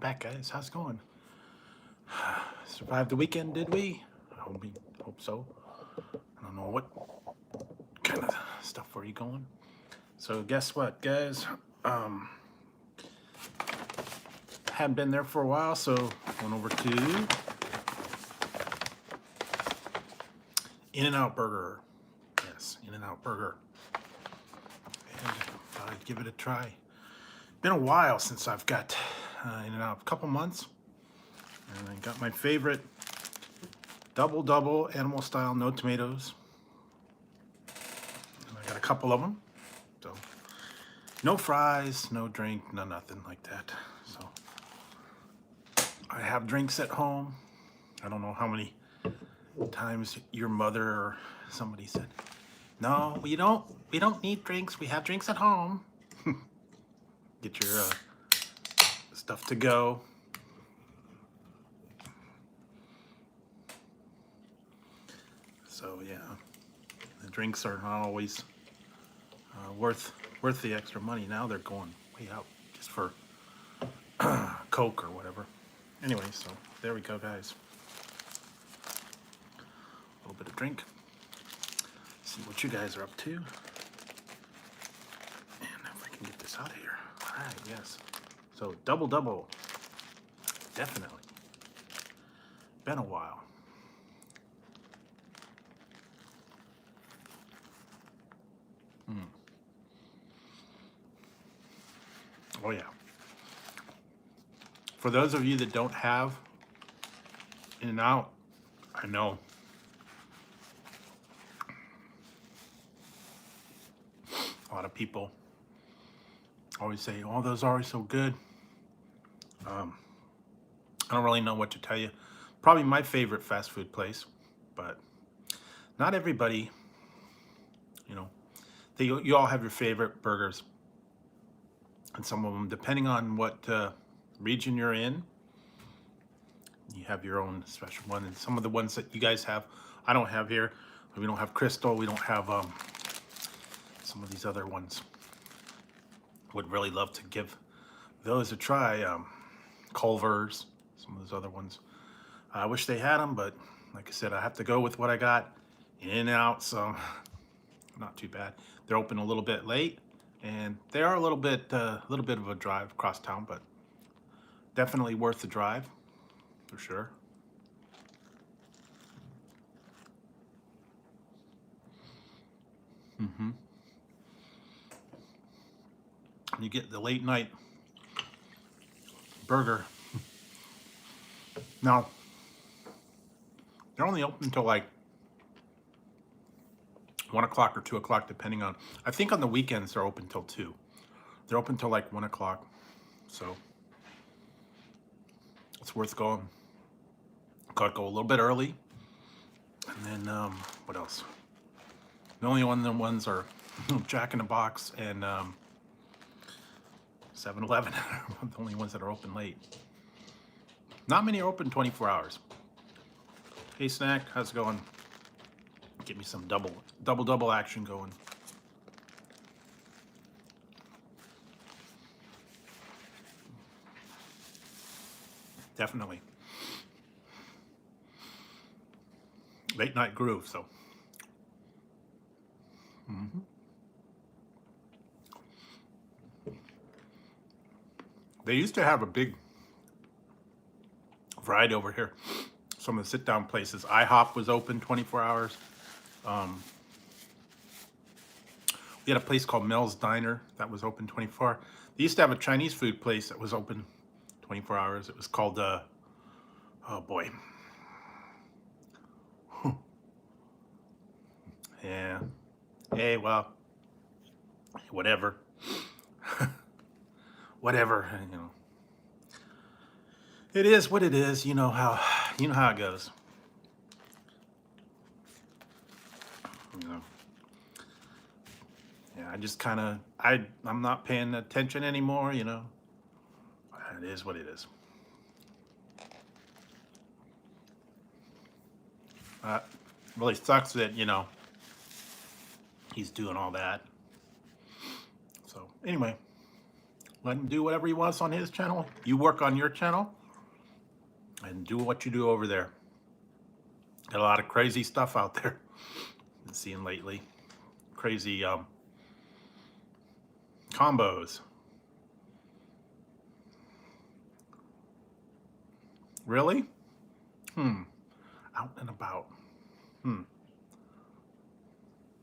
back, guys. How's it going? Survived the weekend, did we? Hope so. I don't know what kind of stuff were you going. So guess what, guys? Hadn't been there for a while, so went over to In-N-Out Burger. Yes, In-N-Out Burger. And thought I'd give it a try. Been a while since I've got In-N-Out, a couple months. And I got my favorite double animal style, no tomatoes. And I got a couple of them. So no fries, no drink, no nothing like that. So I have drinks at home. I don't know how many times your mother or somebody said, "No, we don't need drinks. We have drinks at home." Get your stuff to go. So yeah, the drinks are not always worth the extra money. Now they're going way out just for Coke or whatever. Anyway, so there we go, guys. A little bit of drink. See what you guys are up to. And if I can get this out of here. All right, yes. So double. Definitely. Been a while. Oh yeah. For those of you that don't have In-N-Out, I know a lot of people always say, "Oh, those are always so good." I don't really know what to tell you. Probably my favorite fast food place, but not everybody. You know, you all have your favorite burgers, and some of them, depending on what region you're in, you have your own special one. And some of the ones that you guys have, I don't have here. We don't have Crystal. We don't have some of these other ones. Would really love to give those a try. Culver's, some of those other ones. I wish they had them, but like I said, I have to go with what I got. In-N-Out, so not too bad. They're open a little bit late, and they are a little bit of a drive across town, but definitely worth the drive for sure. You get the late night burger. Now, they're only open until like 1 o'clock or 2 o'clock, depending on, I think on the weekends they're open till 2. They're open till like 1 o'clock. So it's worth going. Got to go a little bit early. And then, what else? The only ones are Jack in the Box and 7-Eleven. The only ones that are open late. Not many are open 24 hours. Hey, Snack, how's it going? Get me some double action going. Definitely. Late night groove, so. They used to have a big variety over here. Some of the sit-down places. IHOP was open 24 hours. We had a place called Mel's Diner that was open 24 hours. They used to have a Chinese food place that was open 24 hours. It was called, oh boy. Yeah. Hey, well, whatever. Whatever, you know. It is what it is. You know how it goes. You know. Yeah, I just kind of I'm not paying attention anymore, you know. It is what it is. Really sucks that, you know, he's doing all that. So anyway, Let him do whatever he wants on his channel. You work on your channel and do what you do over there. Got a lot of crazy stuff out there. Been seeing lately. Crazy combos. Really? Out and about.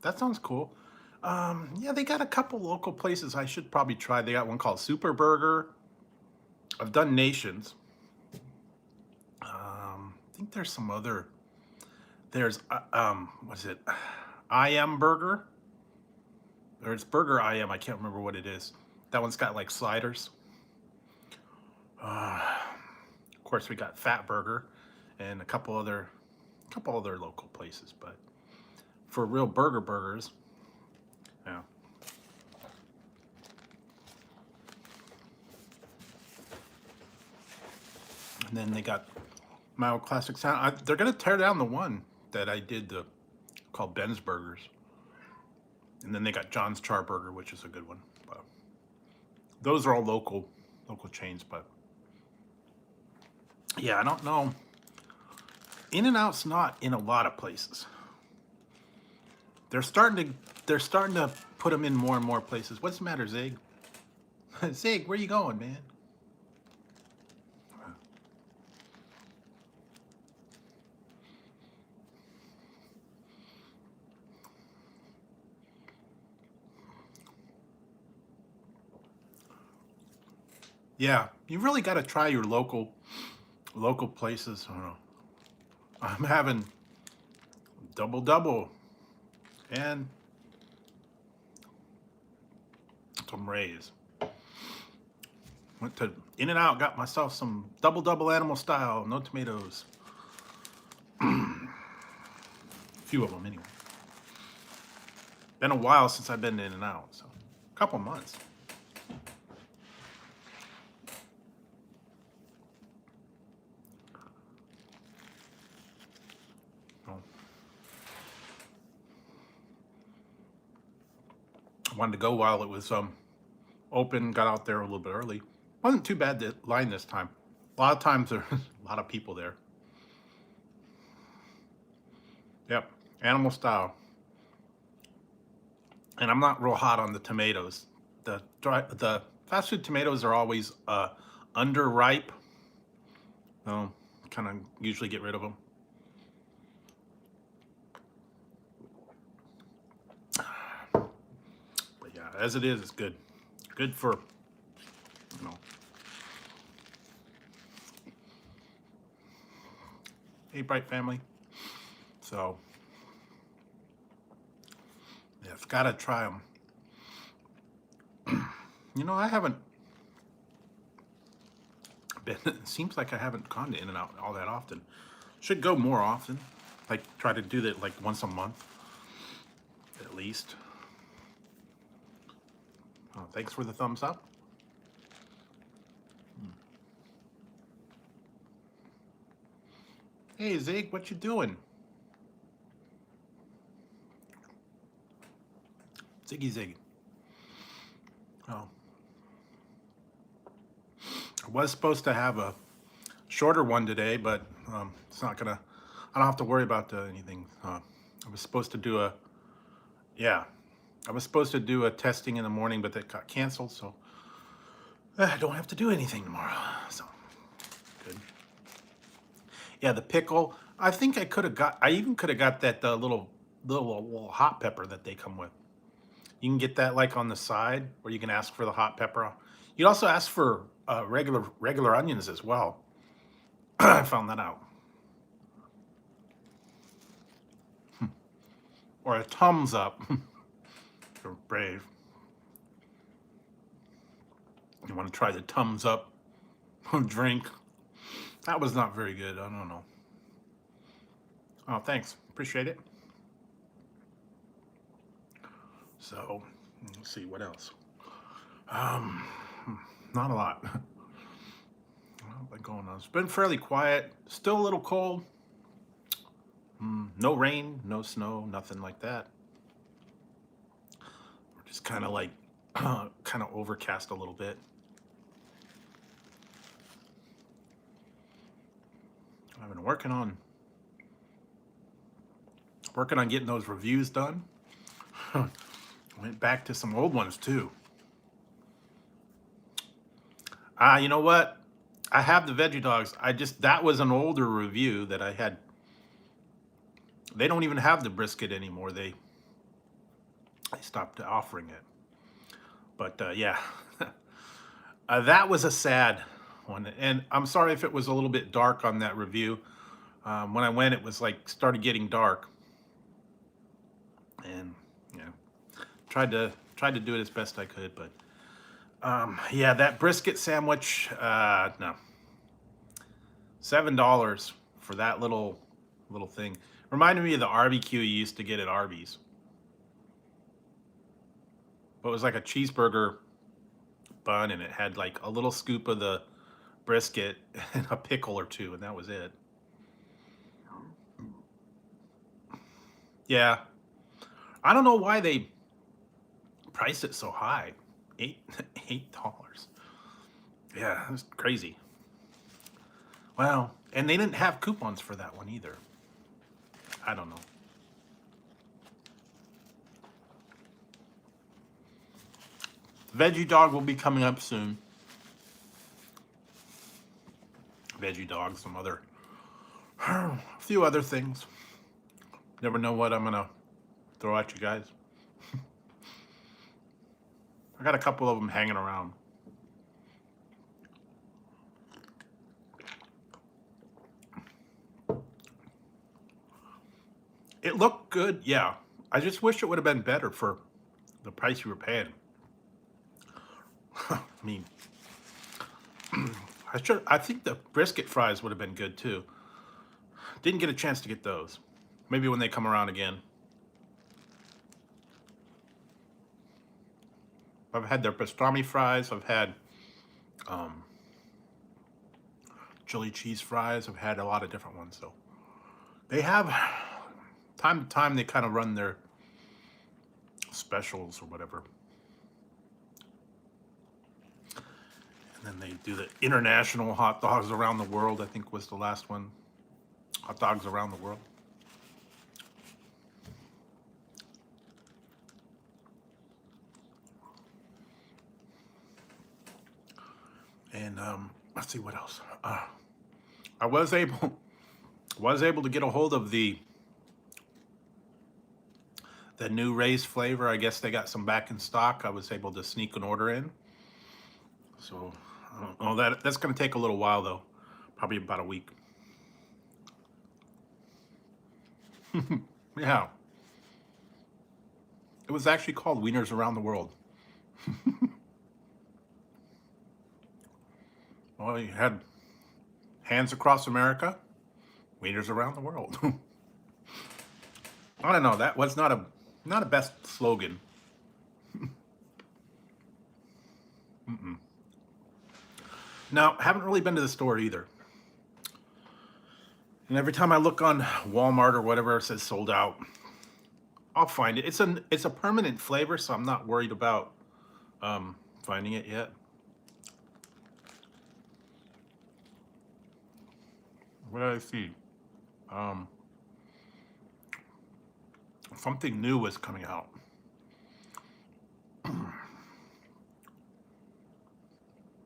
That sounds cool. Yeah, they got a couple local places I should probably try. They got one called Super Burger. I've done Nations. I think there's some other. There's what is it? I Am Burger. Or it's Burger I Am. I can't remember what it is. That one's got like sliders. Of course, we got Fat Burger and a couple other local places. But for real burgers, yeah. And then they got my old classic sound. They're gonna tear down the one that I did called Ben's Burgers. And then they got John's Char Burger, which is a good one. But those are all local chains. But yeah, I don't know. In-N-Out's not in a lot of places. They're starting to put them in more and more places. What's the matter, Zig? Zig, where you going, man? Yeah, you really got to try your local places. I don't know. I'm having double and some Rays. Went to In-N-Out, got myself some double animal style, no tomatoes. A few of them anyway. Been a while since I've been to In-N-Out, so a couple months. I wanted to go while it was open, got out there a little bit early. Wasn't too bad the line this time. A lot of times there's a lot of people there. Yep, animal style. And I'm not real hot on the tomatoes. The fast food tomatoes are always underripe. So kind of usually get rid of them. As it is, it's good. Good for, you know. Hey, Bright family. So, yeah, I've got to try them. You know, I haven't been, it seems like I haven't gone to In-N-Out all that often. Should go more often. Like, try to do that like once a month, at least. Oh, thanks for the thumbs up. Hey, Zig, what you doing? Ziggy Zig. Oh. I was supposed to have a shorter one today, but it's not gonna, I don't have to worry about anything. I was supposed to do I was supposed to do a testing in the morning, but that got canceled, so I don't have to do anything tomorrow. So, good. Yeah, the pickle. I think I even could have got that little hot pepper that they come with. You can get that like on the side, or you can ask for the hot pepper. You'd also ask for regular onions as well. I found that out. Or a thumbs up. You're brave. You want to try the thumbs up drink? That was not very good. I don't know. Oh, thanks. Appreciate it. So, let's see what else. Not a lot. What's been going on? It's been fairly quiet. Still a little cold. No rain, no snow, nothing like that. We're just kind of like, kind of overcast a little bit. I've been working on getting those reviews done. Went back to some old ones too. You know what? I have the veggie dogs. That was an older review that I had. They don't even have the brisket anymore. They stopped offering it. But yeah, that was a sad one. And I'm sorry if it was a little bit dark on that review. When I went, it was like started getting dark. And yeah, tried to do it as best I could, but yeah, that brisket sandwich, no, $7 for that little thing. Reminded me of the RBQ you used to get at Arby's, but it was like a cheeseburger bun, and it had like a little scoop of the brisket and a pickle or two, and that was it. Yeah, I don't know why they priced it so high. Eight $8. Yeah, that's crazy. Wow, and they didn't have coupons for that one either. I don't know. Veggie dog will be coming up soon. Veggie dog, some other, a few other things. Never know what I'm gonna throw at you guys. I got a couple of them hanging around. It looked good, yeah. I just wish it would have been better for the price you were paying. I mean, I think the brisket fries would have been good too. Didn't get a chance to get those. Maybe when they come around again. I've had their pastrami fries. I've had chili cheese fries. I've had a lot of different ones. So they have, time to time, they kind of run their specials or whatever. And then they do the international hot dogs around the world, I think was the last one. Hot dogs around the world. And let's see what else. I was able to get a hold of the new Ray's flavor. I guess they got some back in stock. I was able to sneak an order in. So I don't know, that's going to take a little while though, probably about a week. Yeah, it was actually called Wieners Around the World. Well, you had Hands Across America, Wieners Around the World. I don't know. That was not a best slogan. Mm-mm. Now, haven't really been to the store either. And every time I look on Walmart or whatever, it says sold out. I'll find it. It's a permanent flavor, so I'm not worried about finding it yet. What did I see? Something new was coming out.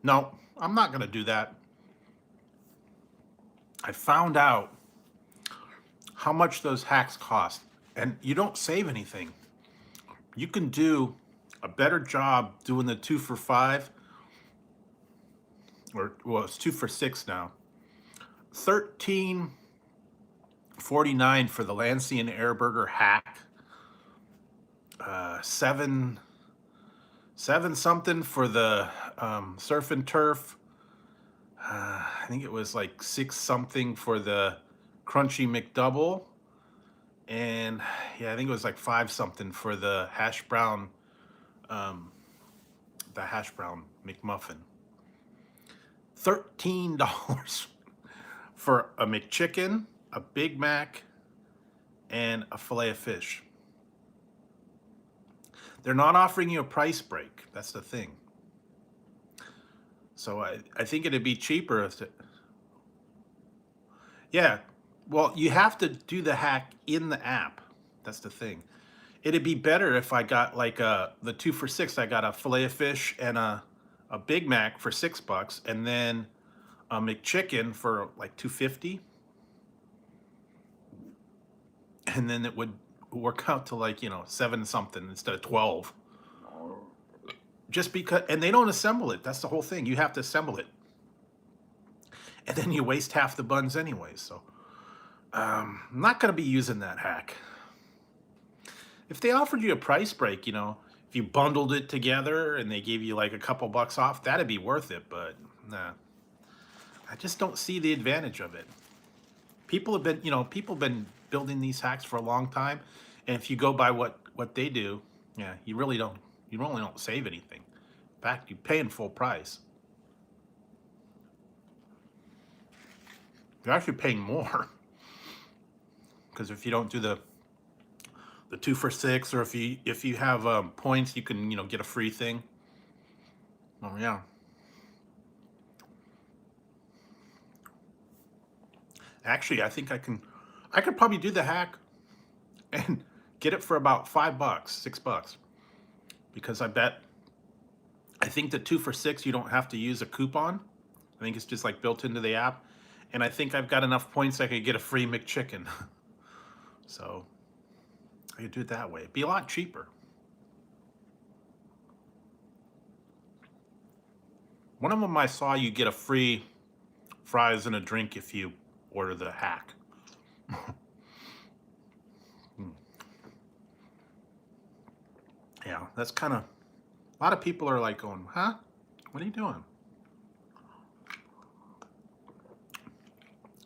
No, I'm not going to do that. I found out how much those hacks cost, and you don't save anything. You can do a better job doing the 2 for $5, or well, it's 2 for $6 now. $13.49 for the Lansing Air Burger hack. 7 something for the surf and turf. I think it was like 6 something for the crunchy McDouble, and yeah, I think it was like 5 something for the hash brown McMuffin. $13 for a McChicken, a Big Mac, and a fillet of fish. They're not offering you a price break. That's the thing. So I think it'd be cheaper if Yeah. Well, you have to do the hack in the app. That's the thing. It'd be better if I got like the 2 for $6. I got a fillet of fish and a Big Mac for $6, and then a McChicken for like 250, and then it would work out to like 7 something instead of 12. Just because, and they don't assemble it. That's the whole thing. You have to assemble it, and then you waste half the buns anyway. So I'm not going to be using that hack. If they offered you a price break, if you bundled it together and they gave you like a couple bucks off, that'd be worth it. But nah, I just don't see the advantage of it. People have been building these hacks for a long time, and if you go by what they do, yeah, you really don't save anything. In fact, you pay in full price. You're actually paying more because if you don't do the 2 for $6, or if you have points, you can get a free thing. Oh yeah. Actually, I think I could probably do the hack and get it for about $5, $6, because I think the 2 for $6 you don't have to use a coupon. I think it's just like built into the app, and I think I've got enough points I could get a free McChicken. So I could do it that way. It'd be a lot cheaper. One of them I saw you get a free fries and a drink if you order the hack. Yeah, that's kind of, a lot of people are like going, huh? What are you doing?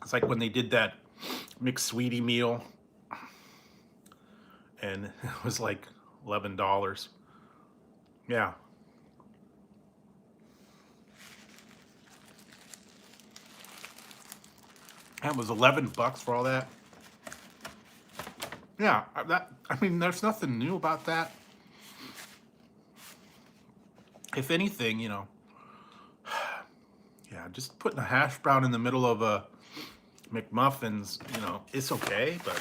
It's like when they did that McSweetie meal and it was like $11. Yeah. That was $11 for all that. Yeah, I mean, there's nothing new about that. If anything, yeah, just putting a hash brown in the middle of a McMuffins, it's okay, but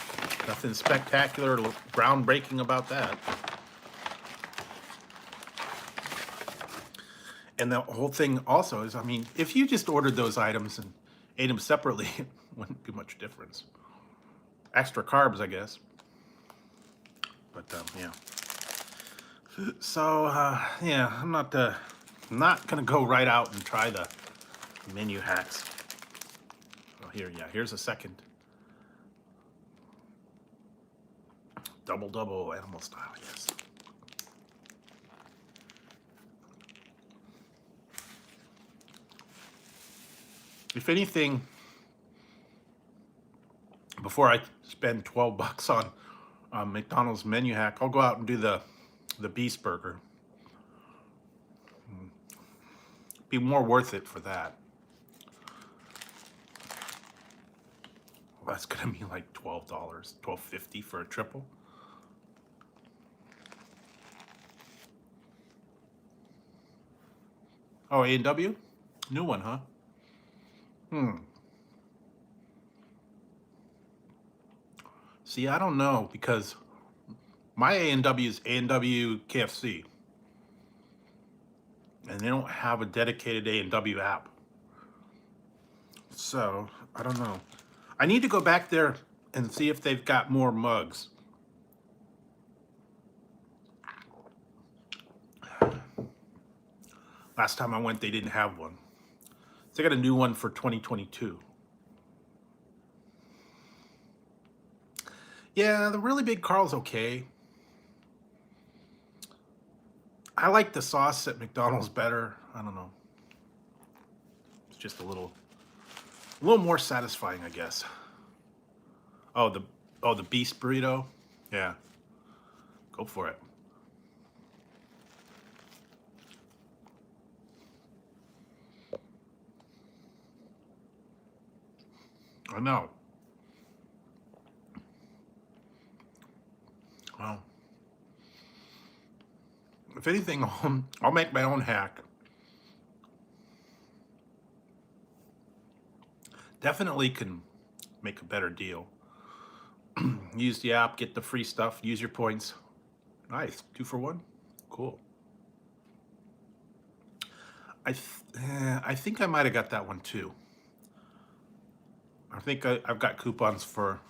nothing spectacular or groundbreaking about that. And the whole thing also is, I mean, if you just ordered those items and ate them separately, it wouldn't be much difference. Extra carbs, I guess. But yeah. So yeah, I'm not gonna go right out and try the menu hacks. Oh, here's a second. Double animal style, yes. If anything, before I spend $12 on McDonald's menu hack, I'll go out and do the Beast Burger. Be more worth it for that. Well, that's gonna be like $12, $12.50 for a triple. Oh, A&W? New one, huh? See, I don't know, because my A&W is A&W KFC, and they don't have a dedicated A&W app. So, I don't know. I need to go back there and see if they've got more mugs. Last time I went, they didn't have one. So they got a new one for 2022. Yeah, the really big Carl's okay. I like the sauce at McDonald's better. I don't know. It's just a little more satisfying, I guess. Oh, the Beast burrito. Yeah, go for it. I know. Well, if anything, I'll make my own hack. Definitely can make a better deal. Use the app, get the free stuff, use your points. Nice, 2 for 1. Cool. I think I might have got that one too. I think I've got coupons for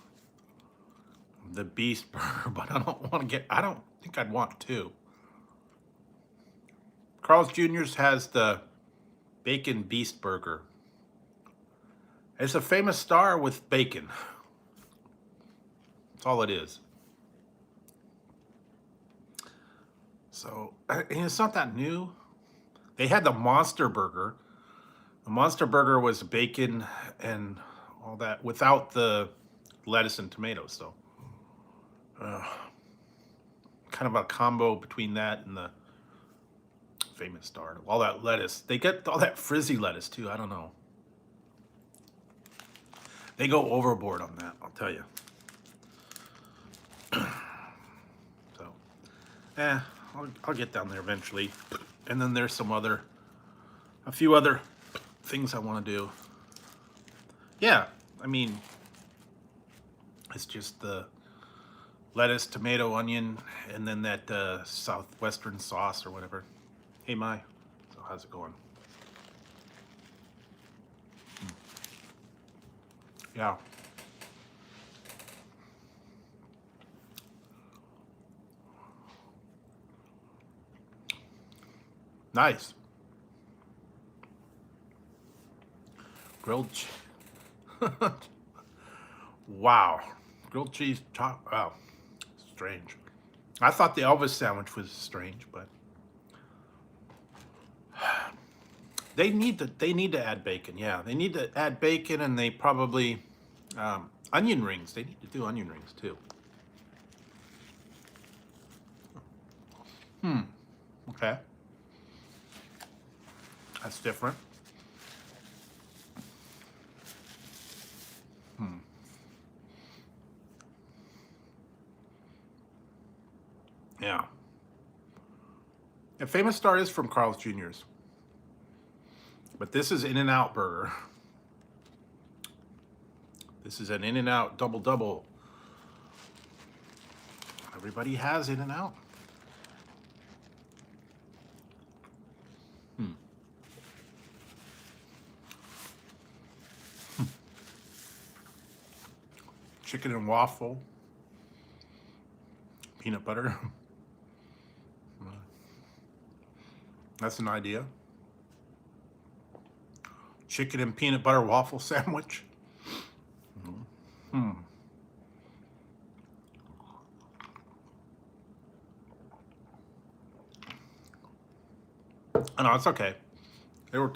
the Beast Burger, but I don't want to get. I don't think I'd want 2. Carl's Jr.'s has the Bacon Beast Burger. It's a famous star with bacon. That's all it is. So, and it's not that new. They had the Monster Burger. The Monster Burger was bacon and all that without the lettuce and tomatoes. So, kind of a combo between that and the famous star. All that lettuce. They get all that frizzy lettuce too. I don't know. They go overboard on that, I'll tell you. So, I'll get down there eventually. And then there's a few other things I want to do. Yeah, I mean, it's just the lettuce, tomato, onion, and then that southwestern sauce or whatever. Hey, Mai. So how's it going? Yeah. Nice. Grilled cheese. Wow. Grilled cheese chop. Wow. Strange. I thought the Elvis sandwich was strange, but they need to add bacon. Yeah, they need to add bacon, and they probably onion rings. They need to do onion rings too. Okay. That's different. Yeah. A famous star is from Carl's Jr.'s. But this is In-N-Out Burger. This is an In-N-Out double. Everybody has In-N-Out. Chicken and waffle. Peanut butter. That's an idea. Chicken and peanut butter waffle sandwich. Oh, no, it's okay. We were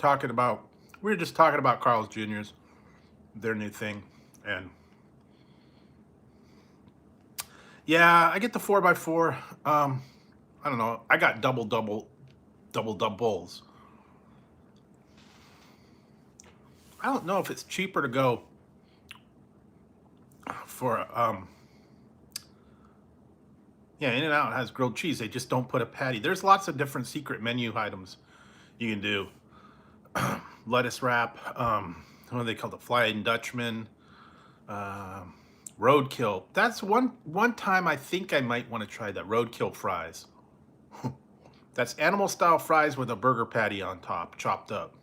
just talking about Carl's Jr.'s, their new thing. And yeah, I get the 4x4. I don't know. I got doubles. I don't know if it's cheaper to go for yeah, In-N-Out has grilled cheese. They just don't put a patty. There's lots of different secret menu items you can do. Lettuce wrap, what do they call it? Flying Dutchman, roadkill. That's one time I think I might want to try that. Roadkill fries. That's animal style fries with a burger patty on top, chopped up.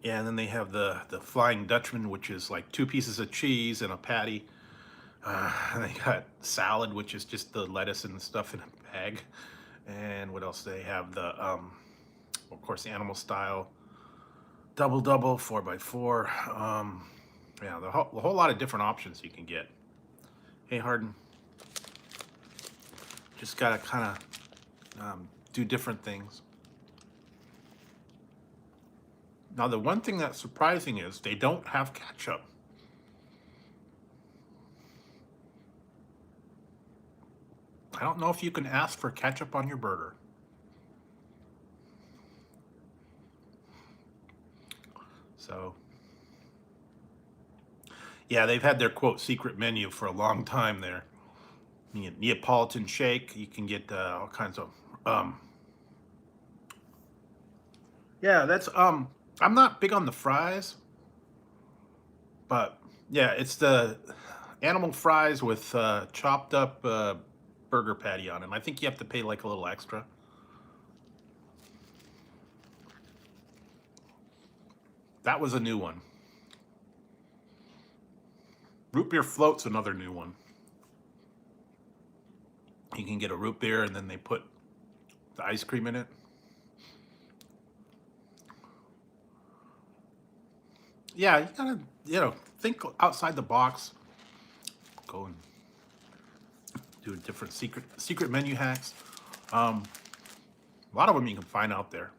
Yeah, and then they have the Flying Dutchman, which is like 2 pieces of cheese and a patty. And they got salad, which is just the lettuce and stuff in a bag. And what else? They have the, of course, the animal style double 4x4. Yeah, the whole lot of different options you can get. Hey, Harden. Just gotta kind of do different things. Now, the one thing that's surprising is they don't have ketchup. I don't know if you can ask for ketchup on your burger. So, yeah, they've had their, quote, secret menu for a long time there. You get Neapolitan shake. You can get all kinds of... yeah, that's... I'm not big on the fries. But yeah, it's the animal fries with chopped up burger patty on them. I think you have to pay like a little extra. That was a new one. Root beer float's another new one. You can get a root beer and then they put the ice cream in it. Yeah, you gotta, think outside the box. Go and do different secret menu hacks. A lot of them you can find out there.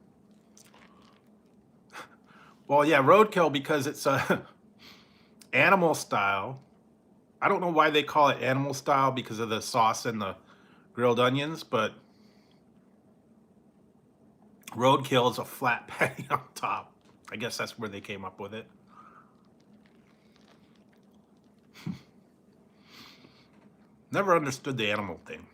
Well, yeah, roadkill because it's a animal style. I don't know why they call it animal style because of the sauce and the grilled onions, but roadkill is a flat patty on top. I guess that's where they came up with it. Never understood the animal thing.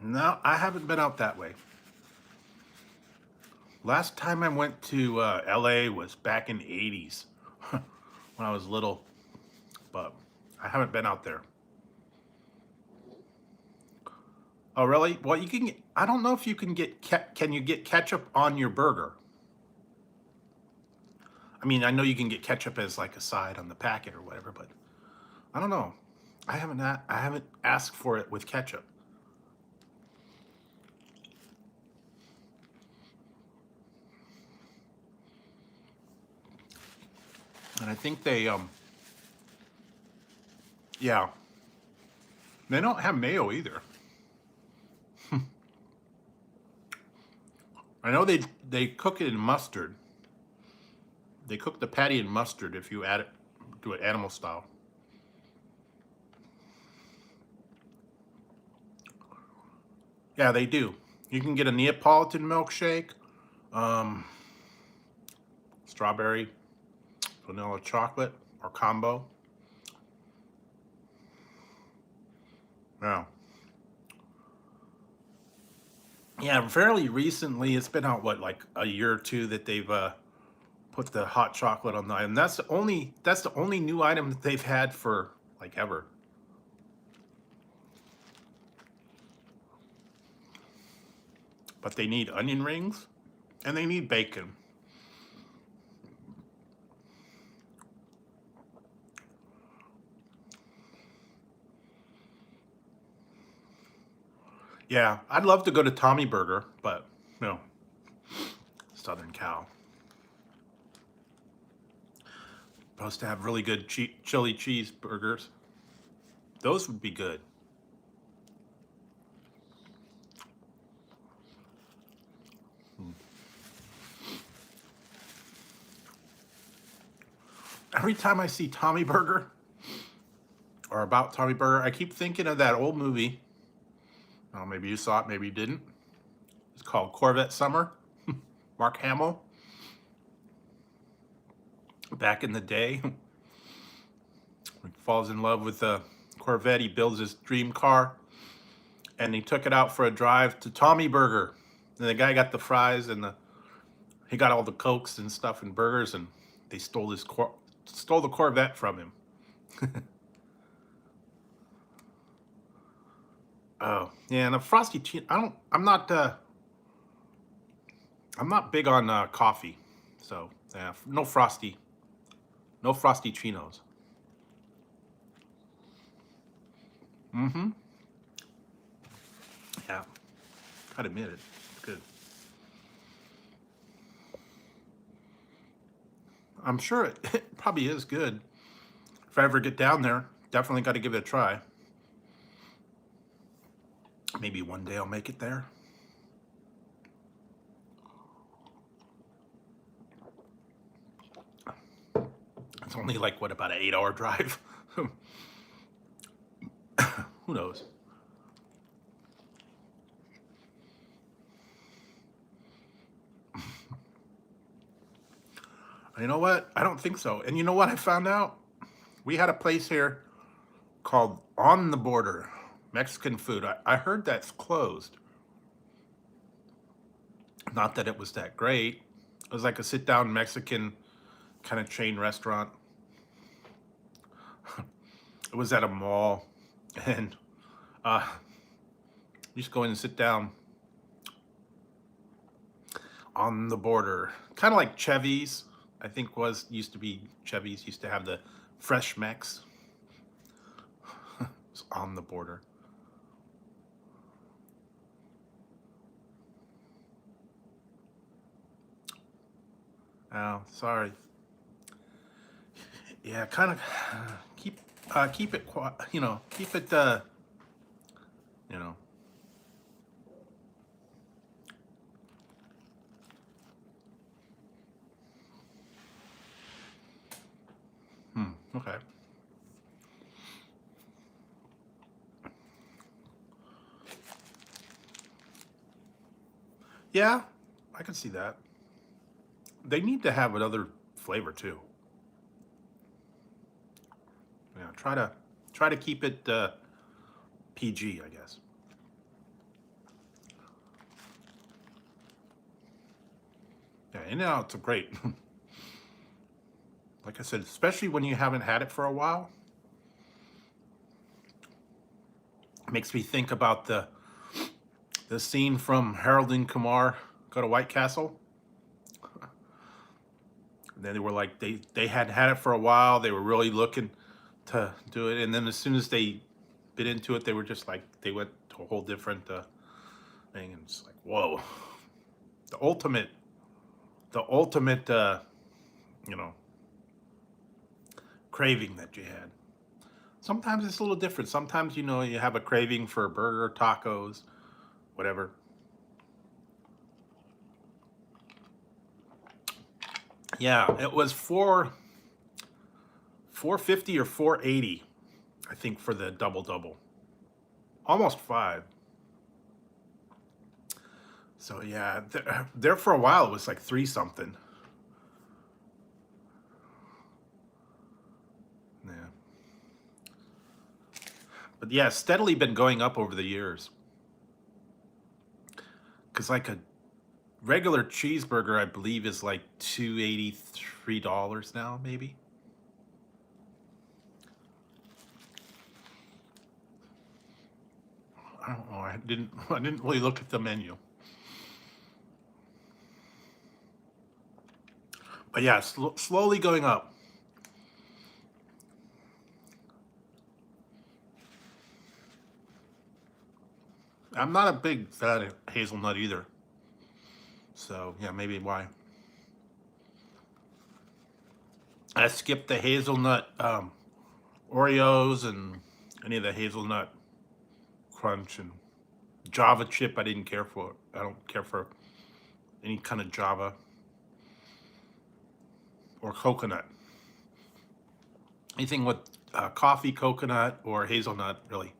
No, I haven't been out that way. Last time I went to LA was back in the 80s when I was little, but I haven't been out there. Oh, really? Well, you can. I don't know if you can get. Can you get ketchup on your burger? I mean, I know you can get ketchup as like a side on the packet or whatever, but I don't know. I haven't asked for it with ketchup. And I think they yeah. They don't have mayo either. I know they cook it in mustard. They cook the patty in mustard if you add it, do it animal style. Yeah, they do. You can get a Neapolitan milkshake, strawberry, vanilla chocolate, or combo. Yeah. Yeah, fairly recently, it's been out, what, like a year or two that they've put the hot chocolate on the item. That's the only new item that they've had for like ever. But they need onion rings and they need bacon. Yeah, I'd love to go to Tommy Burger, but no, Southern Cal. Supposed to have really good chili cheese burgers. Those would be good. Every time I see Tommy Burger or about Tommy Burger, I keep thinking of that old movie. Oh, maybe you saw it, maybe you didn't. It's called Corvette Summer. Mark Hamill. Back in the day, he falls in love with a Corvette. He builds his dream car, and he took it out for a drive to Tommy Burger. And the guy got the fries, and he got all the Cokes and stuff and burgers, and they stole the Corvette from him. Oh yeah, and a frosty cheese. I'm not big on coffee, so yeah, no frosty chinos. Mm-hmm. Yeah, gotta admit it. It's good. I'm sure it probably is good. If I ever get down there, definitely got to give it a try. Maybe one day I'll make it there. It's only like, what, about an 8-hour drive? Who knows? You know what? I don't think so. And you know what I found out? We had a place here called On the Border, Mexican food. I heard that's closed. Not that it was that great. It was like a sit-down Mexican kind of chain restaurant. It was at a mall, and you just go in and sit down on the border, kind of like Chevy's. I think used to be Chevy's used to have the fresh Mex. It's on the border. Oh, sorry. Yeah, kind of keep it quiet. Keep it. You know. Okay. Yeah, I can see that. They need to have another flavor too. Yeah, try to keep it PG, I guess. Yeah, and now it's a great. Like I said, especially when you haven't had it for a while, it makes me think about the scene from Harold and Kumar Go to White Castle. And then they were like they had had it for a while. They were really looking to do it, and then as soon as they bit into it, they were just like they went to a whole different thing, and it's like whoa, the ultimate you know craving that you had. Sometimes it's a little different. Sometimes you have a craving for burger, tacos, whatever. Yeah, it was 450 or 480, I think, for the double double. Almost five. So yeah, there for a while it was like three something. Yeah. But yeah, steadily been going up over the years. Cause like a regular cheeseburger, I believe, is like $283 now, maybe. I don't know. I didn't really look at the menu. But yeah, slowly going up. I'm not a big fan of hazelnut either. So yeah, maybe why. I skipped the hazelnut Oreos and any of the hazelnut crunch and Java chip. I didn't care for. I don't care for any kind of Java or coconut. Anything with coffee, coconut, or hazelnut, really.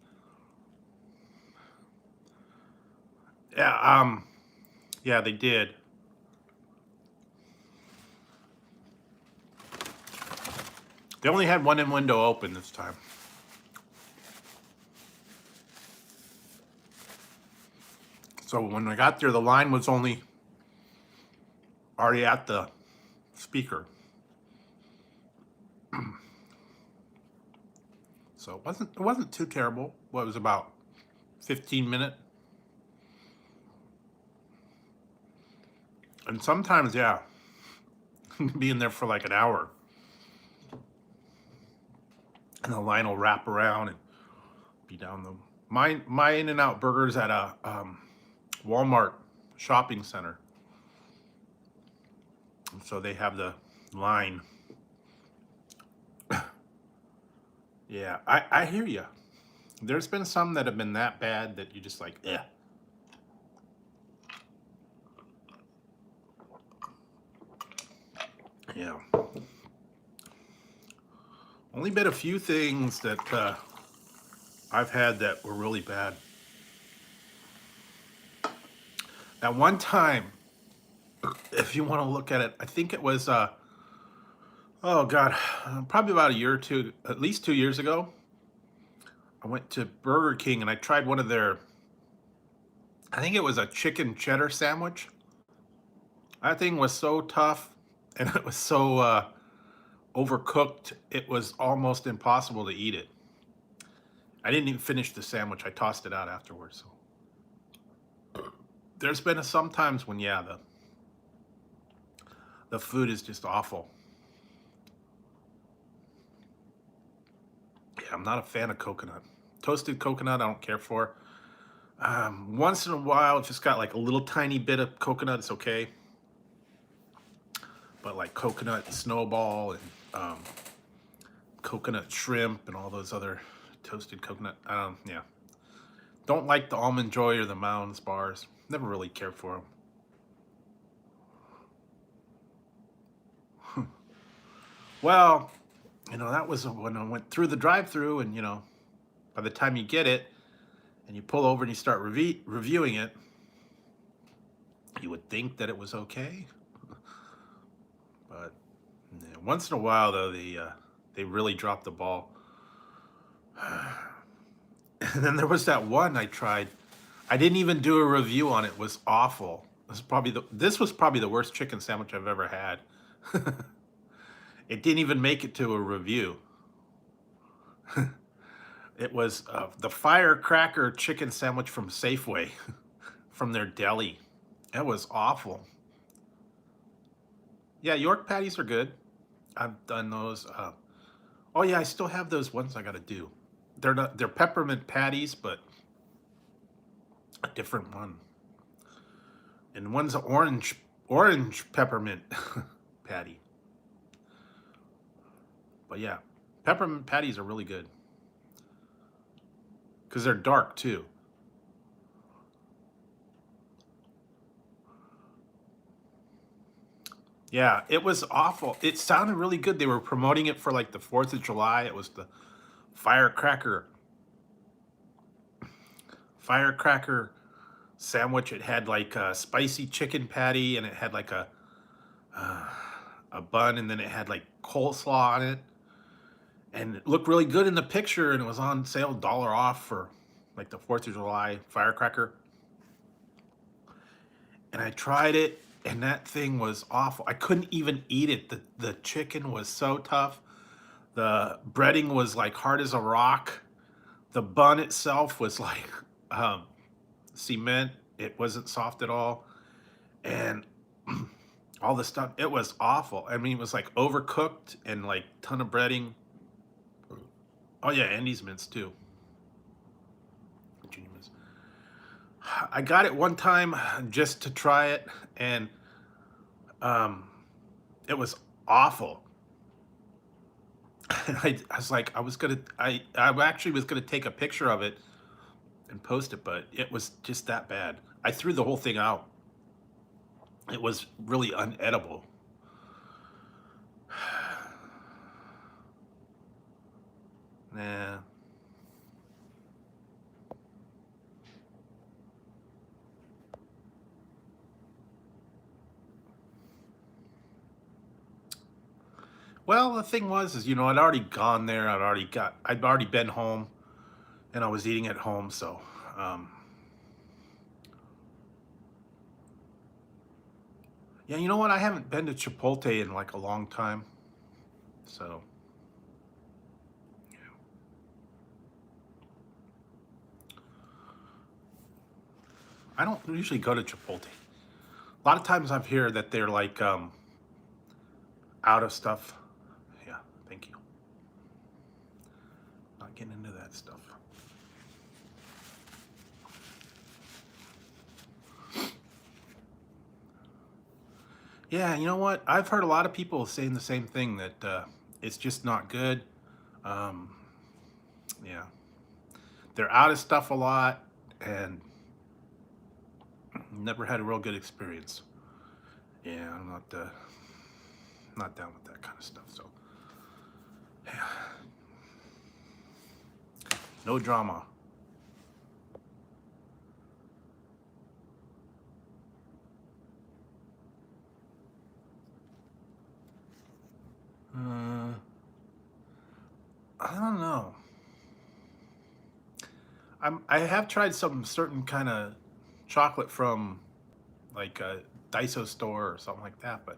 Yeah, yeah, they did. They only had one window open this time. So when I got there, the line was already at the speaker. So it wasn't too terrible. What, it was about 15 minutes. And sometimes, yeah, being there for like an hour. And the line will wrap around and be down the my In-N-Out burgers at a Walmart shopping center. So they have the line. Yeah, I hear you. There's been some that have been that bad that you just like, eh. Yeah. Only been a few things that I've had that were really bad. At one time, if you want to look at it, I think it was, oh God, probably about a year or two, at least 2 years ago. I went to Burger King and I tried one of their, I think it was a chicken cheddar sandwich. That thing was so tough, and it was so overcooked. It was almost impossible to eat it. I didn't even finish the sandwich. I tossed it out afterwards. So there's been some times when, yeah, the food is just awful. Yeah, I'm not a fan of coconut. Toasted coconut, I don't care for. Once in a while, if it's got like a little tiny bit of coconut, it's okay. But like coconut snowball and coconut shrimp and all those other toasted coconut, yeah. Don't like the Almond Joy or the Mounds bars. Never really cared for them. Well, that was when I went through the drive-through, and by the time you get it and you pull over and you start reviewing it, you would think that it was okay. But yeah, once in a while, though, they really dropped the ball. And then there was that one I tried. I didn't even do a review on it. It was awful. This was probably the worst chicken sandwich I've ever had. It didn't even make it to a review. It was the firecracker chicken sandwich from Safeway, from their deli. It was awful. Yeah, York patties are good. I've done those. Oh yeah, I still have those ones I got to do. They're peppermint patties, but a different one. And one's an orange peppermint patty. But yeah, peppermint patties are really good because they're dark too. Yeah, it was awful. It sounded really good. They were promoting it for like the 4th of July. It was the firecracker sandwich. It had like a spicy chicken patty, and it had like a bun, and then it had like coleslaw on it. And it looked really good in the picture, and it was on sale, dollar off for like the 4th of July firecracker. And I tried it, and that thing was awful. I couldn't even eat it. The chicken was so tough. The breading was like hard as a rock. The bun itself was like cement. It wasn't soft at all. And all the stuff, it was awful. I mean, it was like overcooked and like ton of breading. Oh yeah, Andy's mince too. Junior mince. I got it one time just to try it, and it was awful. And I was like, I actually was gonna take a picture of it and post it, but it was just that bad. I threw the whole thing out. It was really unedible. Nah. Well, the thing was, is I'd already gone there. I'd already been home, and I was eating at home. So, yeah, you know what? I haven't been to Chipotle in like a long time. So, yeah. I don't usually go to Chipotle. A lot of times I've heard that they're like out of stuff. Yeah, thank you. Not getting into that stuff. Yeah, you know what? I've heard a lot of people saying the same thing, that it's just not good. Um, yeah, they're out of stuff a lot, and never had a real good experience. Yeah, I'm not down with that kind of stuff. So, yeah, no drama. Uh, I don't know. I have tried some certain kind of chocolate from like Daiso store or something like that, but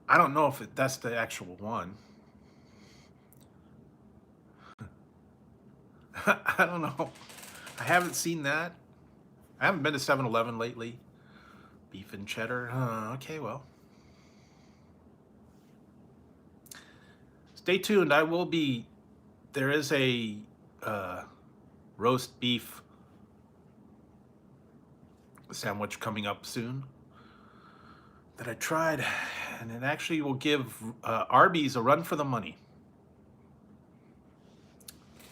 I don't know if that's the actual one. I don't know. I haven't seen that. I haven't been to 7-Eleven lately. Beef and cheddar. Okay, well. Stay tuned. There is a roast beef sandwich coming up soon that I tried, and it actually will give Arby's a run for the money.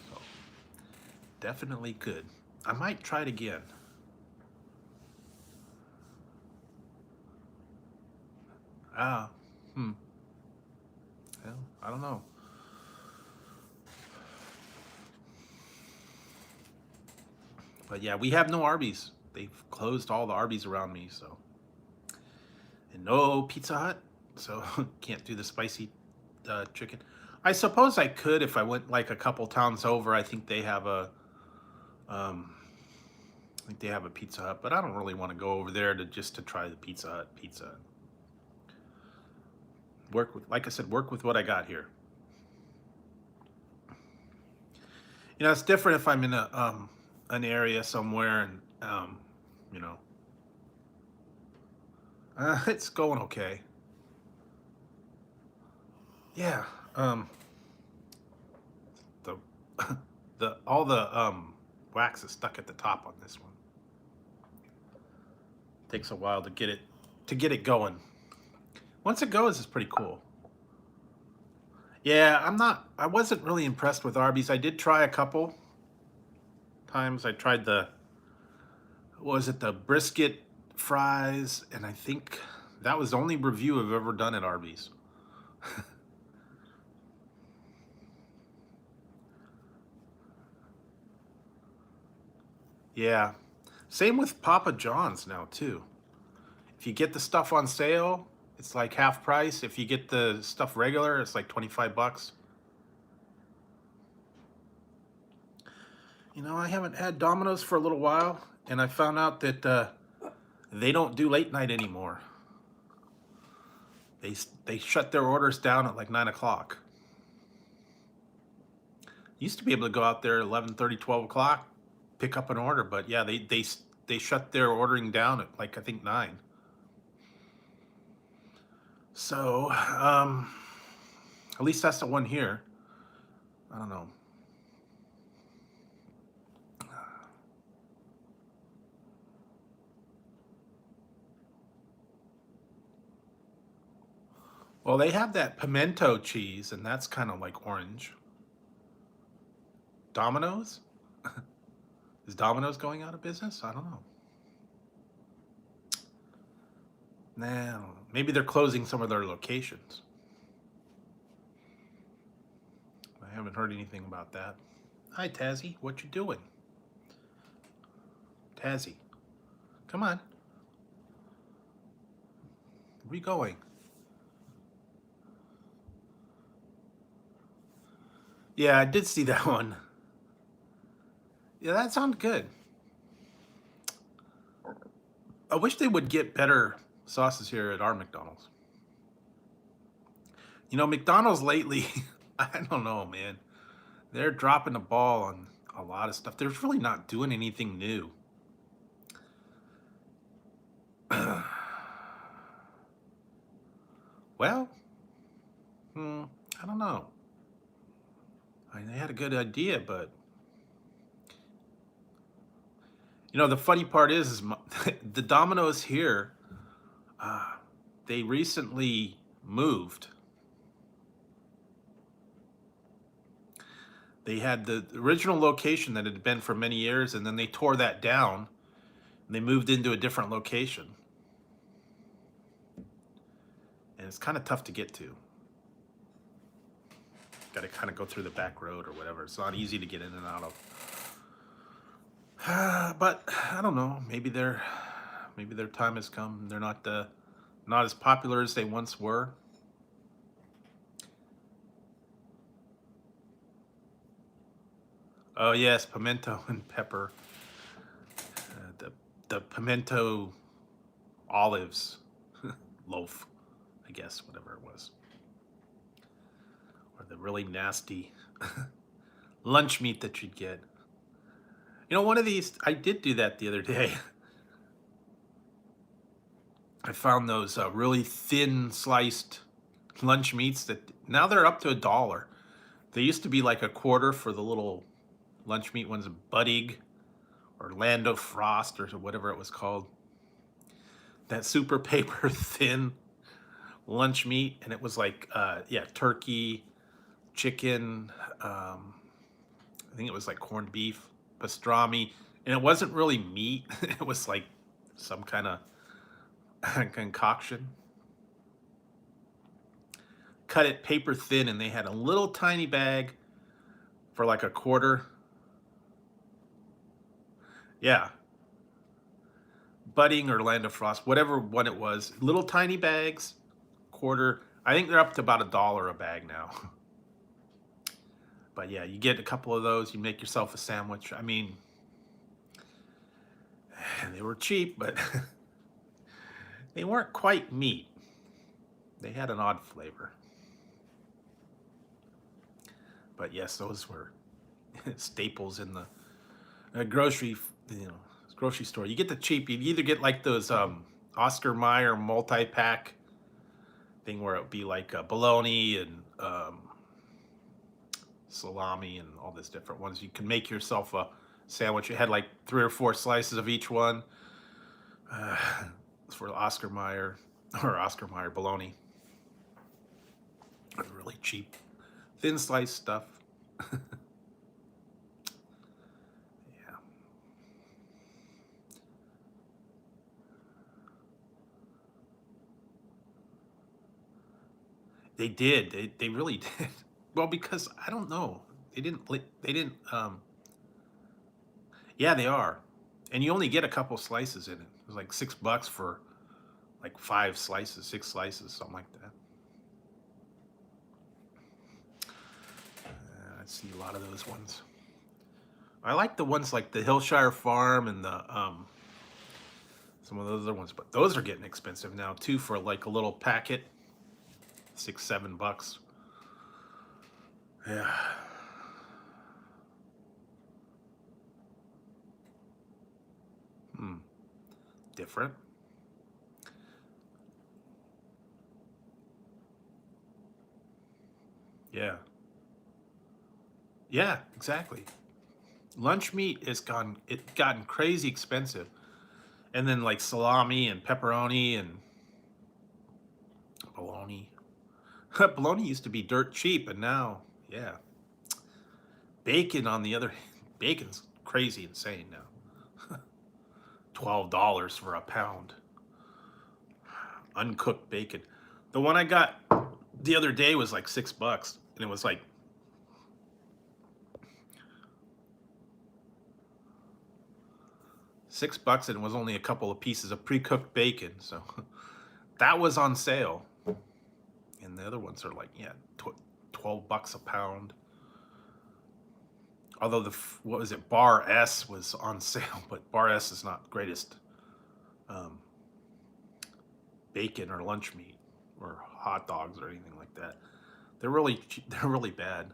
So, definitely good. I might try it again. Ah, well, I don't know. But yeah, we have no Arby's. They've closed all the Arby's around me, so. And no Pizza Hut, so can't do the spicy chicken. I suppose I could if I went like a couple towns over. I think they have a Pizza Hut, but I don't really want to go over there just to try the Pizza Hut pizza. Like I said, work with what I got here. You know, it's different if I'm in an area somewhere and you know, it's going okay. Yeah, the all the wax is stuck at the top on this one. Takes a while to get it going. Once it goes, it's pretty cool. Yeah, I wasn't really impressed with Arby's. I did try a couple times. I tried the brisket fries, and I think that was the only review I've ever done at Arby's. Yeah, same with Papa John's now too. If you get the stuff on sale, it's like half price. If you get the stuff regular, it's like 25 bucks. You know, I haven't had Domino's for a little while, and I found out that they don't do late night anymore. They shut their orders down at like 9 o'clock. Used to be able to go out there 11:30, 12 o'clock, pick up an order, but yeah, they shut their ordering down at like I think 9. So, at least that's the one here. I don't know. Well, they have that pimento cheese, and that's kind of like orange. Domino's? Is Domino's going out of business? I don't know. Nah, maybe they're closing some of their locations. I haven't heard anything about that. Hi, Tazzy. What you doing? Tazzy, come on. Where are you going? Yeah, I did see that one. Yeah, that sounded good. I wish they would get better sauces here at our McDonald's. You know, McDonald's lately, I don't know, man. They're dropping the ball on a lot of stuff. They're really not doing anything new. Well, I don't know. I mean, they had a good idea, but you know, the funny part is the Domino's here. They recently moved. They had the original location that had been for many years, and then they tore that down. And they moved into a different location, and it's kind of tough to get to. Got to kind of go through the back road or whatever. It's not easy to get in and out of. But I don't know. Maybe their time has come. They're not as popular as they once were. Oh yes, pimento and pepper. The pimento olives. loaf, I guess, whatever it was. Or the really nasty lunch meat that you'd get. You know, one of these, I did do that the other day. I found those really thin sliced lunch meats that now they're up to $1. They used to be like a quarter for the little lunch meat ones, Buddig or Lando Frost or whatever it was called. That super paper thin lunch meat, and it was like, yeah, turkey, chicken, I think it was like corned beef, pastrami, and it wasn't really meat. It was like some kind of concoction. Cut it paper thin, and they had a little tiny bag for like a quarter. Yeah, Budding or Land of Frost, whatever one it was. Little tiny bags, quarter. I think they're up to about $1 a bag now. But yeah, you get a couple of those, you make yourself a sandwich. I mean, they were cheap, but they weren't quite meat. They had an odd flavor. But yes, those were staples in the grocery, grocery store. You get the cheap. You either get like those Oscar Mayer multi-pack thing where it would be like bologna and salami and all these different ones. You can make yourself a sandwich. It had like 3 or 4 slices of each one. For Oscar Mayer or Oscar Mayer bologna. It was really cheap. Thin sliced stuff. Yeah. They did. They really did. Well, because I don't know. They didn't yeah, they are. And you only get a couple slices in it. It was like $6 for like 5 slices, 6 slices, something like that. I see a lot of those ones. I like the ones like the Hillshire Farm and the some of those other ones, but those are getting expensive now too for like a little packet, $6-7. Yeah. Different. Yeah. Yeah, exactly. Lunch meat is gotten crazy expensive. And then like salami and pepperoni and bologna. Bologna used to be dirt cheap, and now, yeah. Bacon on the other hand, bacon's crazy insane now. $12 for a pound. Uncooked bacon. The one I got the other day was like $6, and it was like $6, and it was only a couple of pieces of pre-cooked bacon. So that was on sale. And the other ones are like, yeah, $12 a pound. Although what was it, Bar S was on sale, but Bar S is not the greatest bacon or lunch meat or hot dogs or anything like that. They're really bad.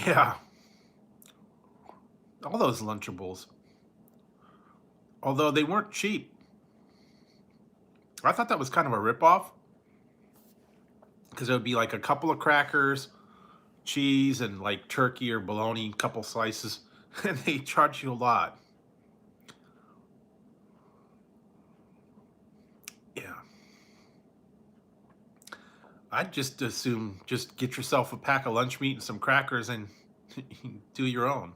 Yeah, all those Lunchables. Although they weren't cheap. I thought that was kind of a ripoff because it would be like a couple of crackers, cheese, and like turkey or bologna, couple slices, and they charge you a lot. Yeah. I'd just assume just get yourself a pack of lunch meat and some crackers and do your own.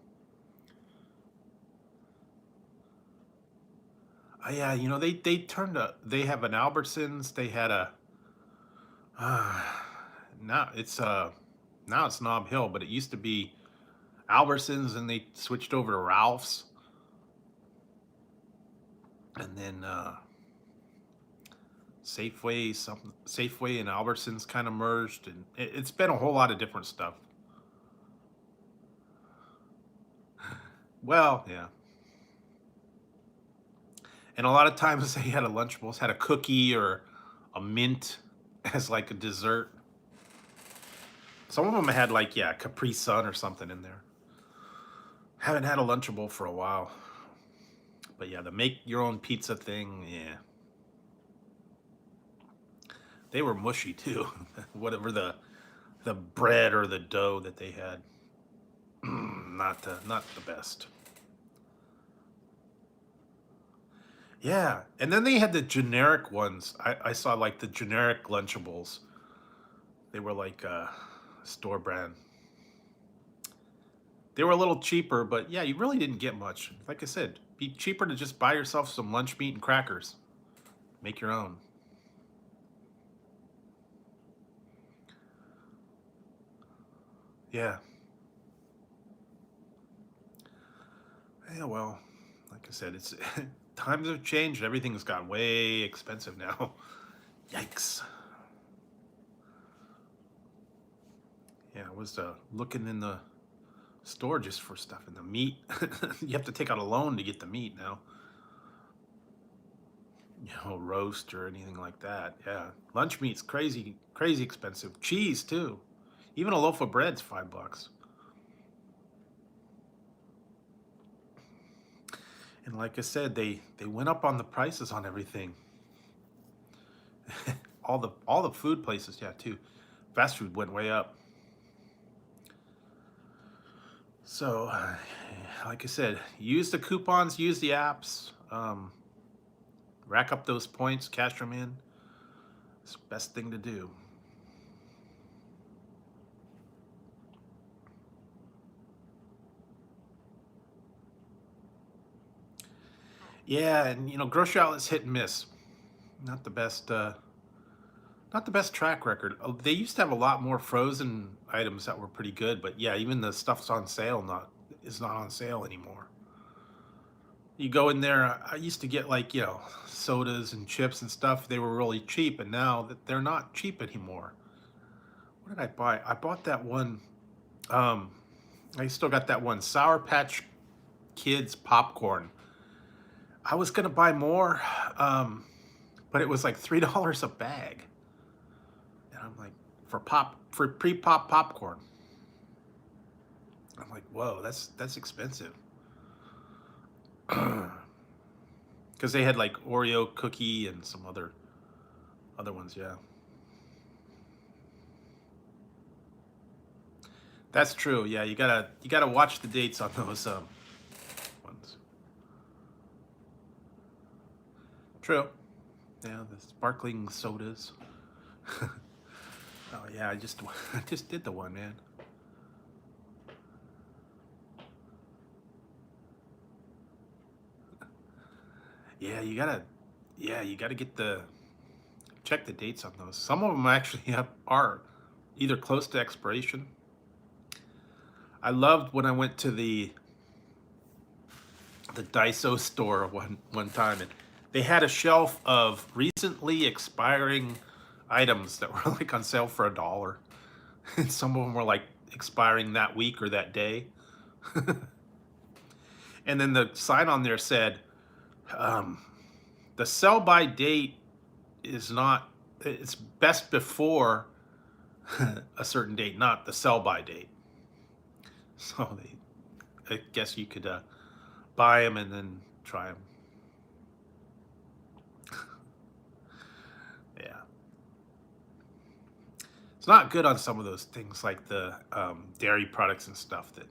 Yeah, they have an Albertsons. They had a now it's Nob Hill, but it used to be Albertsons, and they switched over to Ralph's, and then Safeway, some Safeway and Albertsons kind of merged, and it's been a whole lot of different stuff. Well, yeah. And a lot of times they had a Lunchables, had a cookie or a mint as like a dessert. Some of them had like, yeah, Capri Sun or something in there. Haven't had a Lunchable for a while. But yeah, the make your own pizza thing, yeah. They were mushy too. Whatever the bread or the dough that they had. Not the best. Yeah, and then they had the generic ones. I saw like the generic Lunchables. They were like store brand. They were a little cheaper, but yeah, you really didn't get much. Like I said, be cheaper to just buy yourself some lunch meat and crackers. Make your own. Yeah. Yeah, well, like I said, it's times have changed. Everything's gotten way expensive now. Yikes. Yeah, I was looking in the store just for stuff in the meat. You have to take out a loan to get the meat now. Roast or anything like that. Yeah, lunch meat's crazy, crazy expensive. Cheese too. Even a loaf of bread's $5. And like I said, they went up on the prices on everything. all the food places, yeah, too. Fast food went way up. So, like I said, use the coupons, use the apps, rack up those points, cash them in. It's the best thing to do. Yeah, and grocery outlets hit and miss. Not the best. Not the best track record. They used to have a lot more frozen items that were pretty good, but yeah, even the stuff's on sale is not on sale anymore. You go in there. I used to get like sodas and chips and stuff. They were really cheap, and now that they're not cheap anymore. What did I buy? I bought that one. Um, I still got that one Sour Patch Kids popcorn. I was gonna buy more, but it was like $3 a bag, and I'm like, for pre-pop popcorn. I'm like, whoa, that's expensive. Because they had like Oreo cookie and some other ones, yeah. That's true. Yeah, you gotta watch the dates on those ones. True. Yeah, the sparkling sodas. Oh yeah, I just did the one, man. Yeah, you gotta get the check the dates on those. Some of them actually are either close to expiration. I loved when I went to the Daiso store one time, and they had a shelf of recently expiring items that were like on sale for $1, and some of them were like expiring that week or that day. And then the sign on there said, um, "The sell by date is not. It's best before a certain date, not the sell by date." So I guess you could buy them and then try them. Yeah. It's not good on some of those things like the dairy products and stuff that.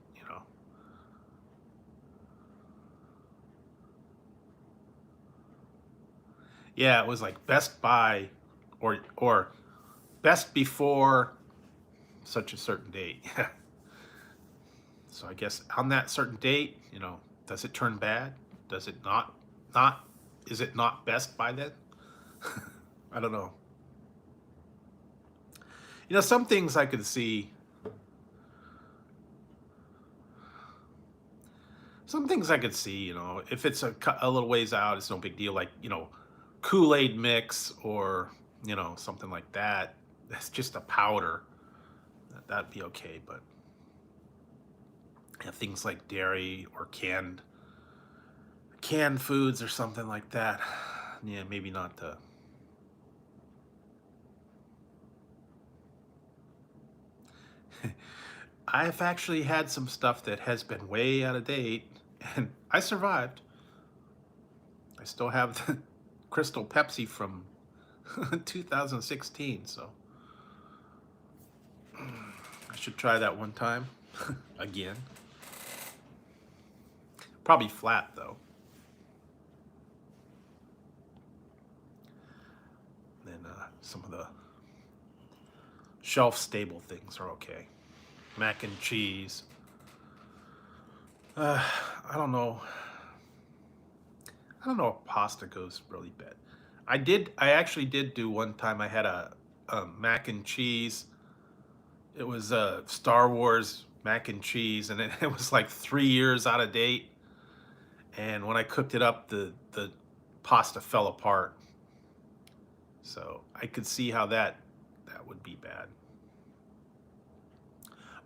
Yeah, it was like Best Buy or best before such a certain date. So I guess on that certain date, does it turn bad? Does it not is it not best by then? I don't know. Some things I could see. Some things I could see, if it's a little ways out, it's no big deal. Like, Kool-Aid mix or, something like that. That's just a powder. That'd be okay, but yeah, things like dairy or canned foods or something like that. Yeah, maybe not the. I've actually had some stuff that has been way out of date, and I survived. I still have the Crystal Pepsi from 2016, so I should try that one time again. Probably flat though. Then some of the shelf stable things are okay. Mac and cheese. I don't know. I don't know if pasta goes really bad. I actually did do one time. I had a mac and cheese. It was a Star Wars mac and cheese, and it was like 3 years out of date. And when I cooked it up, the pasta fell apart. So I could see how that would be bad.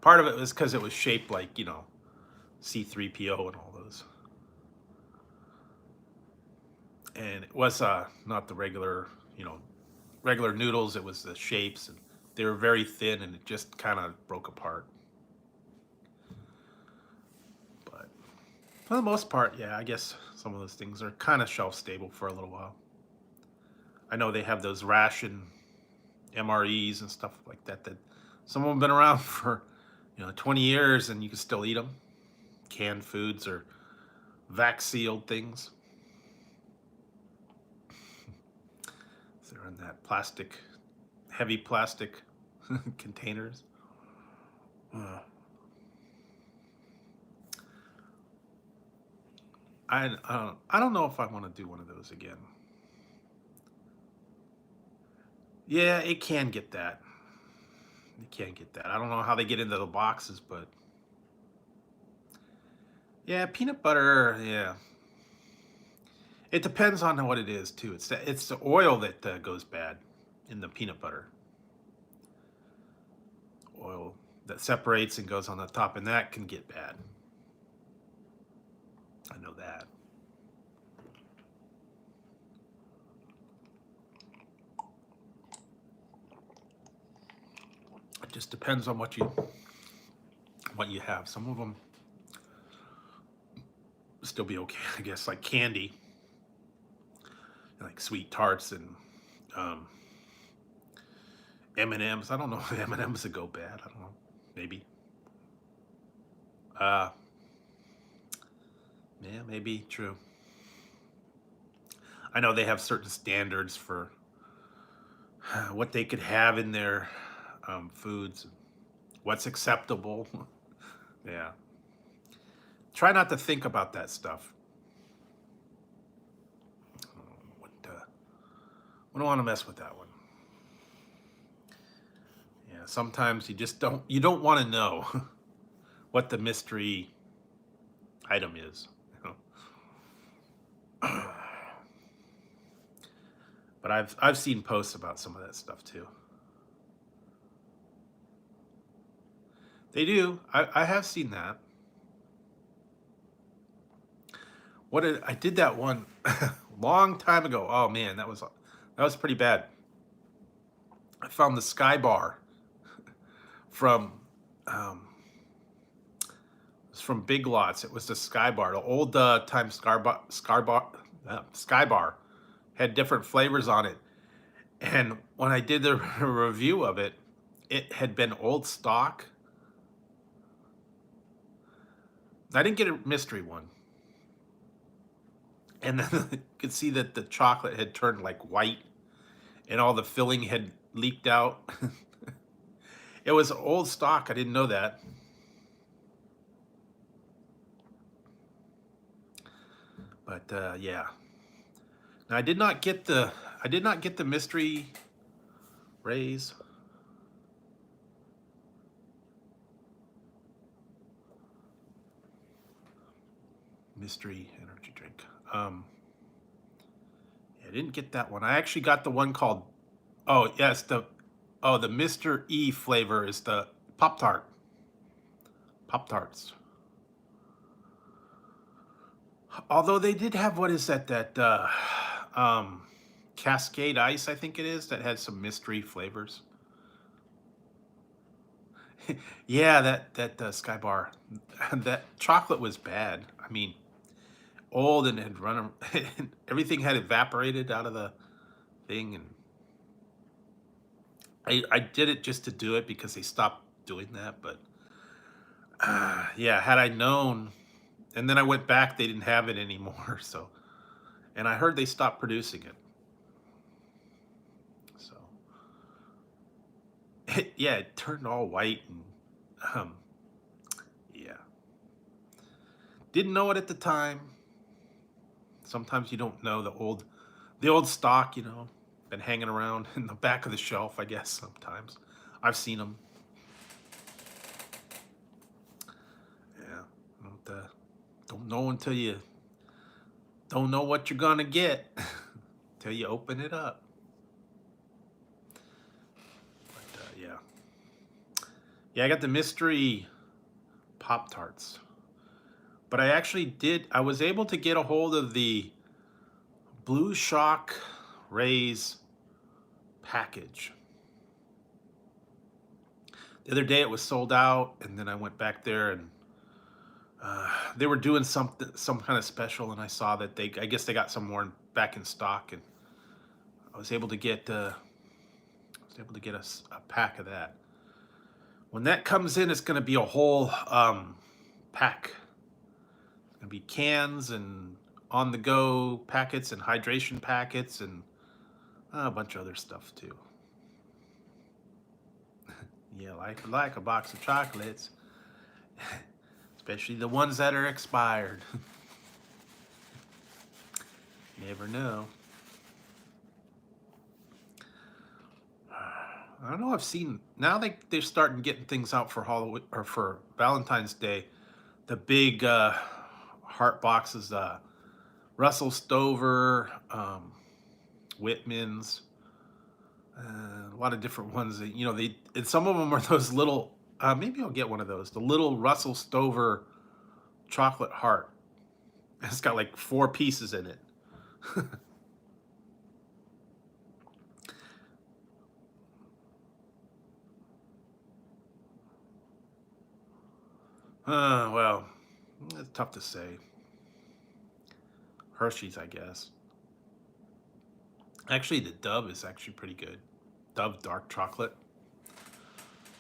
Part of it was because it was shaped like, C3PO and all those. And it was not the regular noodles. It was the shapes, and they were very thin, and it just kind of broke apart. But for the most part, yeah, I guess some of those things are kind of shelf stable for a little while. I know they have those ration MREs and stuff like that. That some of them have been around for 20 years, and you can still eat them. Canned foods or vac sealed things. They're in that heavy plastic containers. I don't know if I want to do one of those again. Yeah, it can get that. It can get that. I don't know how they get into the boxes, but yeah, peanut butter. Yeah, it depends on what it is too. It's the oil that goes bad in the peanut butter. Oil that separates and goes on the top, and that can get bad. I know that. It just depends on what you have. Some of them still be okay, I guess, like candy, like sweet tarts and M&Ms. I don't know if M&Ms would go bad. I don't know. Maybe. Uh, yeah, maybe true. I know they have certain standards for what they could have in their foods, what's acceptable. Yeah. Try not to think about that stuff. We don't want to mess with that one. Yeah, sometimes you don't want to know what the mystery item is. But I've seen posts about some of that stuff too. They do. I have seen that. I did that one long time ago. Oh man, that was pretty bad. I found the Sky Bar from it's from Big Lots. It was the Sky Bar, the old time Sky Bar had different flavors on it. And when I did the review of it, it had been old stock. I didn't get a mystery one. And then you could see that the chocolate had turned like white and all the filling had leaked out. It was old stock. I didn't know that. But yeah. Now I did not get the mystery rays. Mystery energy drink. I didn't get that one. I actually got the one called, oh yes, the Mr. E flavor is the Pop Tart. Pop Tarts. Although they did have, what is that um Cascade Ice, I think it is, that had some mystery flavors. Yeah, that Sky Bar, that chocolate was bad. I mean, old and had run, everything had evaporated out of the thing, and I did it just to do it because they stopped doing that. But yeah, had I known, and then I went back, they didn't have it anymore. So, and I heard they stopped producing it. So, yeah, it turned all white, and um, yeah, didn't know it at the time. Sometimes you don't know the old stock, been hanging around in the back of the shelf, I guess. Sometimes I've seen them. Yeah, don't know until you don't know what you're gonna get till you open it up. But yeah, I got the mystery Pop Tarts, but I was able to get a hold of the Blue Shock Rays package. The other day it was sold out, and then I went back there, and they were doing some kind of special, and I saw that I guess they got some more back in stock, and I was able to get a pack of that. When that comes in, it's going to be a whole pack. It's going to be cans and on the go packets and hydration packets and a bunch of other stuff too. Yeah, like a box of chocolates, especially the ones that are expired. Never know. I don't know. I've seen now they're starting getting things out for Halloween or for Valentine's Day. The big heart boxes, Russell Stover, Whitman's, a lot of different ones. And some of them are those little. Maybe I'll get one of those. The little Russell Stover chocolate heart. It's got like 4 pieces in it. Well, it's tough to say. Hershey's, I guess. Actually, the Dove is actually pretty good. Dove dark chocolate.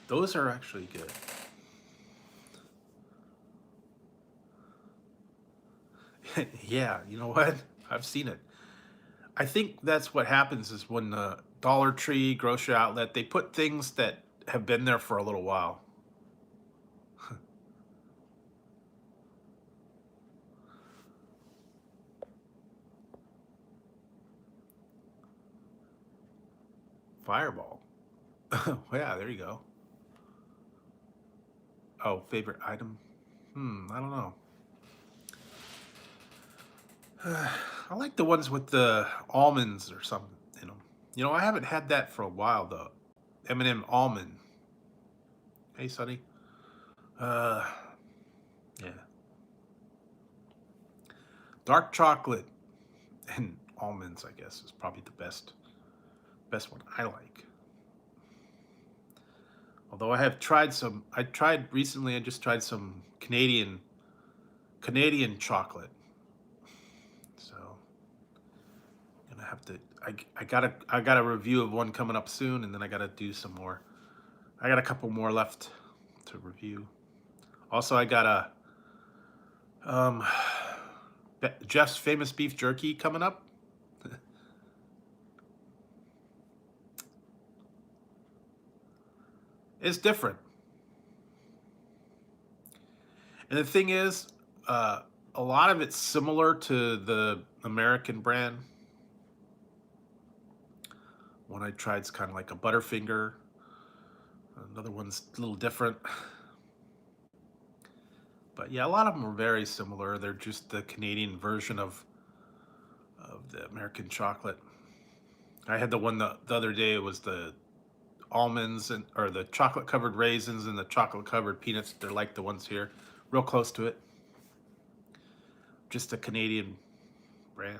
Those are actually good. Yeah, you know what? I've seen it. I think that's what happens is when the Dollar Tree, grocery outlet, they put things that have been there for a little while. Fireball. Yeah, there you go. Oh, favorite item? I don't know. I like the ones with the almonds or something in them. I haven't had that for a while though. M&M almond. Hey, Sonny. Uh, yeah. Dark chocolate and almonds, I guess, is probably the best one I like. Although I have tried some, I tried recently. I just tried some Canadian chocolate. So gonna have to. I got a review of one coming up soon, and then I gotta do some more. I got a couple more left to review. Also, I got Jeff's famous beef jerky coming up. It's different. And the thing is, a lot of it's similar to the American brand. One I tried is kind of like a Butterfinger. Another one's a little different. But yeah, a lot of them are very similar. They're just the Canadian version of the American chocolate. I had the one the other day. It was the almonds and or the chocolate covered raisins and the chocolate covered peanuts. They're like the ones here, real close to it. Just a Canadian brand.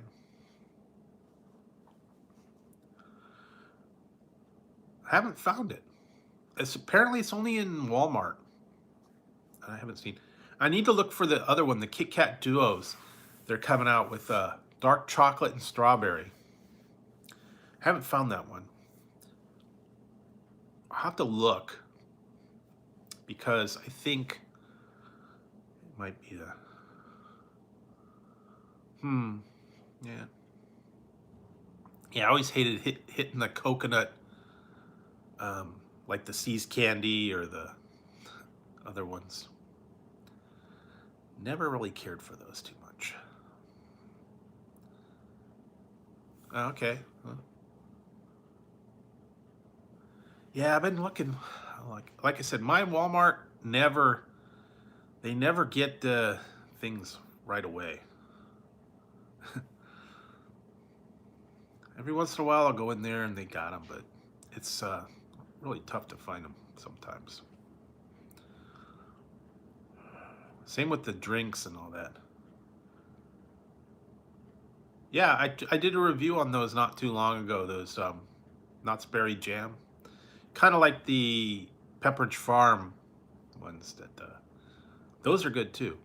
I haven't found it. Apparently it's only in Walmart. I haven't seen. I need to look for the other one, the Kit Kat Duos. They're coming out with dark chocolate and strawberry. Haven't found that one. I'll have to look because I think it might be the. Yeah. Yeah, I always hated hitting the coconut, like the Seas Candy or the other ones. Never really cared for those too much. Okay. Yeah, I've been looking. Like I said, my Walmart they never get the things right away. Every once in a while I'll go in there and they got them, but it's really tough to find them sometimes. Same with the drinks and all that. Yeah, I did a review on those not too long ago, those Knott's Berry Jam. Kind of like the Pepperidge Farm ones that, those are good too.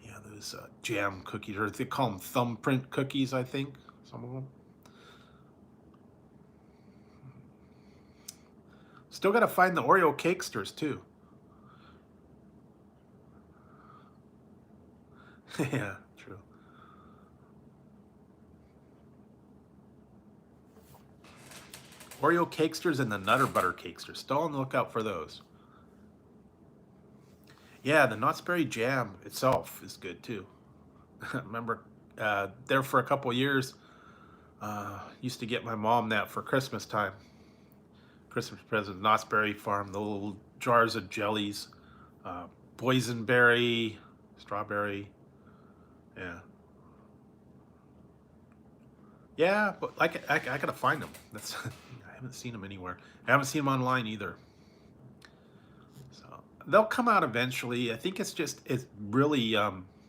Yeah, those jam cookies, or they call them thumbprint cookies, I think, some of them. Still got to find the Oreo Cakesters too. Yeah, true. Oreo Cakesters and the Nutter Butter Cakesters. Still on the lookout for those. Yeah, the Knott's Berry Jam itself is good too. I remember there for a couple years. Used to get my mom that for Christmas time. Christmas present, Knott's Berry Farm, the little jars of jellies, boysenberry, strawberry. Yeah. Yeah, but I gotta find them. That's I haven't seen them anywhere. I haven't seen them online either. So they'll come out eventually. I think it's really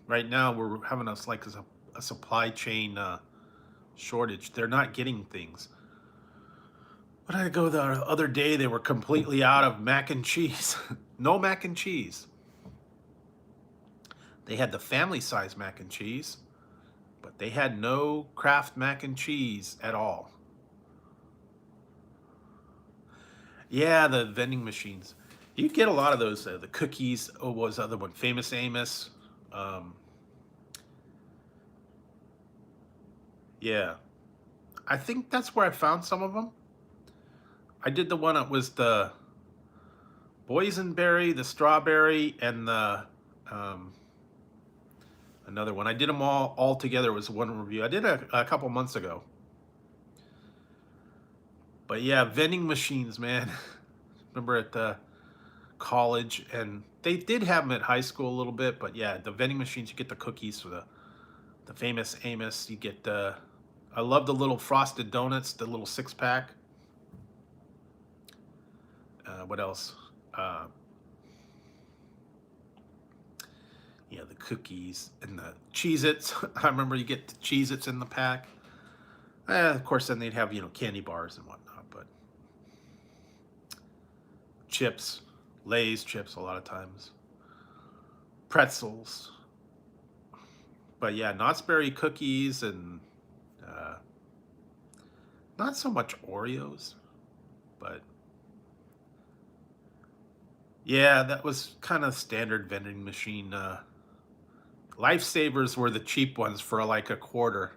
right now we're having a supply chain shortage. They're not getting things. When I go the other day, they were completely out of mac and cheese. No mac and cheese. They had the family size mac and cheese, but they had no Kraft mac and cheese at all. Yeah, the vending machines. You get a lot of those. The cookies. Oh, what was the other one? Famous Amos. Yeah, I think that's where I found some of them. I did the one that was the boysenberry, the strawberry, and the another one. I did them all together. It was one review. I did a couple months ago. But yeah, vending machines, man. Remember at the college, and they did have them at high school a little bit. But yeah, the vending machines, you get the cookies for the famous Amos. You get the. I love the little frosted donuts, the little 6-pack. What else? Yeah, the cookies and the Cheez-Its. I remember you get the Cheez-Its in the pack. Of course, then they'd have, candy bars and whatnot, but chips, Lay's chips a lot of times. Pretzels. But yeah, Knott's Berry cookies and not so much Oreos, but yeah, that was kind of standard vending machine. Lifesavers were the cheap ones for like a quarter.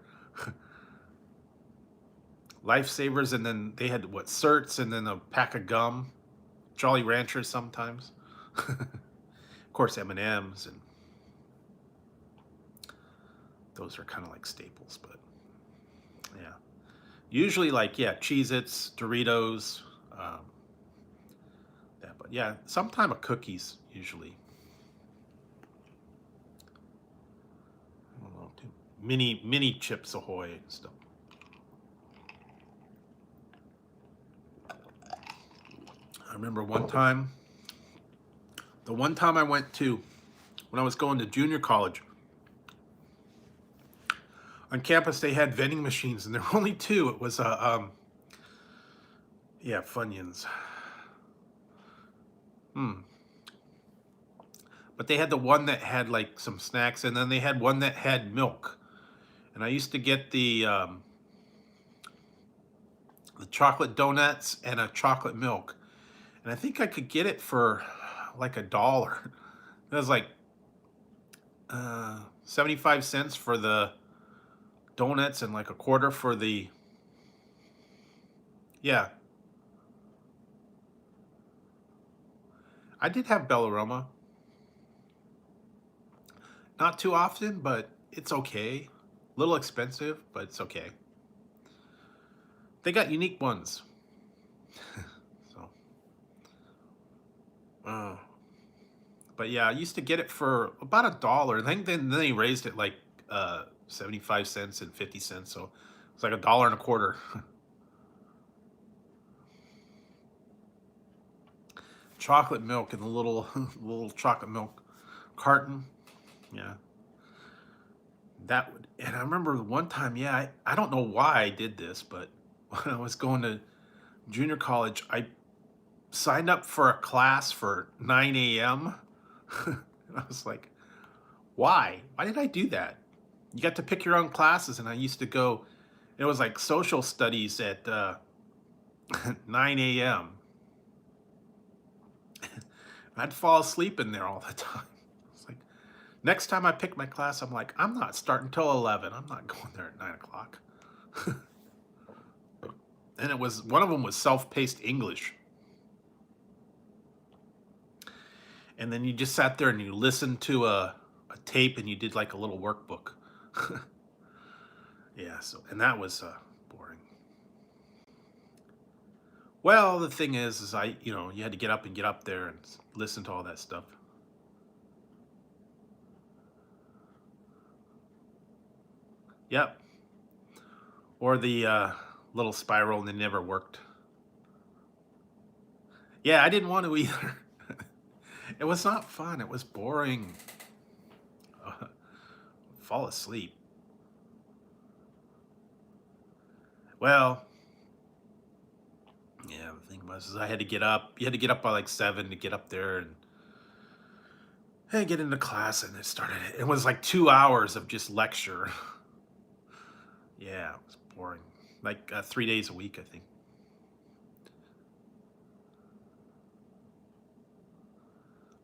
Lifesavers, and then they had what, Certs, and then a pack of gum, Jolly Ranchers sometimes. Of course, M&Ms, and those are kind of like staples. But yeah, usually like Cheez-Its, Doritos, that. But yeah, sometime of cookies usually. mini Chips Ahoy and stuff. I remember the one time I went to, when I was going to junior college, on campus they had vending machines, and there were only two. It was yeah, Funyuns. But they had the one that had like some snacks, and then they had one that had milk. And I used to get the chocolate donuts and a chocolate milk, and I think I could get it for like $1. It was like 75 cents for the donuts and like a quarter for the, yeah. I did have Bellaroma. Not too often, but it's okay. A little expensive, but it's okay. They got unique ones. So, but yeah, I used to get it for about $1. I think then they raised it like 75 cents and 50 cents. So it's like $1.25. Chocolate milk in the little little chocolate milk carton. Yeah. That would, and I remember one time, yeah, I don't know why I did this, but when I was going to junior college, I signed up for a class for 9 a.m. And I was like, why? Why did I do that? You got to pick your own classes, and I used to go, it was like social studies at 9 a.m. I'd fall asleep in there all the time. It's like, next time I pick my class, I'm like, I'm not starting till 11. I'm not going there at 9 o'clock. And it was, one of them was self-paced English. And then you just sat there and you listened to a tape, and you did like a little workbook. Yeah, so, and that was boring. Well, the thing is you had to get up there and listen to all that stuff. Yep. Or the little spiral, and they never worked. Yeah, I didn't want to either. It was not fun. It was boring. Fall asleep. Well, yeah, the thing was, is I had to get up. You had to get up by like 7 to get up there and get into class, and it was like 2 hours of just lecture. Yeah, it was boring. Like 3 days a week, I think.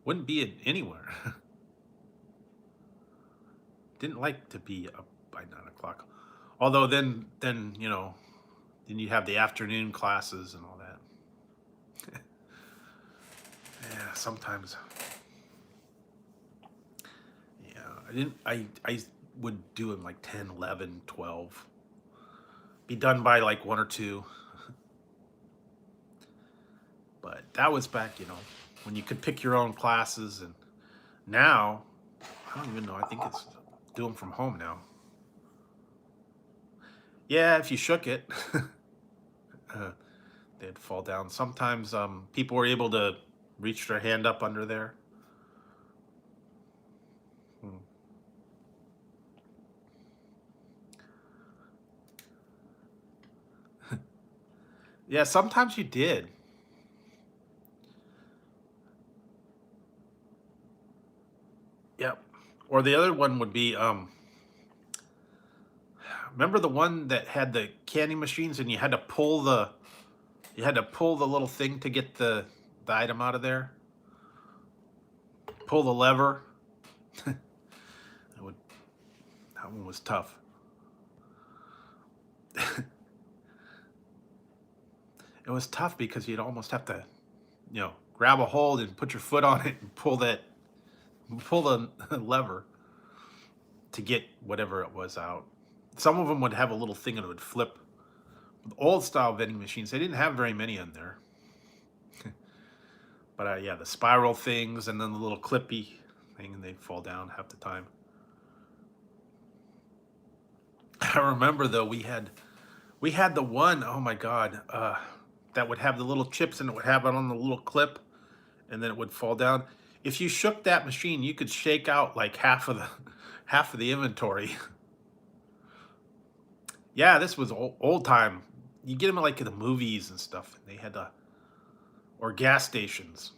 Wouldn't be anywhere. Didn't like to be up by 9 o'clock. Although then then you have the afternoon classes and all that. Yeah, sometimes. Yeah, I would do them like 10, 11, 12. Be done by like 1 or 2. But that was back, when you could pick your own classes, and now I don't even know. I think it's do them from home now. Yeah, if you shook it, they'd fall down. Sometimes people were able to reach their hand up under there. Hmm. Yeah, sometimes you did. Yep. Or the other one would be remember the one that had the candy machines, and you had to pull the little thing to get the item out of there? Pull the lever. that would that one was tough. It was tough because you'd almost have to, grab a hold and put your foot on it and pull the lever to get whatever it was out. Some of them would have a little thing and it would flip. Old style vending machines, they didn't have very many in there. But yeah, the spiral things, and then the little clippy thing, and they'd fall down half the time. I remember though we had the one, oh my God, that would have the little chips and it would have it on the little clip and then it would fall down. If you shook that machine, you could shake out like half of the half of the inventory. Yeah, this was old time. You get them like in the movies and stuff. And they had or gas stations.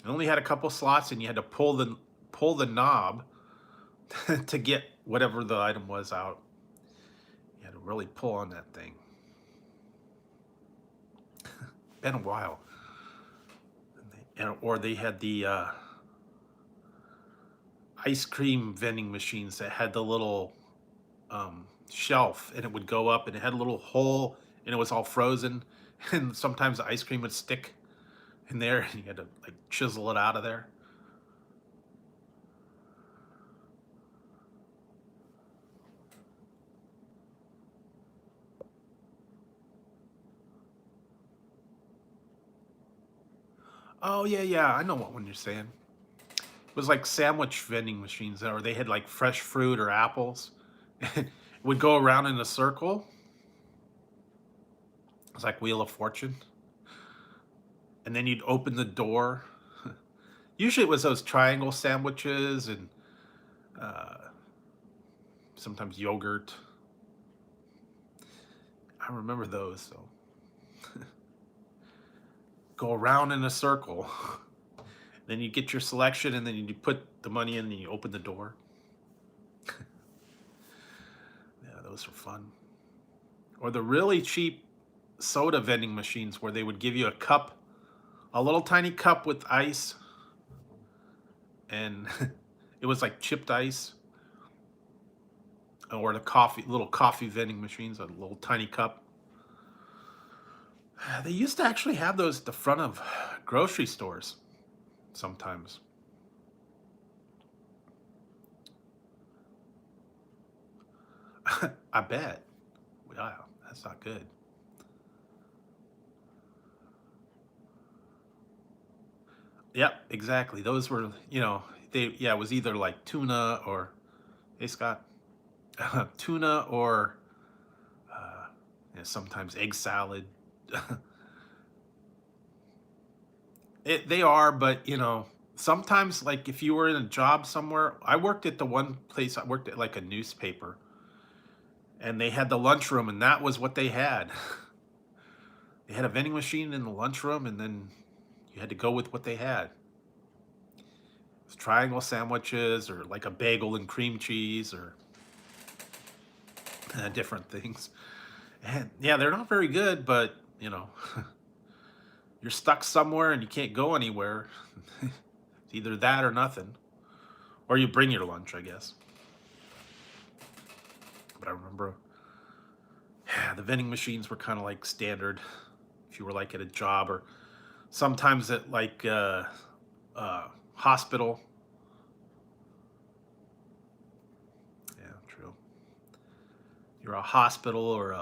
It only had a couple slots, and you had to pull the knob to get whatever the item was out. You had to really pull on that thing. Been a while. Or they had the ice cream vending machines that had the little shelf, and it would go up, and it had a little hole, and it was all frozen, and sometimes the ice cream would stick in there, and you had to like chisel it out of there. Oh yeah, yeah, I know what one you're saying. It was like sandwich vending machines, or they had like fresh fruit or apples. And it would go around in a circle. It was like Wheel of Fortune. And then you'd open the door. Usually it was those triangle sandwiches and uh, sometimes yogurt. I remember those. So go around in a circle. Then you get your selection, and then you put the money in, and you open the door. Yeah, those were fun. Or the really cheap soda vending machines where they would give you a cup, a little tiny cup with ice, and it was like chipped ice. Or the little coffee vending machines, a little tiny cup. They used to actually have those at the front of grocery stores sometimes. I bet. Wow, that's not good. Yep, exactly. Those were, yeah, it was either like tuna or, hey Scott, tuna or sometimes egg salad. They are, but sometimes like if you were in a job somewhere, I worked at the one place, I worked at like a newspaper, and they had the lunchroom, and that was what they had. They had a vending machine in the lunchroom, and then you had to go with what they had. Triangle sandwiches, or like a bagel and cream cheese, or different things. And yeah, they're not very good, but you're stuck somewhere and you can't go anywhere. It's either that or nothing, or you bring your lunch, I guess. But I remember, yeah, the vending machines were kind of like standard if you were like at a job, or sometimes at like hospital. Yeah, true. You're a hospital or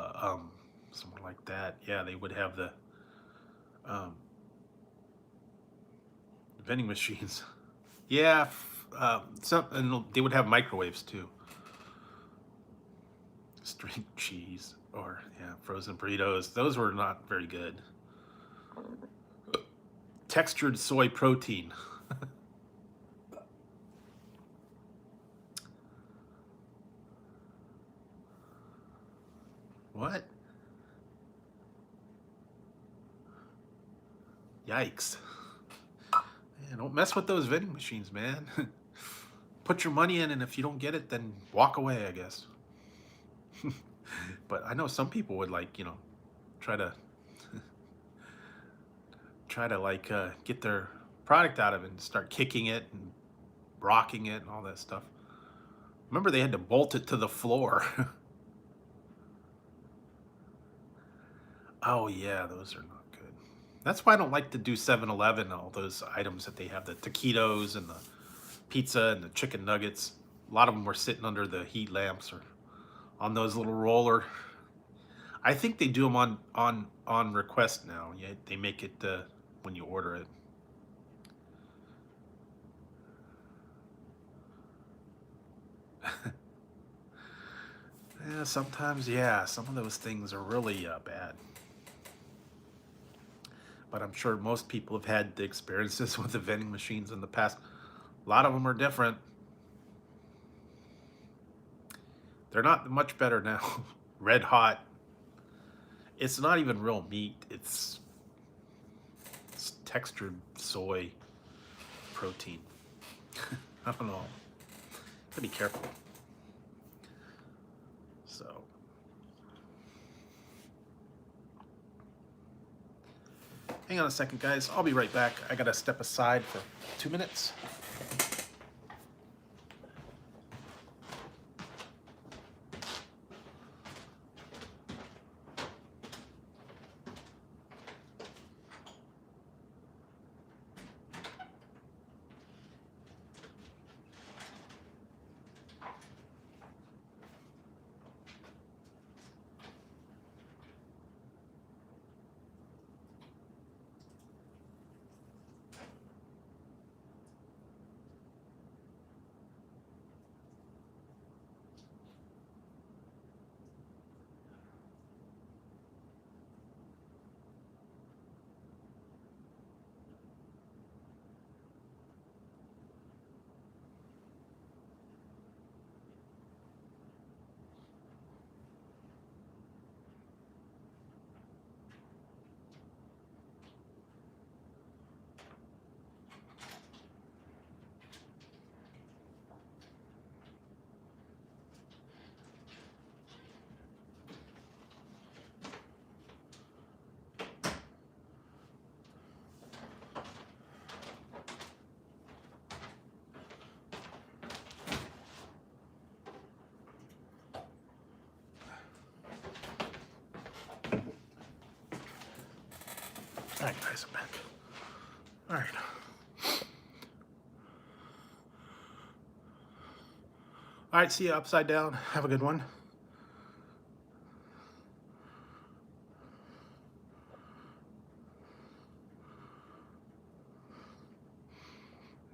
somewhere like that. Yeah, they would have the um, vending machines. Yeah, and they would have microwaves too. String cheese or yeah, frozen burritos. Those were not very good. Textured soy protein. What? Yikes. Man, don't mess with those vending machines, man. Put your money in, and if you don't get it, then walk away, I guess. But I know some people would like, try to like get their product out of it and start kicking it and rocking it and all that stuff. Remember, they had to bolt it to the floor. Oh yeah, those are not good. That's why I don't like to do 7-Eleven, all those items that they have, the taquitos and the pizza and the chicken nuggets. A lot of them were sitting under the heat lamps or on those little roller. I think they do them on request now. Yeah, they make it when you order it. Yeah, sometimes, yeah, some of those things are really bad. But I'm sure most people have had the experiences with the vending machines in the past. A lot of them are different. They're not much better now. Red hot. It's not even real meat. It's textured soy protein. I don't know. Gotta be careful. So, hang on a second, guys. I'll be right back. I gotta step aside for 2 minutes. All right, guys, I'm back. All right. All right, see you upside down. Have a good one.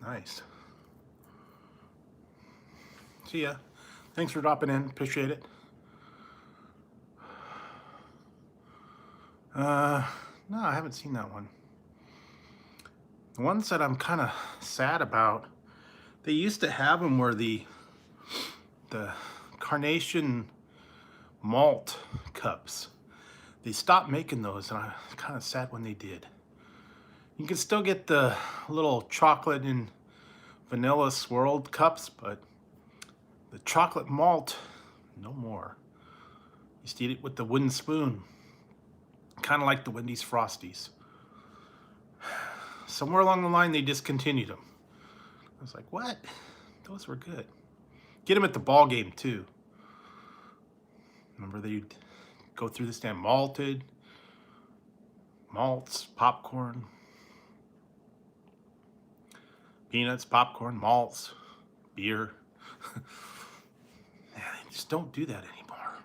Nice. See ya. Thanks for dropping in. Appreciate it. No, I haven't seen that one. The ones that I'm kind of sad about, they used to have them where the Carnation Malt cups. They stopped making those, and I was kind of sad when they did. You can still get the little chocolate and vanilla swirled cups, but the chocolate malt, no more. Used to eat it with the wooden spoon, kind of like the Wendy's Frosties. Somewhere along the line, they discontinued them. I was like, what? Those were good. Get them at the ball game, too. Remember, they'd go through the stand, malted, malts, popcorn, peanuts, popcorn, malts, beer. Man, they just don't do that anymore.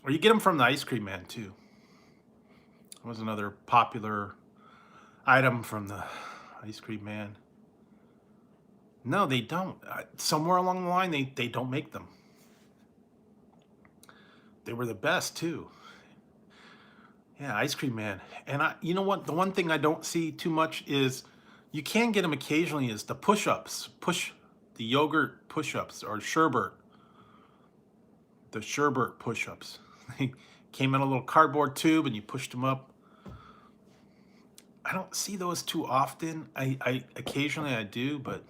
Or you get them from the ice cream man, too. That was another popular item from the ice cream man. No, they don't. Somewhere along the line, they don't make them. They were the best, too. Yeah, ice cream man. And you know what? The one thing I don't see too much is, you can get them occasionally, is the push-ups. The yogurt push-ups, or sherbet. The sherbet push-ups. They came in a little cardboard tube and you pushed them up. I don't see those too often. I occasionally I do, but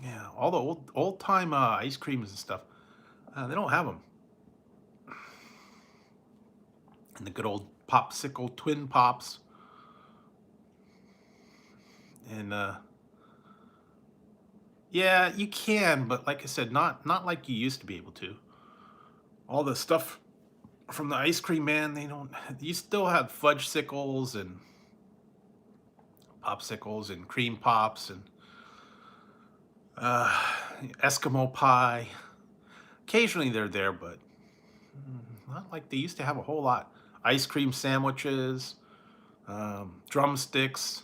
yeah, all the old time ice creams and stuff, they don't have them. And the good old popsicle twin pops. And yeah, you can, but like I said, not like you used to be able to. All the stuff from the ice cream man, they don't. You still have fudge sickles and popsicles and cream pops and Eskimo pie. Occasionally they're there, but not like they used to have a whole lot. Ice cream sandwiches, drumsticks.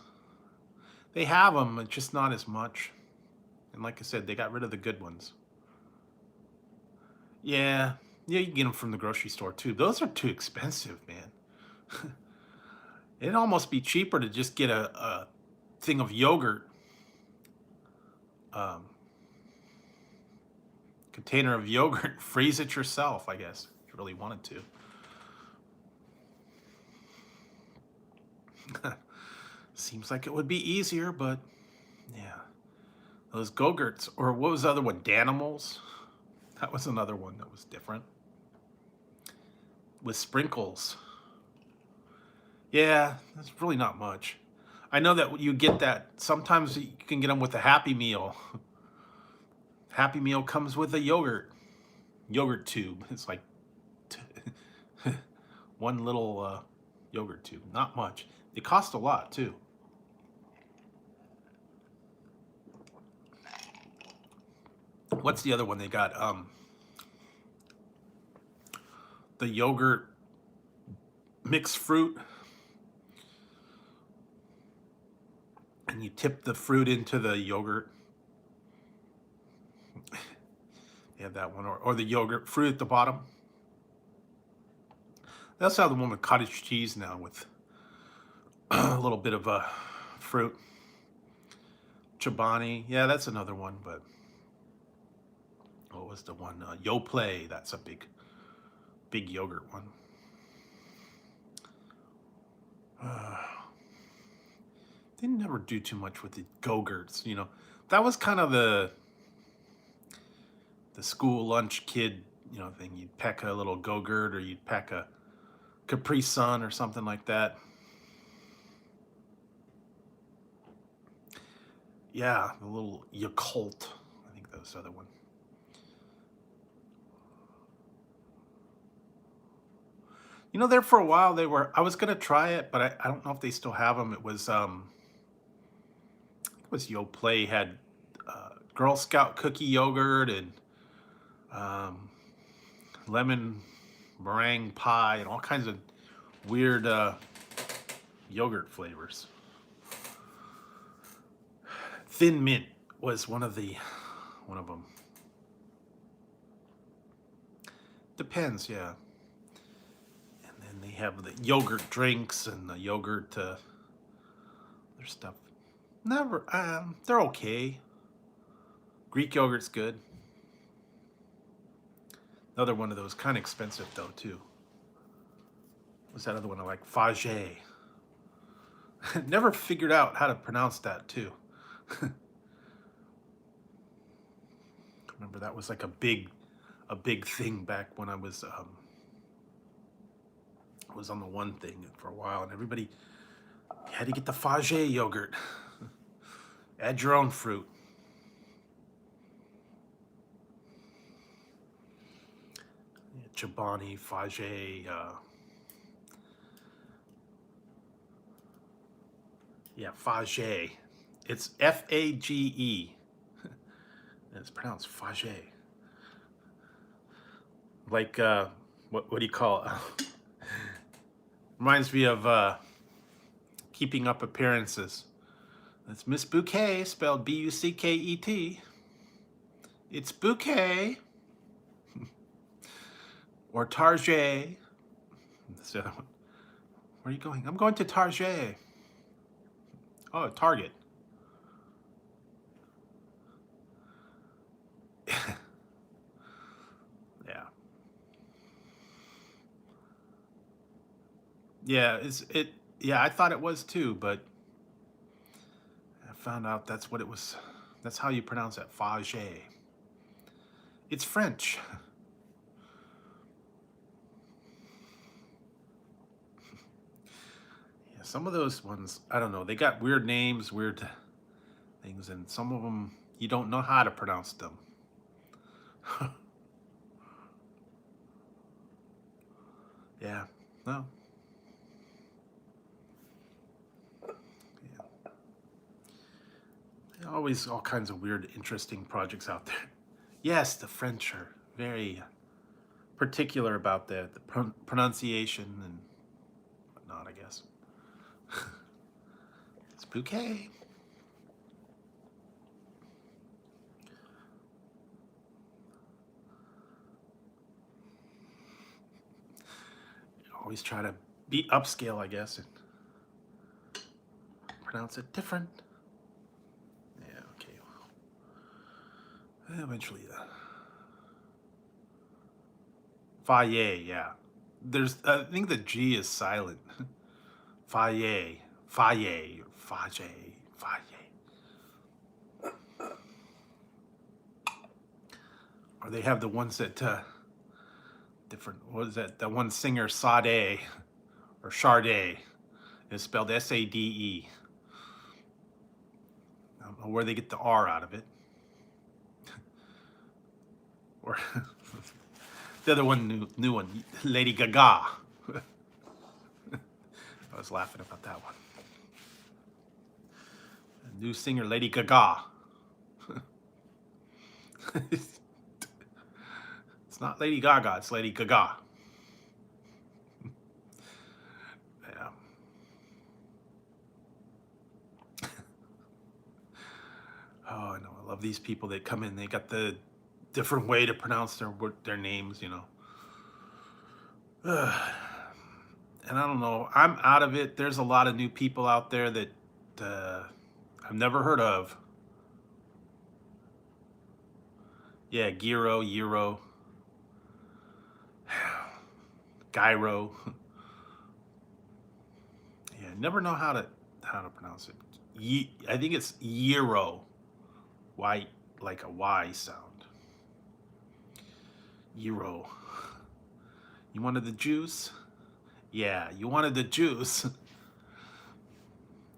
They have them, but just not as much. And like I said, they got rid of the good ones. Yeah, yeah, you can get them from the grocery store too. Those are too expensive, man. It'd almost be cheaper to just get a thing of yogurt, um, container of yogurt, freeze it yourself, I guess, if you really wanted to. Seems like it would be easier, but yeah. Those Go-Gurts, or what was the other one? Danimals? That was another one that was different. With sprinkles. Yeah, that's really not much. I know that you get that. Sometimes you can get them with a Happy Meal. Happy Meal comes with a yogurt tube. It's like one little yogurt tube. Not much. They cost a lot too. What's the other one they got? The yogurt mixed fruit. And you tip the fruit into the yogurt. They have that one, or the yogurt fruit at the bottom. That's how the one with cottage cheese now with a little bit of fruit. Chobani, yeah, that's another one. But what was the one? Yoplait, that's a big yogurt one. They never do too much with the Go-Gurts, you know. That was kind of the school lunch kid, you know, thing. You'd pack a little Go-Gurt, or you'd pack a Capri Sun or something like that. Yeah, the little Yakult. I think that was the other one. You know, there for a while they were. I was gonna try it, but I don't know if they still have them. It was Yoplait had Girl Scout cookie yogurt and um, lemon meringue pie and all kinds of weird yogurt flavors. Thin Mint was one of them. Depends, yeah. And then they have the yogurt drinks and the yogurt other stuff. Never, they're okay. Greek yogurt's good. Another one of those, kind of expensive though too. What's that other one I like? Fage. Never figured out how to pronounce that too. Remember that was like a big thing back when I was on the one thing for a while, and everybody had to get the Fage yogurt. Add your own fruit. Chobani, Fage, yeah, Fage. It's Fage. It's pronounced Fage. Like, what do you call it? Reminds me of Keeping Up Appearances. That's Miss Bouquet, spelled Bucket. It's Bouquet. Or Target. That's the other one. Where are you going? I'm going to Target. Oh, Target. Yeah. Yeah, yeah, I thought it was too, but I found out that's what it was. That's how you pronounce it, Fage. It's French. Yeah, some of those ones, I don't know, they got weird names, weird things, and some of them you don't know how to pronounce them. Yeah, no. Always all kinds of weird, interesting projects out there. Yes, the French are very particular about the pronunciation and whatnot, I guess. It's Bouquet. Always try to be upscale, I guess, and pronounce it different. Yeah, okay. Eventually, Faye, yeah. I think the G is silent. Faye, Faye, Faye, Faye. Or they have the ones that, different, what is that? The one singer, Sade, or Sade. It's spelled S-A-D-E. I don't know where they get the R out of it. Or the other one, new one, Lady Gaga. I was laughing about that one. New singer, Lady Gaga. It's not Lady Gaga, it's Lady Gaga. Yeah. Oh, I know. I love these people that come in. They got the different way to pronounce their names, you know. And I don't know. I'm out of it. There's a lot of new people out there that I've never heard of. Yeah, Gyro, Gyro. Yeah, never know how to pronounce it. I think it's Gyro. Y, like a Y sound. Gyro. You wanted the juice? Yeah, you wanted the juice.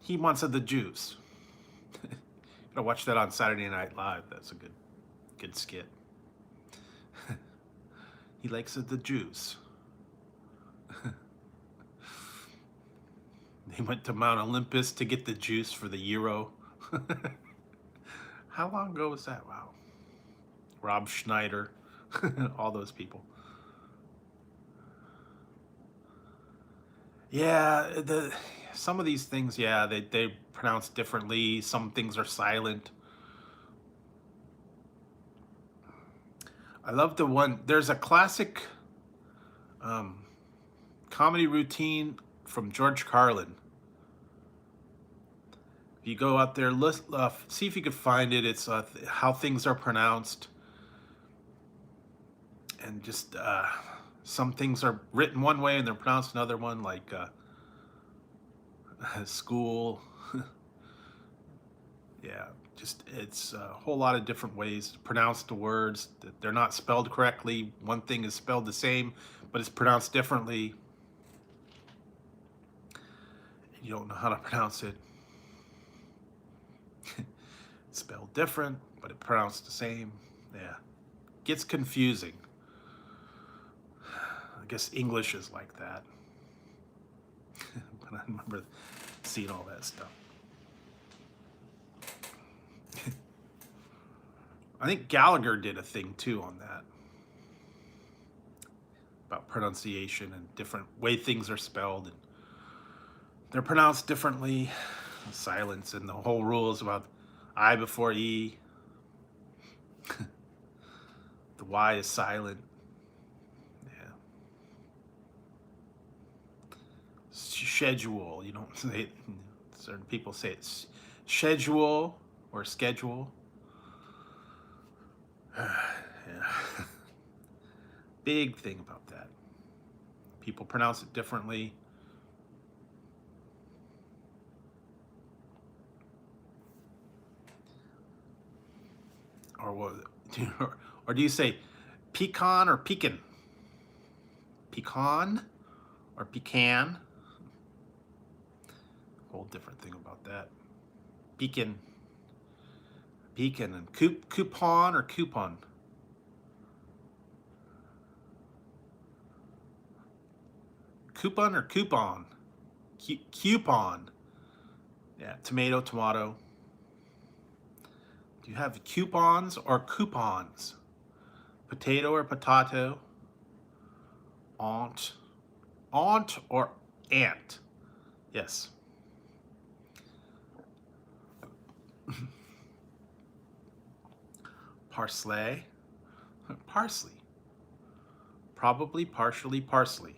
He wants the juice. Gotta watch that on Saturday Night Live. That's a good skit. He likes the juice. They went to Mount Olympus to get the juice for the Euro. How long ago was that? Wow. Rob Schneider. All those people. Yeah, some of these things, yeah, they pronounce differently. Some things are silent. I love the one, there's a classic comedy routine from George Carlin. If you go out there, see if you can find it. It's how things are pronounced. And just some things are written one way and they're pronounced another one, like school. Yeah, just it's a whole lot of different ways to pronounce the words. That they're not spelled correctly. One thing is spelled the same, but it's pronounced differently. You don't know how to pronounce it. It's spelled different, but it pronounced the same. Yeah, gets confusing. I guess English is like that. But I remember seeing all that stuff. I think Gallagher did a thing too on that, about pronunciation and different way things are spelled, and they're pronounced differently. Silence and the whole rules about I before E. The Y is silent. Yeah. Schedule. You don't say it. Certain people say it's schedule or schedule. Yeah. Big thing about that. People pronounce it differently. Or what? Or do you say pecan or pecan? Pecan or pecan? Whole different thing about that. Pecan. Pecan and coupon or coupon? Coupon or coupon? Coupon. Yeah, tomato. Do you have coupons or coupons? Potato or potato? Aunt or aunt? Yes. Parsley. Parsley. Probably, partially, parsley.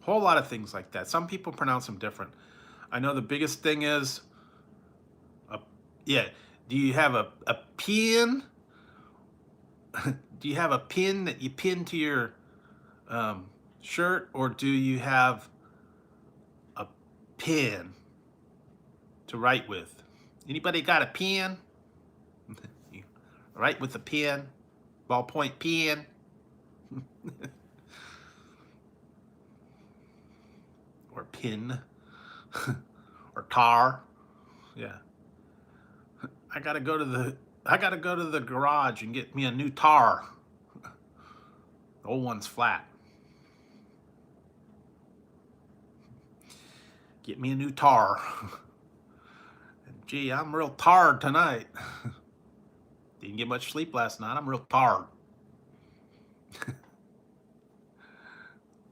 Whole lot of things like that. Some people pronounce them different. I know the biggest thing is, a, yeah, do you have a pin? Do you have a pin that you pin to your shirt, or do you have a pen to write with? Anybody got a pen? You write with a pen, ballpoint pen. Or pin. Or tar. Yeah. I gotta go to the garage and get me a new tar. The old one's flat. Get me a new tar. And gee, I'm real tired tonight. Didn't get much sleep last night. I'm real tired.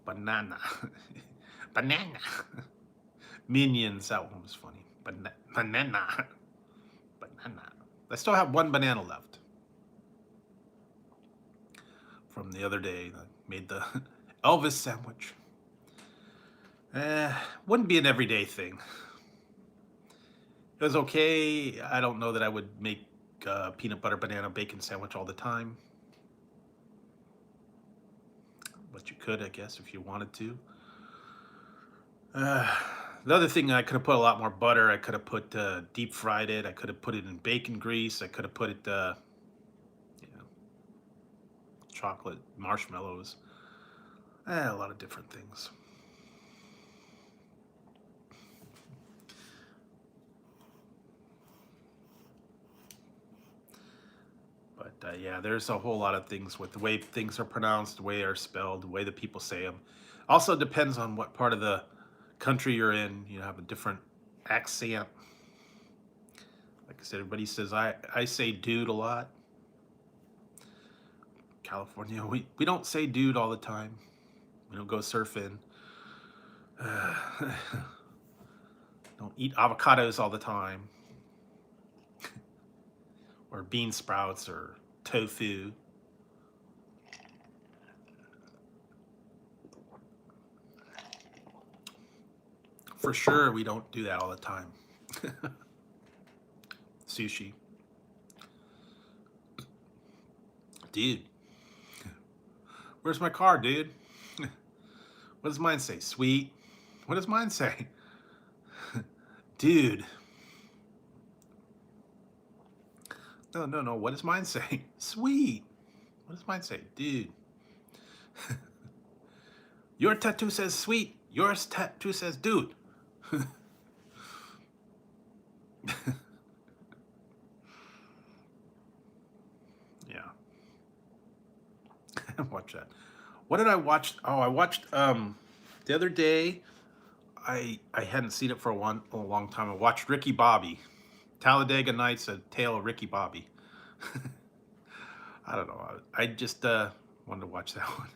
Banana. Banana. Minions, that one was funny. Banana. Banana. I still have one banana left from the other day. I made the Elvis sandwich. Wouldn't be an everyday thing. It was okay. I don't know that I would make peanut butter banana bacon sandwich all the time. But you could, I guess, if you wanted to. The other thing, I could have put a lot more butter. I could have put deep fried it. I could have put it in bacon grease. I could have put it, chocolate, marshmallows. A lot of different things. But yeah, there's a whole lot of things with the way things are pronounced, the way they're spelled, the way that people say them. Also depends on what part of the country you're in. You have a different accent. Like I said, everybody says I say dude a lot. California, we don't say dude all the time. We don't go surfing. Don't eat avocados all the time. Or bean sprouts or tofu. For sure, we don't do that all the time. Sushi. Dude. Where's my car, dude? What does mine say? Sweet. What does mine say? Dude. No. What does mine say? Sweet. What does mine say? Dude. Your tattoo says sweet. Yours tattoo says dude. Yeah. Watch that. What did I watch? Oh, I watched the other day. I hadn't seen it for a long time. I watched Ricky Bobby. Talladega Nights: A Tale of Ricky Bobby. I don't know. I just wanted to watch that one.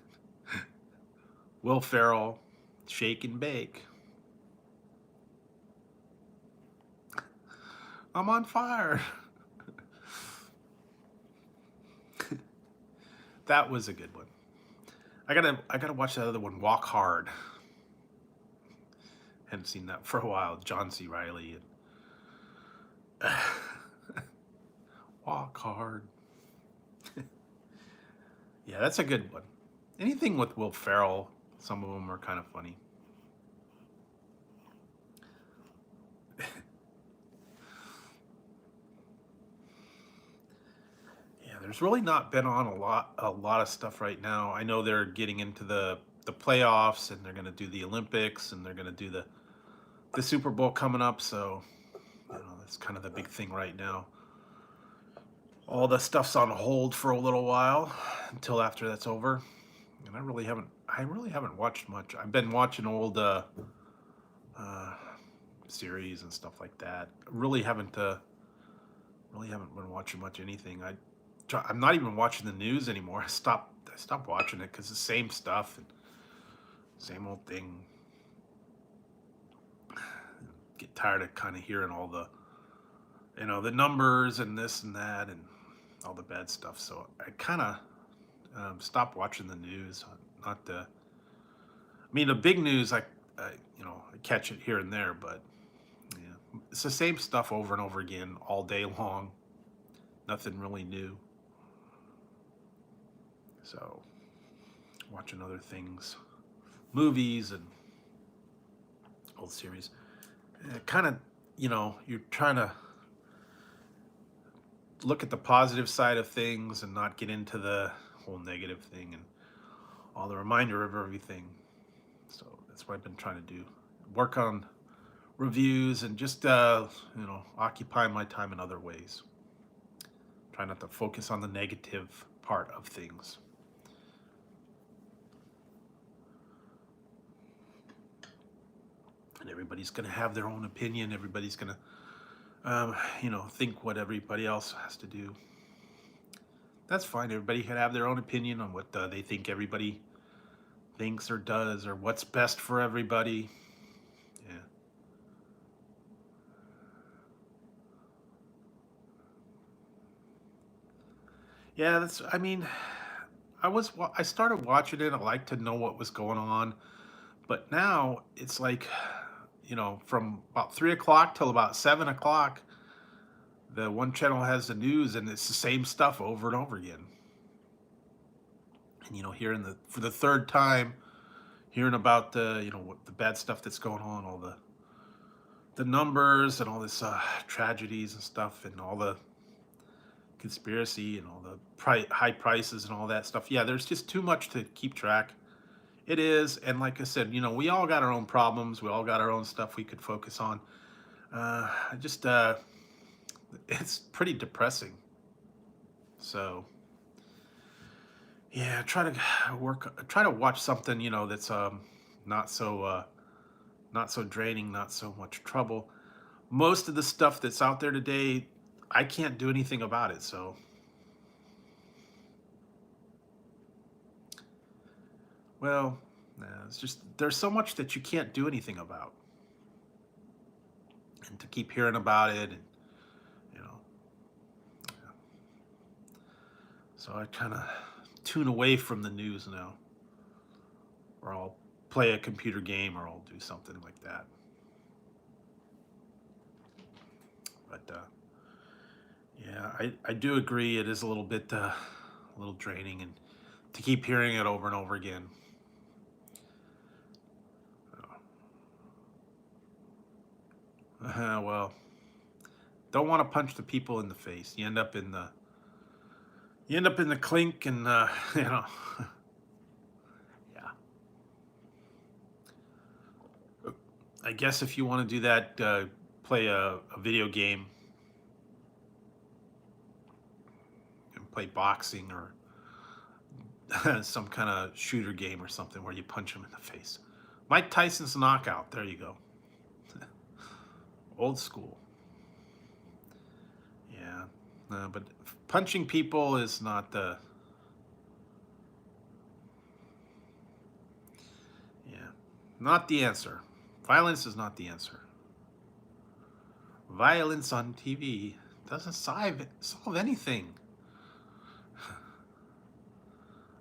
Will Ferrell, Shake and Bake. I'm on fire. That was a good one. I gotta watch that other one, Walk Hard. Hadn't seen that for a while. John C. Reilly and Walk Hard. Yeah, that's a good one. Anything with Will Ferrell, some of them are kind of funny. Yeah, there's really not been on a lot of stuff right now. I know they're getting into the playoffs, and they're going to do the Olympics, and they're going to do the Super Bowl coming up, so that's kind of the big thing right now. All the stuff's on hold for a little while until after that's over. And I really haven't watched much. I've been watching old series and stuff like that. Really haven't been watching much anything. I'm not even watching the news anymore. I stopped watching it because the same stuff and same old thing. Get tired of kind of hearing all the the numbers and this and that and all the bad stuff. So I kind of stopped watching the news. I mean, the big news, I catch it here and there, but yeah, it's the same stuff over and over again all day long. Nothing really new. So, watching other things, movies and old series. Kind of, you're trying to look at the positive side of things and not get into the whole negative thing and all the reminder of everything. So that's what I've been trying to do. Work on reviews and just occupy my time in other ways. Try not to focus on the negative part of things. And everybody's going to have their own opinion. Everybody's going to, think what everybody else has to do. That's fine. Everybody can have their own opinion on what they think everybody thinks or does or what's best for everybody. Yeah. Yeah, I mean, I started watching it. I like to know what was going on. But now it's like, from about 3 o'clock till about 7 o'clock, the one channel has the news and it's the same stuff over and over again. And, hearing for the third time, hearing about the bad stuff that's going on, all the numbers and all this tragedies and stuff and all the conspiracy and all the high prices and all that stuff. Yeah, there's just too much to keep track. It is, and like I said, we all got our own problems. We all got our own stuff we could focus on. It's pretty depressing. So, yeah, try to watch something, that's not so draining, not so much trouble. Most of the stuff that's out there today, I can't do anything about it. So, well, it's just there's so much that you can't do anything about, and to keep hearing about it, and you know, yeah. So I kind of tune away from the news now, or I'll play a computer game, or I'll do something like that. But yeah, I do agree. It is a little draining, and to keep hearing it over and over again. Well, don't want to punch the people in the face. You end up in the clink, and you know, yeah. I guess if you want to do that, play a video game and play boxing or some kind of shooter game or something where you punch them in the face. Mike Tyson's knockout. There you go. Old school. Yeah. But punching people is not yeah, not the answer. Violence is not the answer. Violence on TV doesn't solve anything.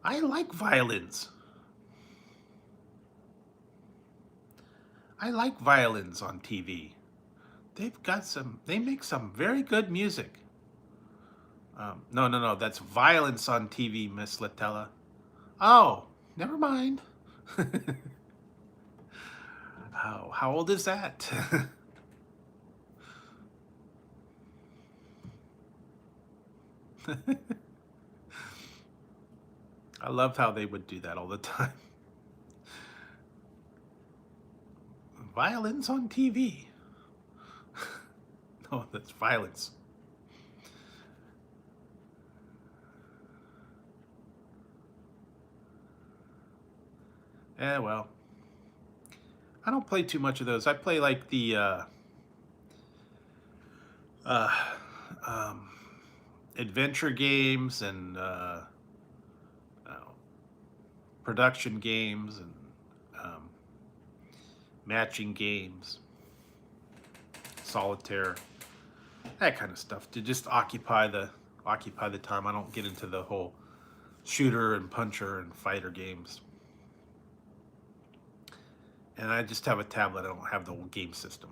I like violins. I like violins on TV. They make some very good music. No, no, no, that's violence on TV, Miss Latella. Oh, never mind. How old is that? I love how they would do that all the time. Violence on TV. No, that's violence. Well, I don't play too much of those. I play like the uh, um, adventure games and production games and um, matching games, solitaire, that kind of stuff to just occupy the time. I don't get into the whole shooter and puncher and fighter games. And I just have a tablet. I don't have the whole game system.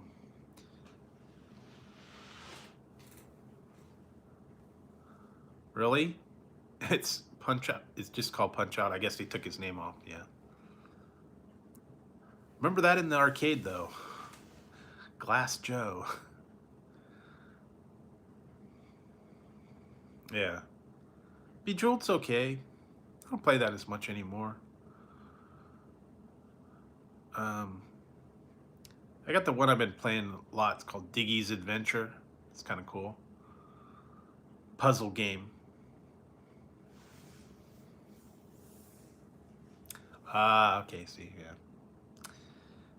Really? It's Punch Out. It's just called Punch Out. I guess they took his name off. Yeah. Remember that in the arcade though. Glass Joe. Yeah. Bejeweled's okay. I don't play that as much anymore. I got the one I've been playing a lot. It's called Diggy's Adventure. It's kind of cool. Puzzle game. Ah, okay, see, yeah.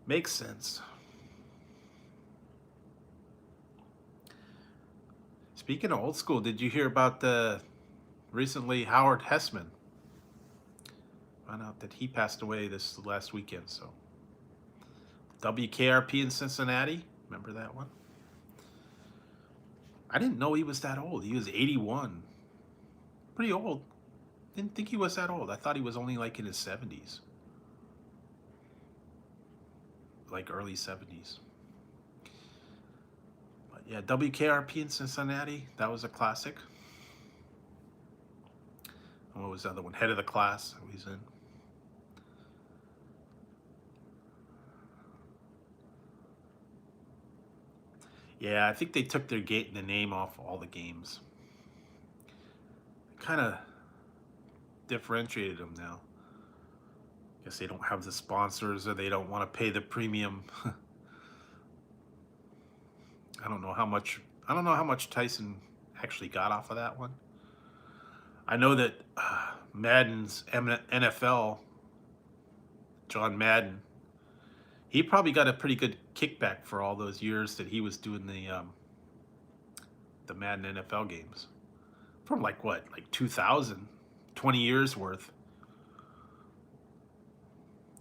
Makes sense. Speaking of old school, did you hear about the recently Howard Hessman? Found out that he passed away this last weekend, so. WKRP in Cincinnati, remember that one? I didn't know he was that old. He was 81. Pretty old. Didn't think he was that old. I thought he was only like in his 70s. Like early 70s. But yeah, WKRP in Cincinnati, that was a classic. And what was the other one? Head of the Class, he's in. Yeah, I think they took the name off all the games. Kind of differentiated them now. Guess they don't have the sponsors or they don't want to pay the premium. I don't know how much Tyson actually got off of that one. I know that Madden's NFL, John Madden, he probably got a pretty good kickback for all those years that he was doing the Madden NFL games. From like what, like 2000, 20 years worth.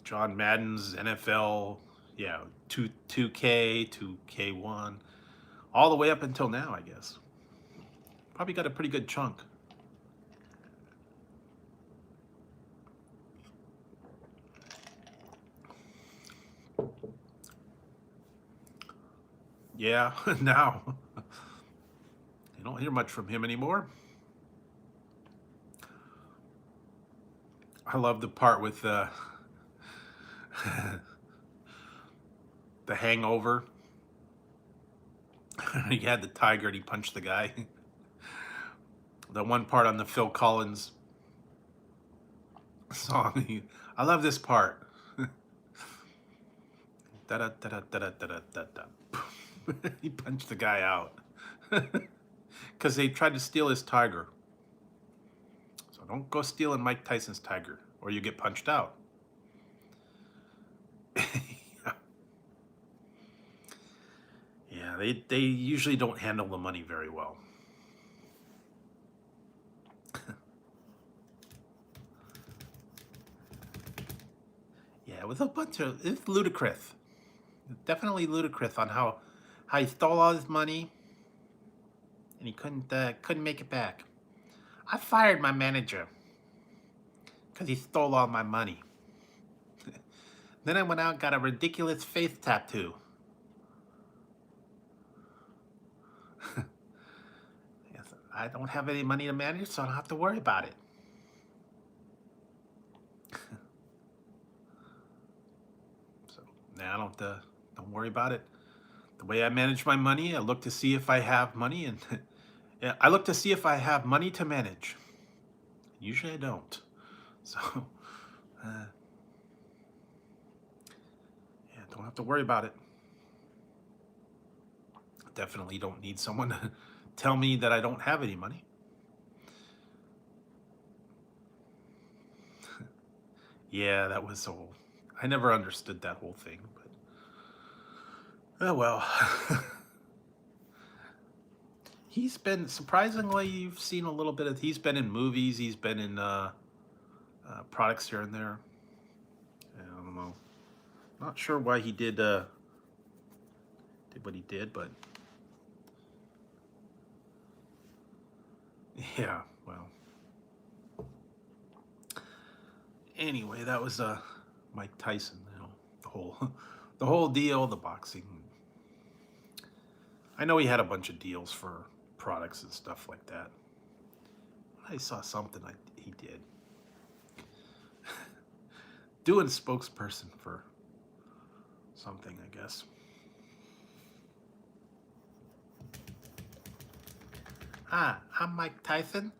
John Madden's NFL, yeah, 2K, 2K1, all the way up until now, I guess. Probably got a pretty good chunk. Yeah, now. You don't hear much from him anymore. I love the part with the Hangover. He had the tiger and he punched the guy. The one part on the Phil Collins song. I love this part. He punched the guy out because they tried to steal his tiger. So don't go stealing Mike Tyson's tiger or you get punched out. Yeah, they usually don't handle the money very well. Yeah, with a bunch of, it's ludicrous. Definitely ludicrous on how he stole all his money and he couldn't make it back. I fired my manager because he stole all my money. Then I went out and got a ridiculous face tattoo. Yes, I don't have any money to manage, so I don't have to worry about it. So now I don't worry about it. The way I manage my money, I look to see if I have money, and yeah, I look to see if I have money to manage. Usually I don't. So yeah, don't have to worry about it. Definitely don't need someone to tell me that I don't have any money. Yeah, that was so. I never understood that whole thing, but oh well. He's been, surprisingly, you've seen a little bit of. He's been in movies. He's been in products here and there. I don't know. Not sure why he did what he did, but yeah. Well. Anyway, that was Mike Tyson. You know, the whole the whole deal, the boxing. I know he had a bunch of deals for products and stuff like that. I saw something he did. Doing spokesperson for something, I guess. Hi, I'm Mike Tyson.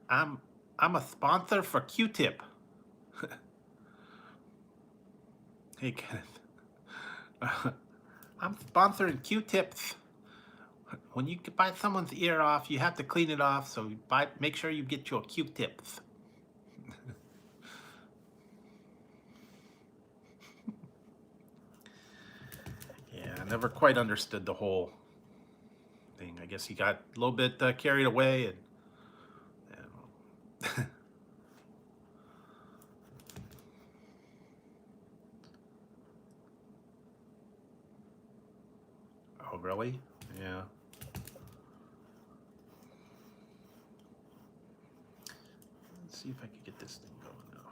I'm a sponsor for Q-Tip. Hey Kenneth. I'm sponsoring Q-Tips. When you bite someone's ear off, you have to clean it off, so make sure you get your Q-Tips. Yeah, I never quite understood the whole thing. I guess he got a little bit carried away, and oh really? Yeah. Let's see if I can get this thing going now.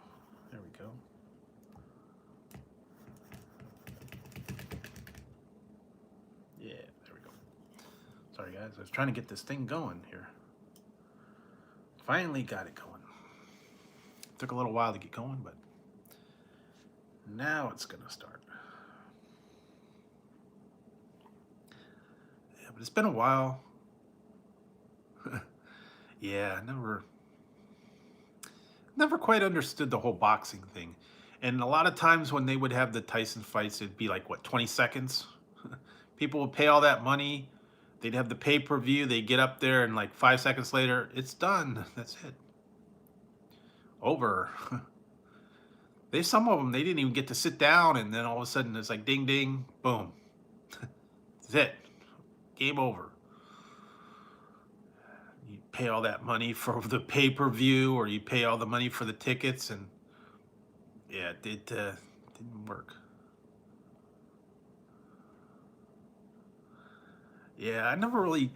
There we go. Yeah, there we go. Sorry guys, I was trying to get this thing going here. Finally got it going. Took a little while to get going, but now it's gonna start. Yeah, but it's been a while. Yeah, never quite understood the whole boxing thing. And a lot of times when they would have the Tyson fights, it'd be like, what, 20 seconds? People would pay all that money. They'd have the pay-per-view. They'd get up there, and like 5 seconds later, it's done. That's it. Over. Some of them, they didn't even get to sit down, and then all of a sudden, it's like ding, ding, boom. That's it. Game over. You pay all that money for the pay-per-view, or you pay all the money for the tickets, and yeah, it didn't work. Yeah, I never really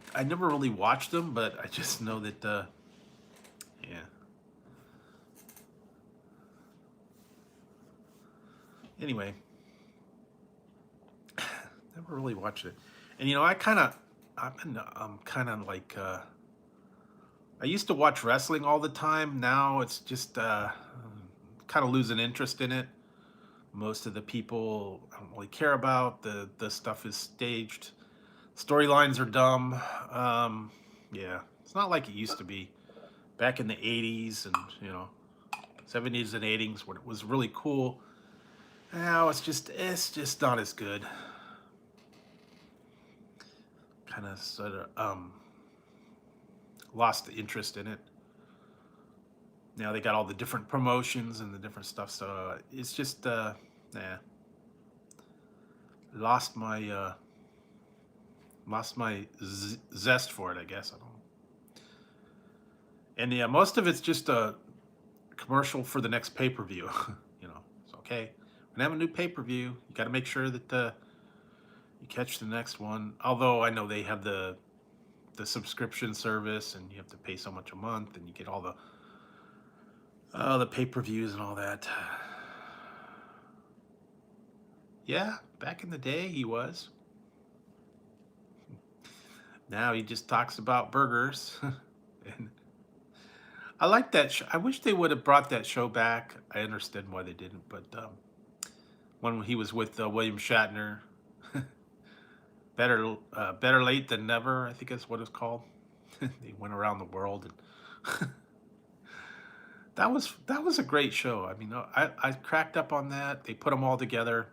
watched them, but I just know that yeah. Anyway, never really watched it. And I've been kind of like I used to watch wrestling all the time. Now it's just kind of losing interest in it. Most of the people I don't really care about. The stuff is staged. Storylines are dumb. Yeah, it's not like it used to be back in the 80s and 70s and 80s when it was really cool. Now it's just not as good. Kind of sort of lost the interest in it. Now they got all the different promotions and the different stuff, so it's just lost my zest for it, I guess. I don't know. And yeah, most of it's just a commercial for the next pay-per-view. It's okay. When I have a new pay-per-view, you got to make sure that you catch the next one. Although I know they have the subscription service, and you have to pay so much a month, and you get all the pay-per-views and all that. Yeah, back in the day he was. Now he just talks about burgers. And I like that show. I wish they would have brought that show back. I understand why they didn't, but when he was with William Shatner, better late than never, I think that's what it's called. They went around the world, and that was a great show. I mean, I cracked up on that. They put them all together,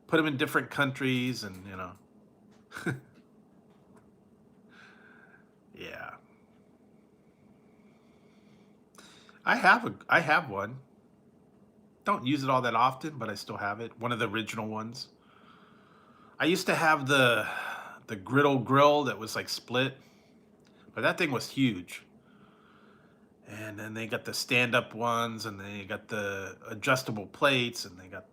put them in different countries, and yeah. I have one. Don't use it all that often, but I still have it. One of the original ones. I used to have the griddle grill that was like split, but that thing was huge. And then they got the stand-up ones, and they got the adjustable plates, and they got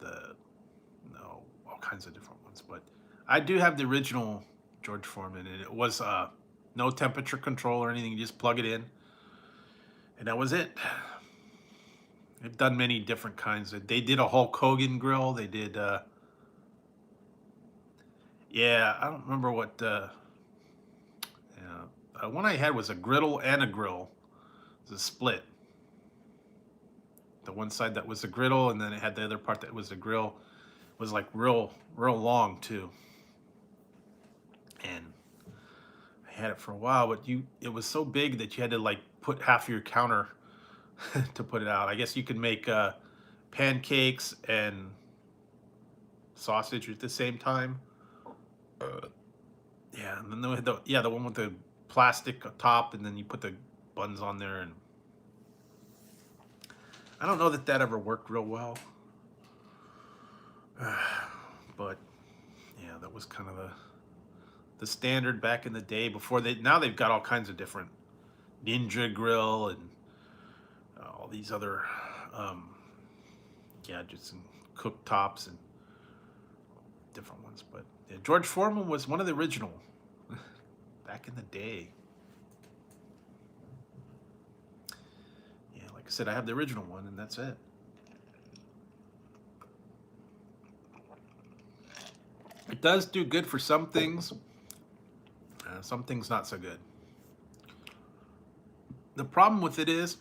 all kinds of different ones. But I do have the original George Foreman, and it was no temperature control or anything. You just plug it in, and that was it. They've done many different kinds. They did a Hulk Hogan grill. They did, yeah, I don't remember what. Yeah, one I had was a griddle and a grill. It was a split. The one side that was a griddle, and then it had the other part that was a grill. It was like real long too. And I had it for a while, but it was so big that you had to like put half of your counter to put it out. I guess you could make pancakes and sausage at the same time. Yeah, and then they had the one with the plastic top, and then you put the buns on there, and I don't know that ever worked real well. But yeah, that was kind of the standard back in the day. Before now they've got all kinds of different Ninja Grill and all these other gadgets and cooktops and different ones. But yeah, George Foreman was one of the original back in the day. Yeah, like I said, I have the original one, and that's it. It does do good for some things. Some things not so good. The problem with it is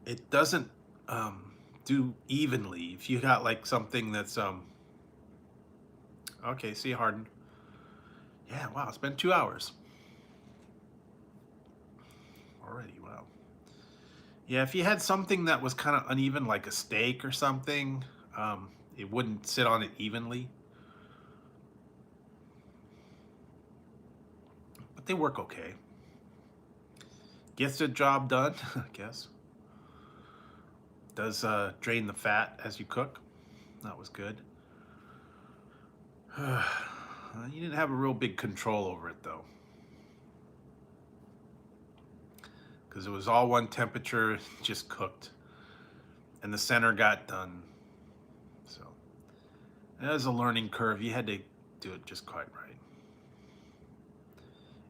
it doesn't do evenly. If you got like something that's okay, see, hardened. Yeah, wow, it's been 2 hours already. Wow. Yeah, if you had something that was kind of uneven, like a steak or something, it wouldn't sit on it evenly. But they work okay. Gets the job done, I guess. Does drain the fat as you cook. That was good. You didn't have a real big control over it though, because it was all one temperature, just cooked, and the center got done. So it was a learning curve. You had to do it just quite right.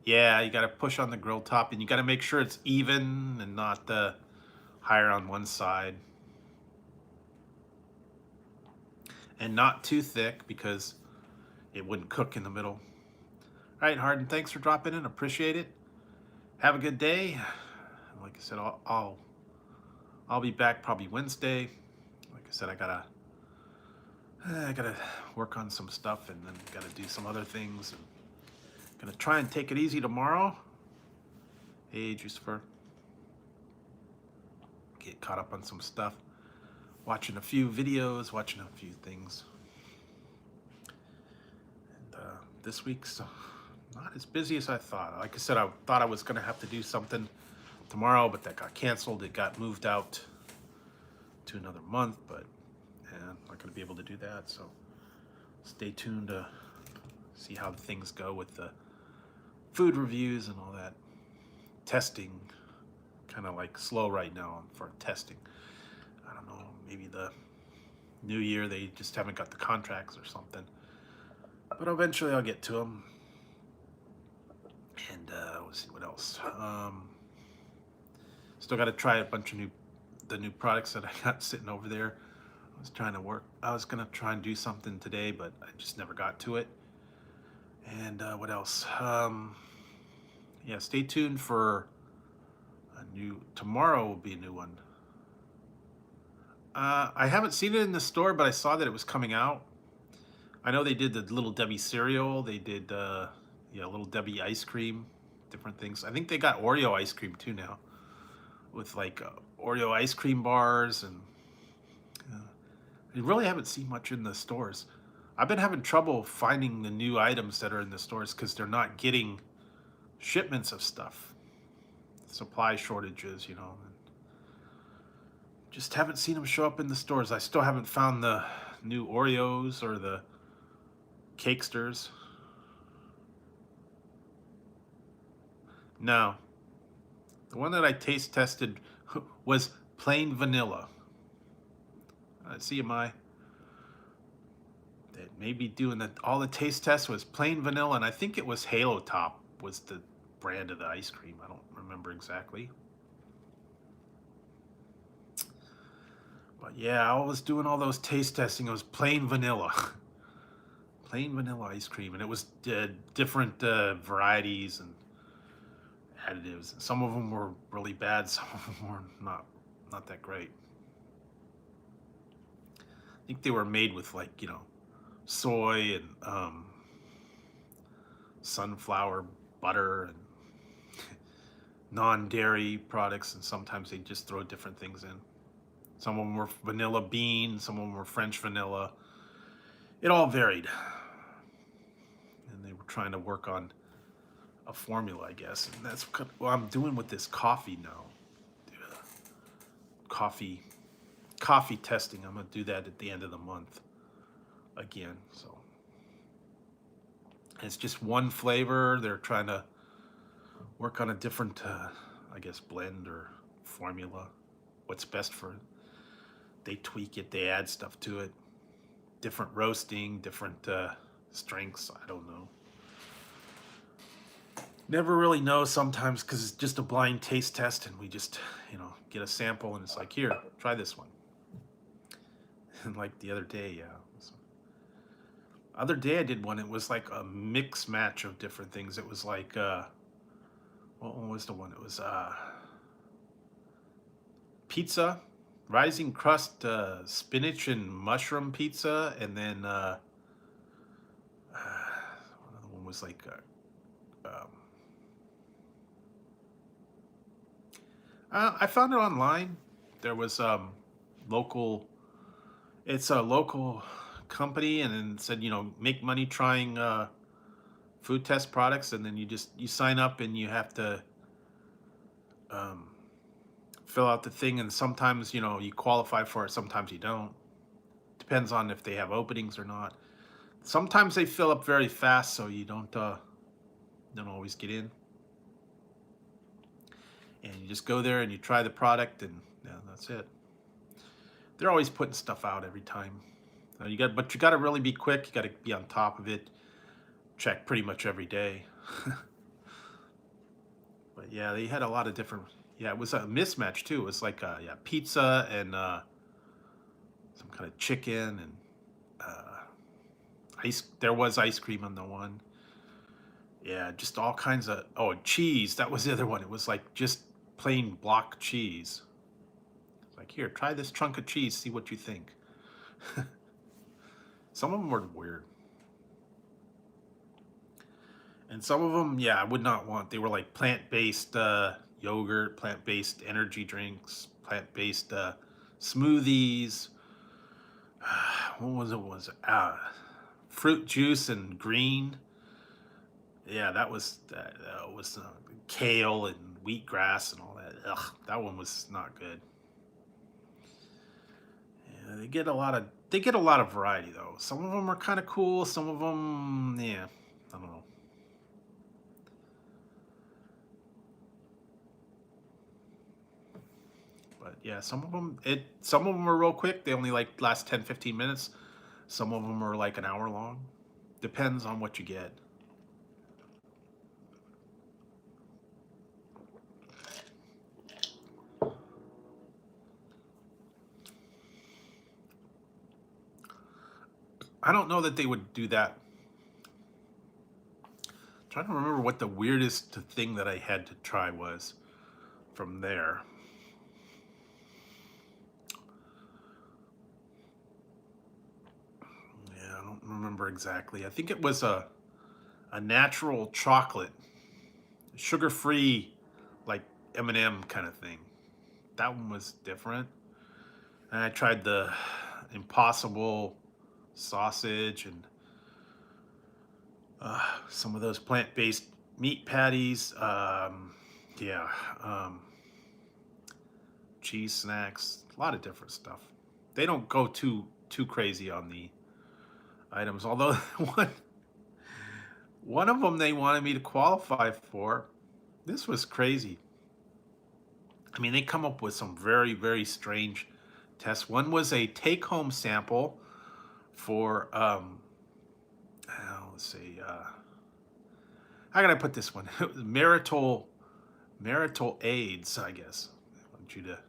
Yeah, you got to push on the grill top, and you got to make sure it's even and not higher on one side, and not too thick because it wouldn't cook in the middle. All right, Harden, thanks for dropping in. Appreciate it. Have a good day. Like I said, I'll be back probably Wednesday. Like I said, I gotta work on some stuff, and then gotta do some other things. And gonna try and take it easy tomorrow. Hey, Drewsfoodreviews. Get caught up on some stuff. Watching a few videos, watching a few things. And this week's not as busy as I thought. Like I said, I thought I was gonna have to do something tomorrow, but that got canceled. It got moved out to another month, but I'm not going to be able to do that. So stay tuned to see how things go with the food reviews and all that. Testing, kind of like slow right now for testing. I don't know, maybe the new year they just haven't got the contracts or something. But eventually I'll get to them. And let's see what else. Still got to try a bunch of the new products that I got sitting over there. I was gonna try and do something today, but I just never got to it. And what else? Yeah, stay tuned for tomorrow will be a new one. I haven't seen it in the store, but I saw that it was coming out. I know they did the Little Debbie cereal. They did, Little Debbie ice cream, different things. I think they got Oreo ice cream too now, with like Oreo ice cream bars, and I really haven't seen much in the stores. I've been having trouble finding the new items that are in the stores because they're not getting shipments of stuff. Supply shortages, just haven't seen them show up in the stores. I still haven't found the new Oreos or the Cakesters. No. The one that I taste tested was plain vanilla. CMI that may be doing that. All the taste tests was plain vanilla, and I think it was Halo Top was the brand of the ice cream. I don't remember exactly. But yeah, I was doing all those taste testing. It was plain vanilla, plain vanilla ice cream, and it was different varieties and additives. Some of them were really bad. Some of them were not that great. I think they were made with like soy and sunflower butter and non-dairy products, and sometimes they just throw different things in. Some of them were vanilla bean, some of them were French vanilla. It all varied, and they were trying to work on a formula, I guess, and that's what I'm doing with this coffee now. Coffee, coffee testing. I'm gonna do that at the end of the month again. So it's just one flavor. They're trying to work on a different, I guess, blend or formula. What's best for it. They tweak it. They add stuff to it. Different roasting, different strengths. I don't know. Never really know sometimes because it's just a blind taste test, and we just, get a sample, and it's like, here, try this one. And like the other day, other day I did one. It was like a mix match of different things. It was like, what one was the one? It was pizza, rising crust, spinach and mushroom pizza, and then another one was like. I found it online. There was local. It's a local company, and then said make money trying food test products, and then you sign up and you have to um, fill out the thing, and sometimes you qualify for it, sometimes you don't. Depends on if they have openings or not. Sometimes they fill up very fast, so you don't always get in. And you just go there and you try the product, and yeah, that's it. They're always putting stuff out every time. But you got to really be quick. You got to be on top of it. Check pretty much every day. But yeah, they had a lot of different. Yeah, it was a mismatch too. It was like pizza and some kind of chicken and ice. There was ice cream on the one. Yeah, just all kinds of. Oh, cheese. That was the other one. It was like just plain block cheese. Like, here, try this chunk of cheese, see what you think. Some of them were weird. And some of them, yeah, I would not want. They were like plant-based yogurt, plant-based energy drinks, plant-based smoothies. What was it? Fruit juice and green. Yeah, that was kale and wheatgrass and all that. Ugh, that one was not good. Yeah, they get a lot of variety though. Some of them are kind of cool. Some of them, yeah, I don't know. But yeah, some of them are real quick. They only like last 10, 15 minutes. Some of them are like an hour long. Depends on what you get. I don't know that they would do that. I'm trying to remember what the weirdest thing that I had to try was from there. Yeah, I don't remember exactly. I think it was a natural chocolate, sugar-free, like M&M kind of thing. That one was different. And I tried the Impossible sausage and some of those plant-based meat patties. Yeah, cheese snacks, a lot of different stuff. They don't go too crazy on the items. Although one of them they wanted me to qualify for. This was crazy. I mean, they come up with some very, very strange tests. One was a take-home sample for let's see, how can I put this one? marital AIDS, I guess. I want you to.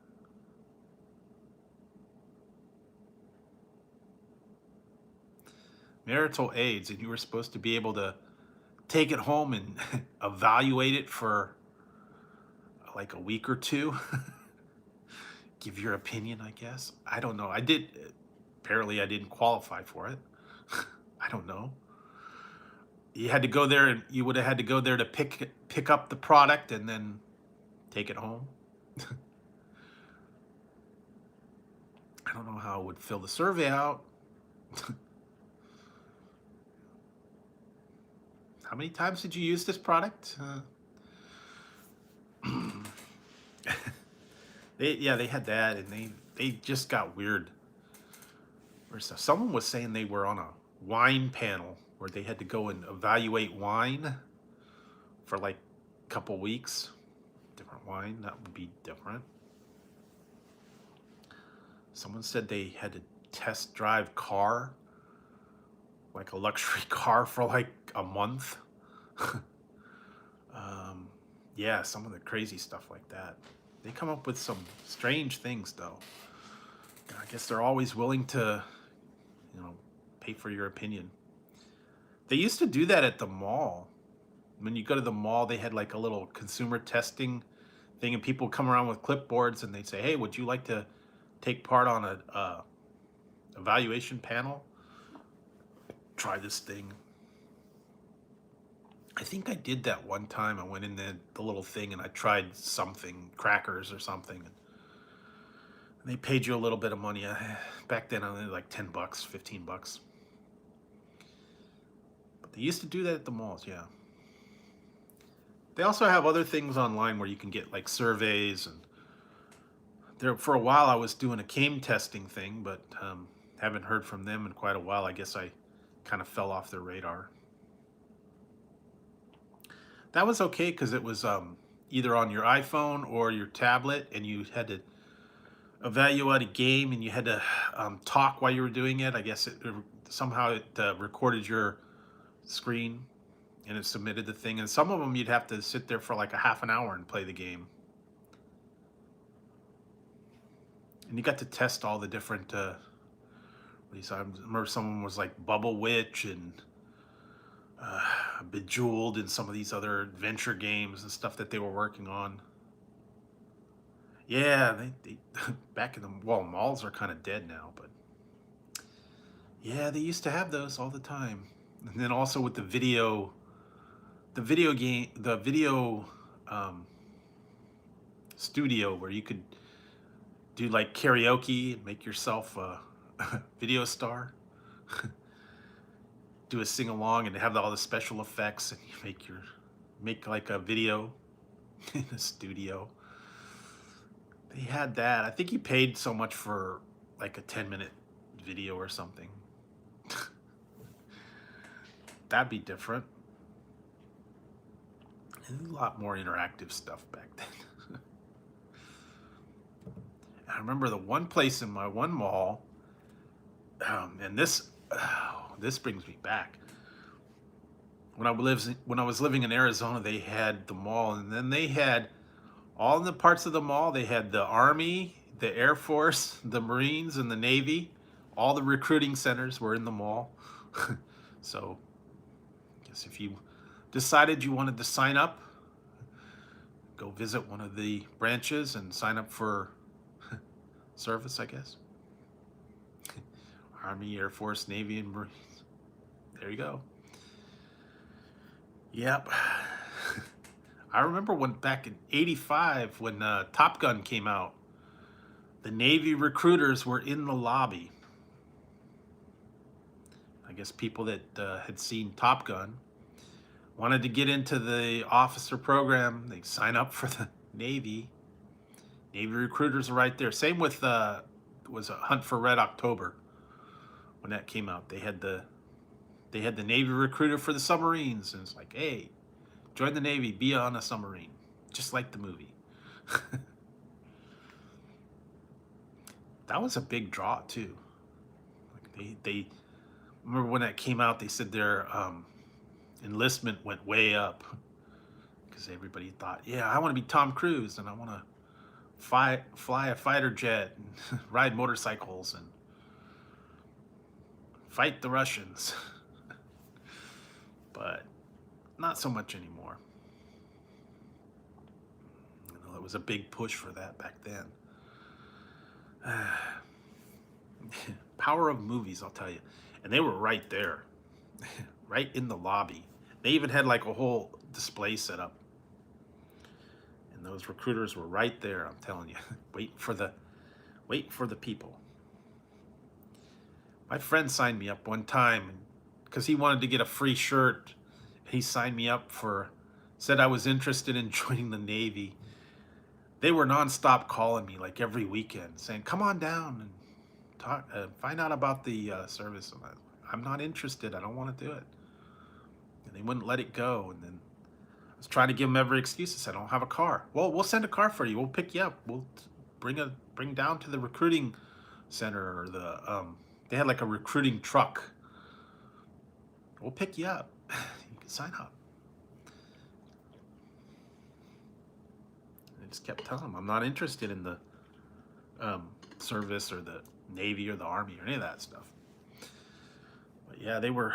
marital aids, and you were supposed to be able to take it home and evaluate it for like a week or two. Give your opinion, I guess. I don't know. I did. Apparently, I didn't qualify for it. I don't know. You had to go there, and you would have had to go there to pick up the product and then take it home. I don't know how I would fill the survey out. How many times did you use this product? They had that, and they just got weird. Someone was saying they were on a wine panel where they had to go and evaluate wine for like a couple weeks. Different wine, that would be different. Someone said they had to test drive car, like a luxury car, for like a month. Yeah, some of the crazy stuff like that. They come up with some strange things, though. I guess they're always willing to, pay for your opinion. They used to do that at the mall. When you go to the mall, they had like a little consumer testing thing, and people come around with clipboards, and they'd say, "Hey, would you like to take part on a evaluation panel? Try this thing." I think I did that one time. I went in the little thing and I tried something, crackers or something. And they paid you a little bit of money. Back then, only like $10, $15. But they used to do that at the malls, yeah. They also have other things online where you can get like surveys, and there for a while I was doing a cane testing thing, but haven't heard from them in quite a while. I guess I kind of fell off their radar. That was okay because it was either on your iPhone or your tablet, and you had to evaluate a game, and you had to talk while you were doing it. I guess somehow it recorded your screen, and it submitted the thing. And some of them you'd have to sit there for like a half an hour and play the game. And you got to test all the different. I remember someone was like Bubble Witch and Bejeweled and some of these other adventure games and stuff that they were working on. Yeah, they back in the malls are kind of dead now, but yeah, they used to have those all the time. And then also with the video studio where you could do like karaoke and make yourself a video star. Do a sing along and have all the special effects, and you make like a video in a studio. They had that. I think you paid so much for like a 10-minute video or something. That'd be different. And a lot more interactive stuff back then. I remember the one place in my one mall, and this brings me back. When I was living in Arizona, they had the mall, and then they had all in the parts of the mall. They had the Army, the Air Force, the Marines, and the Navy. All the recruiting centers were in the mall. So, I guess if you decided you wanted to sign up, go visit one of the branches and sign up for service, I guess. Army, Air Force, Navy, and Marines. There you go. Yep. I remember when back in '85 when Top Gun came out, the Navy recruiters were in the lobby. I guess people that had seen Top Gun wanted to get into the officer program. They sign up for the Navy. Navy recruiters are right there. Same with was a Hunt for Red October when that came out. They had the Navy recruiter for the submarines, and it's like, hey, join the Navy, be on a submarine, just like the movie. That was a big draw too. Like they remember when that came out, they said their enlistment went way up because everybody thought, yeah, I want to be Tom Cruise and I want to fly a fighter jet and ride motorcycles and fight the Russians. But not so much anymore. You know, it was a big push for that back then. Power of movies, I'll tell you. And they were right there, right in the lobby. They even had like a whole display set up. And those recruiters were right there, I'm telling you, waiting for the people. My friend signed me up one time because he wanted to get a free shirt. He signed me up said I was interested in joining the Navy. They were nonstop calling me like every weekend saying, come on down and talk, find out about the service. I'm not interested. I don't want to do it. And they wouldn't let it go. And then I was trying to give them every excuse. I said, I don't have a car. Well, we'll send a car for you. We'll pick you up. We'll bring down to the recruiting center, or they had like a recruiting truck. We'll pick you up. You can sign up. I just kept telling them I'm not interested in the service or the Navy or the Army or any of that stuff. But yeah, they were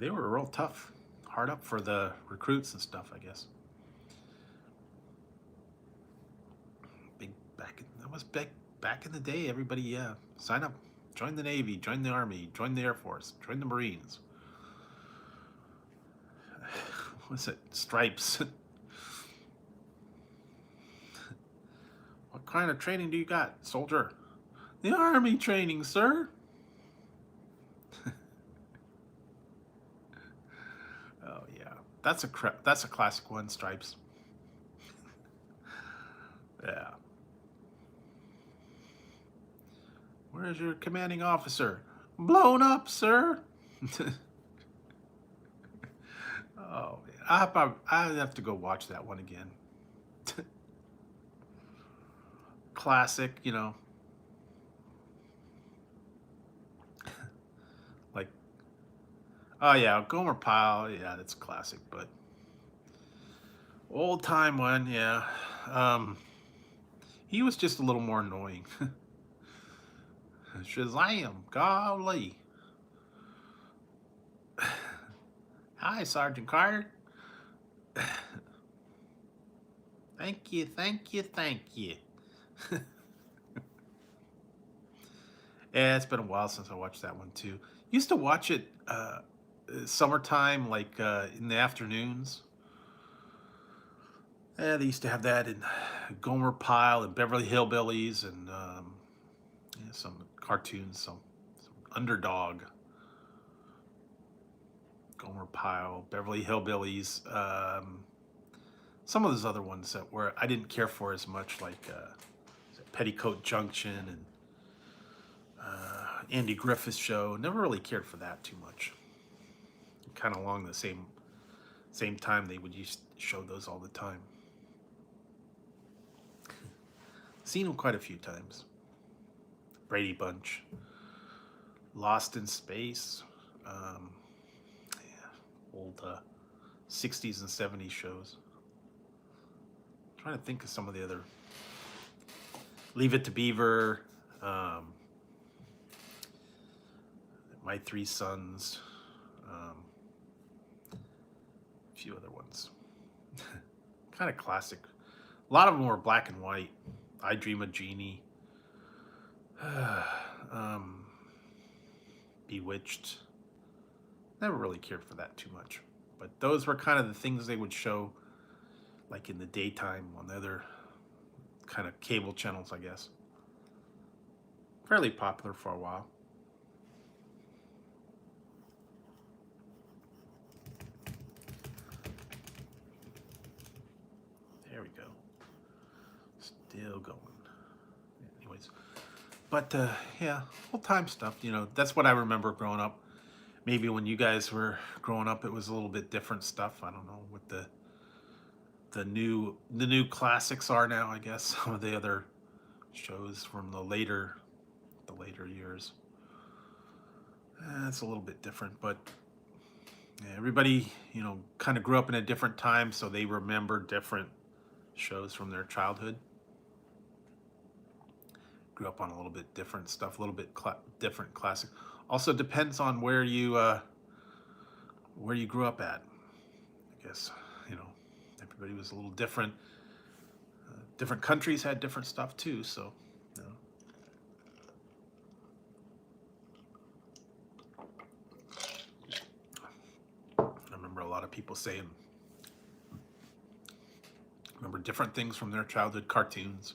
real tough, hard up for the recruits and stuff, I guess. That was back in the day. Everybody, sign up, join the Navy, join the Army, join the Air Force, join the Marines. What's it? Stripes. What kind of training do you got, soldier? The Army training, sir. Oh yeah, that's a classic one, Stripes. Yeah. Where's your commanding officer? Blown up, sir. Oh, I have to go watch that one again. Classic, you know. Like, oh yeah, Gomer Pyle, yeah, that's classic, but old time one, yeah. He was just a little more annoying. Shazam, golly. Hi, Sergeant Carter. Thank you, thank you, thank you. Yeah, it's been a while since I watched that one too. Used to watch it summertime, like in the afternoons. Yeah, they used to have that in Gomer Pyle and Beverly Hillbillies, and yeah, some cartoons, some Underdog, Gomer Pyle, Beverly Hillbillies. Some of those other ones that I didn't care for as much, like Petticoat Junction and Andy Griffith's Show. Never really cared for that too much. Kind of along the same time they would used to show those all the time. Seen them quite a few times. Brady Bunch, Lost in Space, yeah, old 60s and 70s shows. I'm trying to think of some of the other. Leave It to Beaver, My Three Sons, a few other ones. Kind of classic. A lot of them were black and white. I Dream of Jeannie, Bewitched. Never really cared for that too much, but those were kind of the things they would show, like in the daytime on the other kind of cable channels, I guess. Fairly popular for a while. There we go. Still going. Anyways, but yeah, old time stuff. You know, that's what I remember growing up. Maybe when you guys were growing up, it was a little bit different stuff. I don't know what the new classics are now. I guess some of the other shows from the later years. It's a little bit different, but yeah, everybody, you know, kind of grew up in a different time, so they remember different shows from their childhood. Grew up on a little bit different stuff, a little bit different classic. Also depends on where you grew up at. I guess, you know, everybody was a little different. Different countries had different stuff too, so, you know. I remember a lot of people saying, remember different things from their childhood cartoons.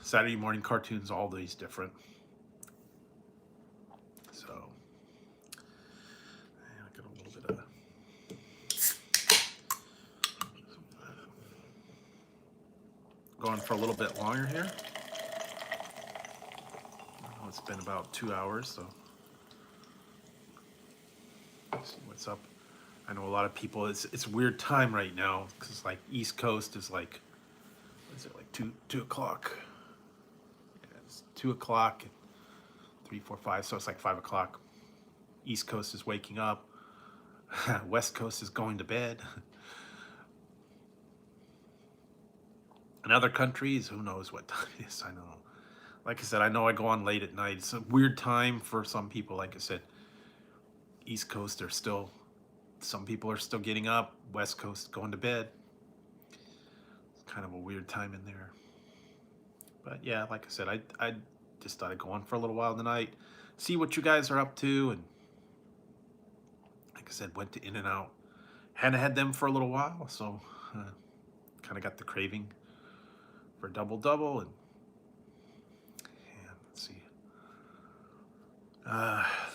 Saturday morning cartoons, all these different. So, I got a little bit of going for a little bit longer here. I know it's been about 2 hours, so let's see what's up. I know a lot of people. It's a weird time right now because like East Coast is like, what is it, like two o'clock? Yeah, it's 2 o'clock, 3, 4, 5. So it's like 5 o'clock. East Coast is waking up. West Coast is going to bed. In other countries, who knows what time it is? I know. Like I said, I know I go on late at night. It's a weird time for some people. Like I said, East Coast are still, some people are still getting up. West Coast going to bed. It's kind of a weird time in there. But yeah, like I said, I just thought I'd go on for a little while tonight, see what you guys are up to, and like I said, went to In-N-Out. Hadn't had them for a little while, so kind of got the craving for a double, and let's see.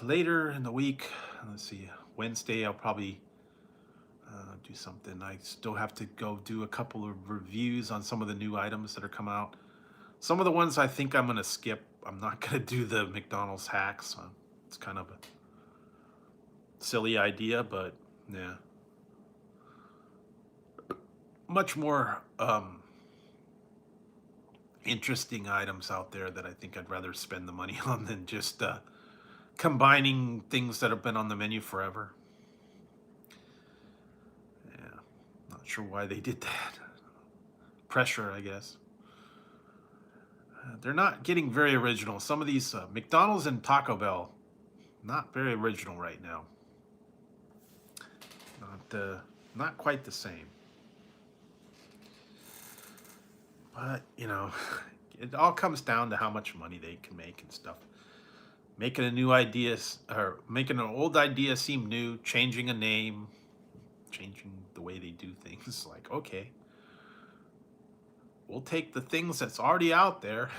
Later in the week, let's see, Wednesday I'll probably do something. I still have to go do a couple of reviews on some of the new items that are come out. Some of the ones I think I'm gonna skip. I'm not gonna do the McDonald's hacks. It's kind of a silly idea, but yeah. Much more interesting items out there that I think I'd rather spend the money on than just combining things that have been on the menu forever. Yeah, not sure why they did that. Pressure, I guess. They're not getting very original. Some of these McDonald's and Taco Bell, not very original right now. Not quite the same. But, you know, it all comes down to how much money they can make and stuff. Making a new idea, or making an old idea seem new, changing a name, changing the way they do things. Like, okay, we'll take the things that's already out there,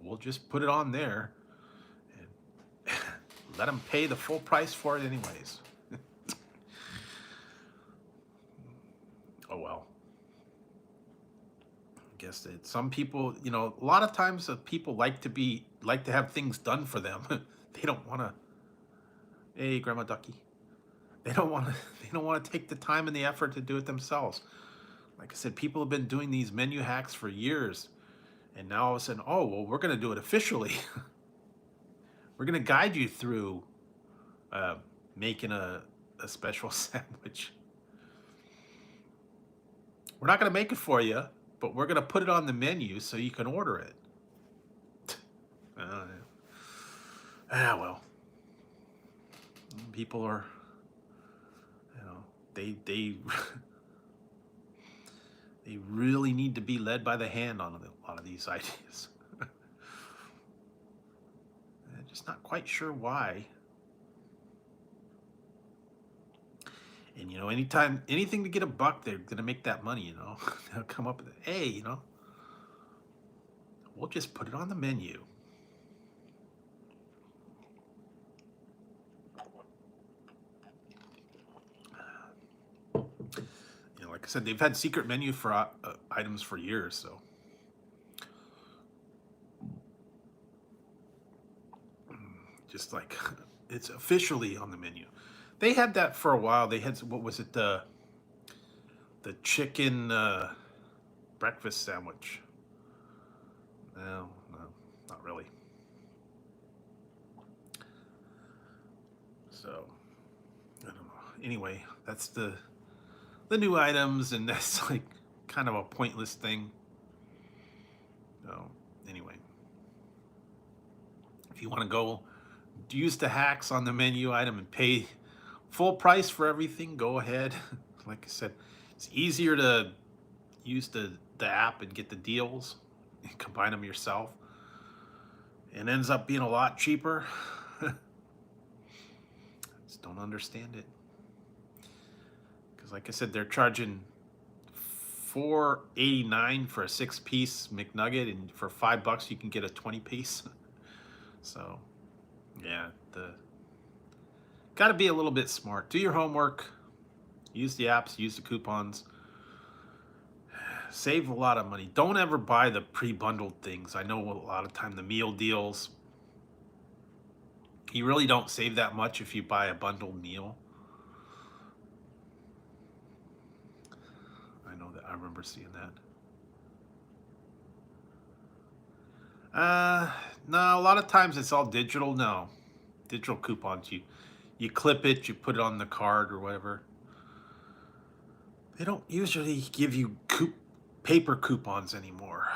we'll just put it on there, and let them pay the full price for it anyways. Oh well. I guess that some people, you know, a lot of times people like to have things done for them. They don't want to. Hey, Grandma Ducky. They don't want to take the time and the effort to do it themselves. Like I said, people have been doing these menu hacks for years, and now all of a sudden, oh well, we're going to do it officially. We're going to guide you through making a special sandwich. We're not going to make it for you, but we're going to put it on the menu so you can order it. Well, people are, you know, they they really need to be led by the hand on a lot of these ideas. I'm just not quite sure why. And, you know, anything to get a buck, they're going to make that money, you know. They'll come up with, hey, you know, we'll just put it on the menu. You know, like I said, they've had secret menu for items for years, so. Just like, it's officially on the menu. They had that for a while. They had, what was it, the chicken breakfast sandwich. No, not really. So, I don't know. Anyway, that's the new items, and that's like kind of a pointless thing. So, anyway, if you want to go use the hacks on the menu item and pay full price for everything, go ahead. Like I said, it's easier to use the app and get the deals and combine them yourself. It ends up being a lot cheaper. Just don't understand it. Because like I said, they're charging $4.89 for a 6-piece McNugget, and for $5 you can get a 20-piece. So yeah, got to be a little bit smart. Do your homework. Use the apps. Use the coupons. Save a lot of money. Don't ever buy the pre-bundled things. I know a lot of time the meal deals, you really don't save that much if you buy a bundled meal. I know that. I remember seeing that. No, a lot of times it's all digital. No, digital coupons. You clip it, you put it on the card or whatever. They don't usually give you paper coupons anymore.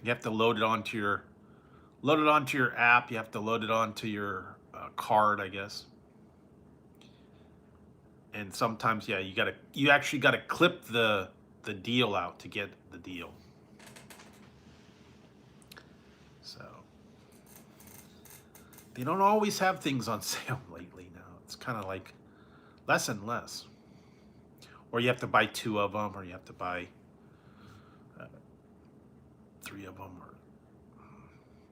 You have to load it onto your app. You have to load it onto your card, I guess. And sometimes, yeah, you actually gotta clip the deal out to get the deal. So they don't always have things on sale lately now. It's kind of like less and less. Or you have to buy 2 of them, or you have to buy 3 of them, or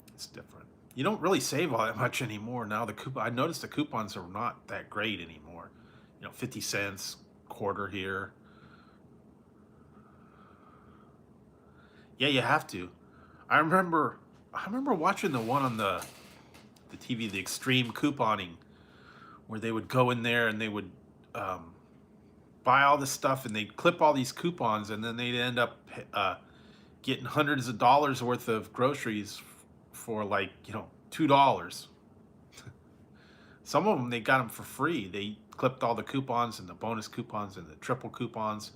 it's different. You don't really save all that much anymore now. I noticed the coupons are not that great anymore. 50 cents, quarter here. Yeah, you have to. I remember watching the one on the TV, the extreme couponing, where they would go in there and they would buy all this stuff and they'd clip all these coupons, and then they'd end up getting hundreds of dollars worth of groceries for like $2. Some of them they got them for free. They clipped all the coupons and the bonus coupons and the triple coupons,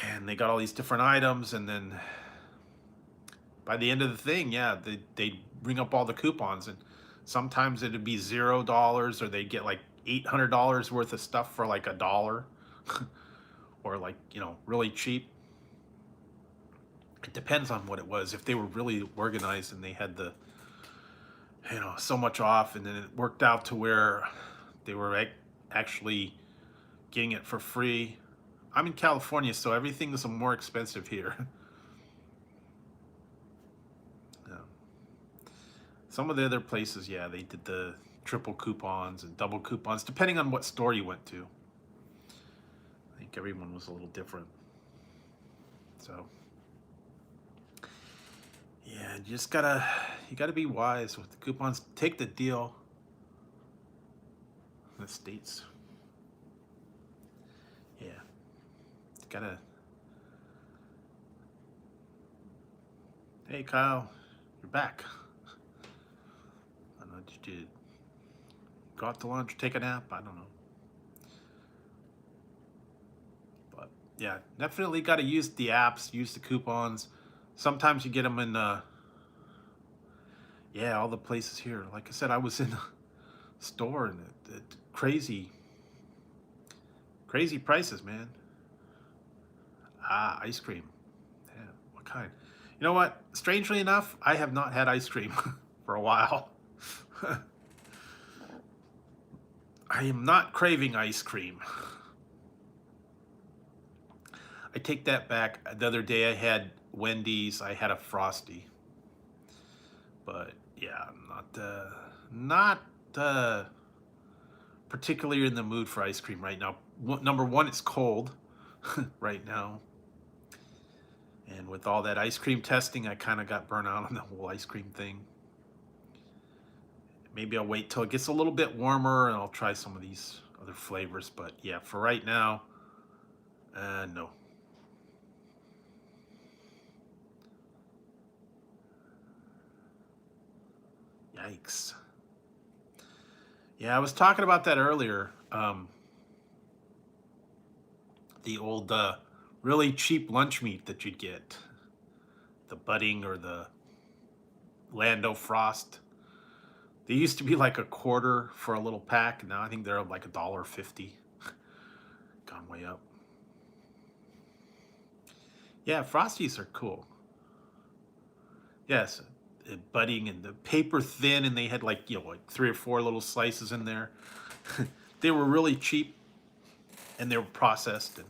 and they got all these different items. And then by the end of the thing, yeah, they'd bring up all the coupons, and sometimes it'd be $0, or they'd get like $800 worth of stuff for like $1, or like really cheap. It depends on what it was. If they were really organized and they had the so much off, and then it worked out to where they were actually getting it for free. I'm in California, so everything is more expensive here. Yeah. Some of the other places, yeah, they did the triple coupons and double coupons, depending on what store you went to. I think everyone was a little different. So yeah, you gotta be wise with the coupons. Take the deal. In the States. Yeah. Gotta. Hey Kyle, you're back. I don't know, did you go out to lunch, take a nap? I don't know. But yeah, definitely gotta use the apps, use the coupons. Sometimes you get them in yeah, all the places here. Like I said, I was in a store, and crazy prices, man. Ice cream. Yeah, what kind? You know what? Strangely enough, I have not had ice cream for a while. I am not craving ice cream. I take that back. The other day I had Wendy's. I had a Frosty. But yeah, I'm not particularly in the mood for ice cream right now. Number one, it's cold right now. And with all that ice cream testing, I kind of got burnt out on the whole ice cream thing. Maybe I'll wait till it gets a little bit warmer and I'll try some of these other flavors. But yeah, for right now, no. Yikes. Yeah, I was talking about that earlier. The old really cheap lunch meat that you'd get. The Budding or the Lando Frost. They used to be like a quarter for a little pack. Now I think they're like $1.50. Gone way up. Yeah, Frosties are cool. Yes, budding and the paper thin, and they had like like 3 or 4 little slices in there. They were really cheap, and they were processed, and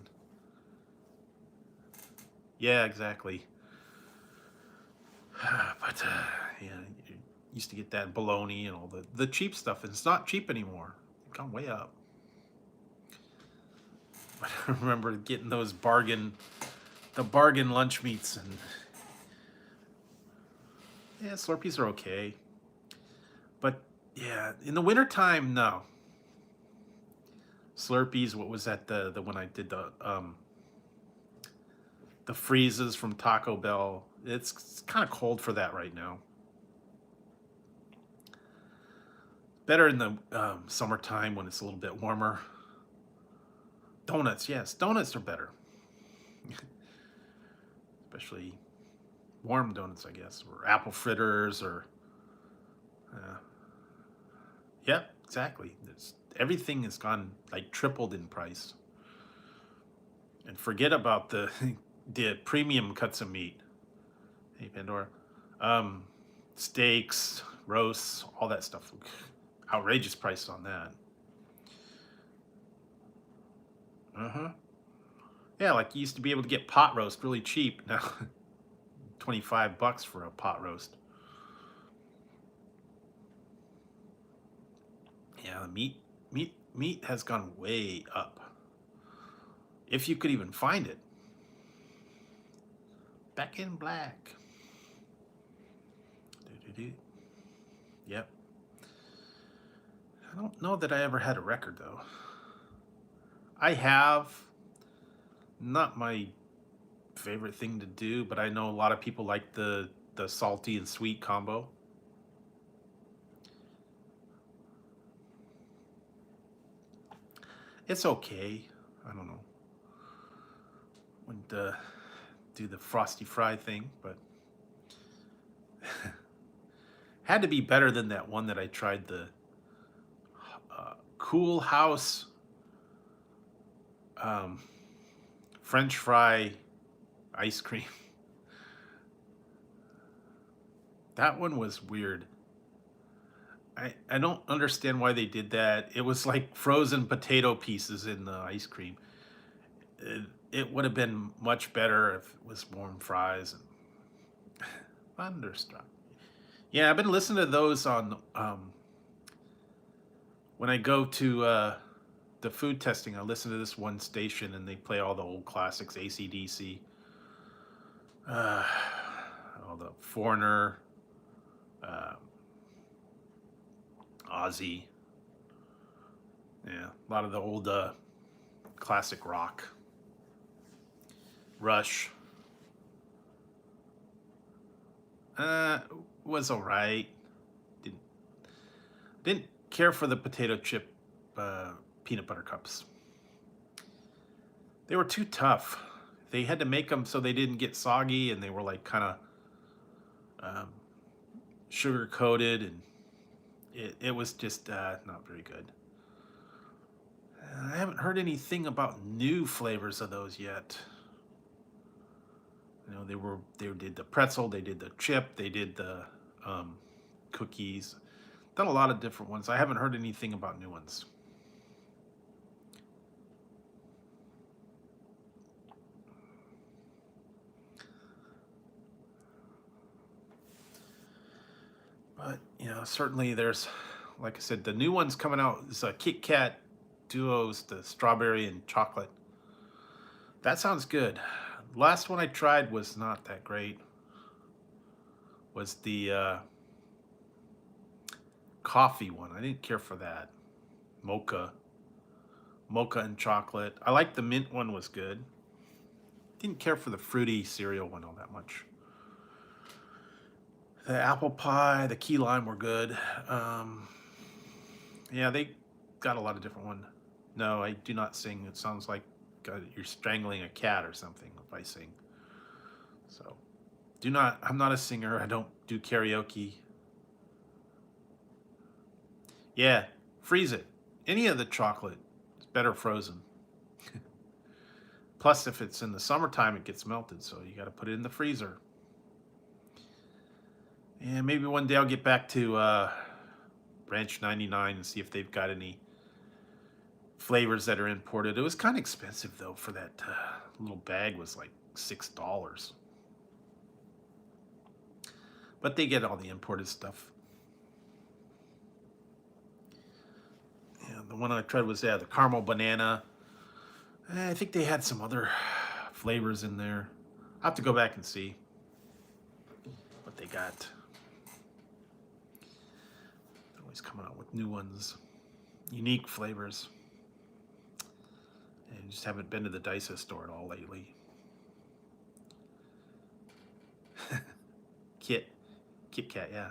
yeah, exactly. But yeah, you used to get that bologna and all the cheap stuff, and it's not cheap anymore. It's gone way up. But I remember getting those the bargain lunch meats, and yeah, Slurpees are okay. But yeah, in the wintertime, no. Slurpees, what was that the when I did the freezes from Taco Bell? It's kind of cold for that right now. Better in the summertime when it's a little bit warmer. Donuts, yes, donuts are better, especially warm donuts, I guess, or apple fritters, or uh, yeah, exactly. Everything has gone like tripled in price, and forget about the the premium cuts of meat. Hey Pandora, um, steaks, roasts, all that stuff. Outrageous prices on that. Uh huh. Yeah, like you used to be able to get pot roast really cheap. Now, $25 for a pot roast. Yeah, the meat has gone way up. If you could even find it. Back in black. Doo-doo-doo. Yep. I don't know that I ever had a record though. I have. Not my favorite thing to do, but I know a lot of people like the salty and sweet combo. It's okay. I don't know. Wouldn't do the frosty fry thing, but had to be better than that one that I tried, the Cool House um, French fry ice cream. That one was weird. I don't understand why they did that. It was like frozen potato pieces in the ice cream. It would have been much better if it was warm fries and thunderstruck. Yeah, I've been listening to those on when I go to the food testing. I listen to this one station and they play all the old classics, AC/DC, uh, all the Foreigner, uh, Ozzy. Yeah, a lot of the old classic rock. Rush. Uh, was alright. Didn't didn't care for the potato chip uh, peanut butter cups. They were too tough. They had to make them so they didn't get soggy, and they were like kind of um, sugar coated, and it was just not very good. I haven't heard anything about new flavors of those yet. You know, they did the pretzel, they did the chip, they did the um, cookies. Done a lot of different ones. I haven't heard anything about new ones. But you know, certainly there's, like I said, the new ones coming out is a Kit Kat Duos, the strawberry and chocolate. That sounds good. Last one I tried was not that great. Was the coffee one. I didn't care for that. Mocha, mocha and chocolate. I like the mint one was good. Didn't care for the fruity cereal one all that much. The apple pie, the key lime were good. Um, yeah, they got a lot of different ones. No, I do not sing. It sounds like you're strangling a cat or something if I sing. So, do not. I'm not a singer. I don't do karaoke. Yeah, freeze it. Any of the chocolate is better frozen. Plus, if it's in the summertime, it gets melted, so you got to put it in the freezer. And maybe one day I'll get back to Ranch 99 and see if they've got any flavors that are imported. It was kind of expensive though for that little bag was like $6. But they get all the imported stuff. Yeah, the one I tried was the caramel banana. I think they had some other flavors in there. I'll have to go back and see what they got. They're always coming out with new ones, unique flavors. And just haven't been to the Dysa store at all lately. Kit Kat, yeah.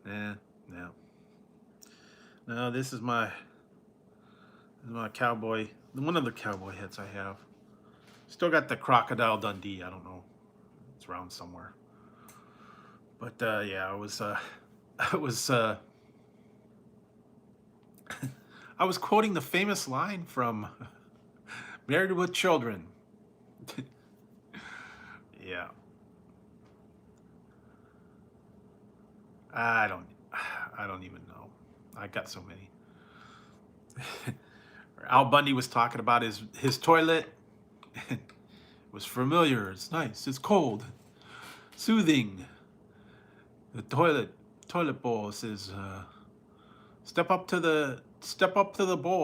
No. No, this is my cowboy, one of the cowboy hats I have. Still got the Crocodile Dundee. I don't know. It's around somewhere. But yeah, I was I was quoting the famous line from Married with Children. Yeah. I don't even know. I got so many. Al Bundy was talking about his toilet. It was familiar. It's nice. It's cold. Soothing. The toilet bowl says, step up to the bowl,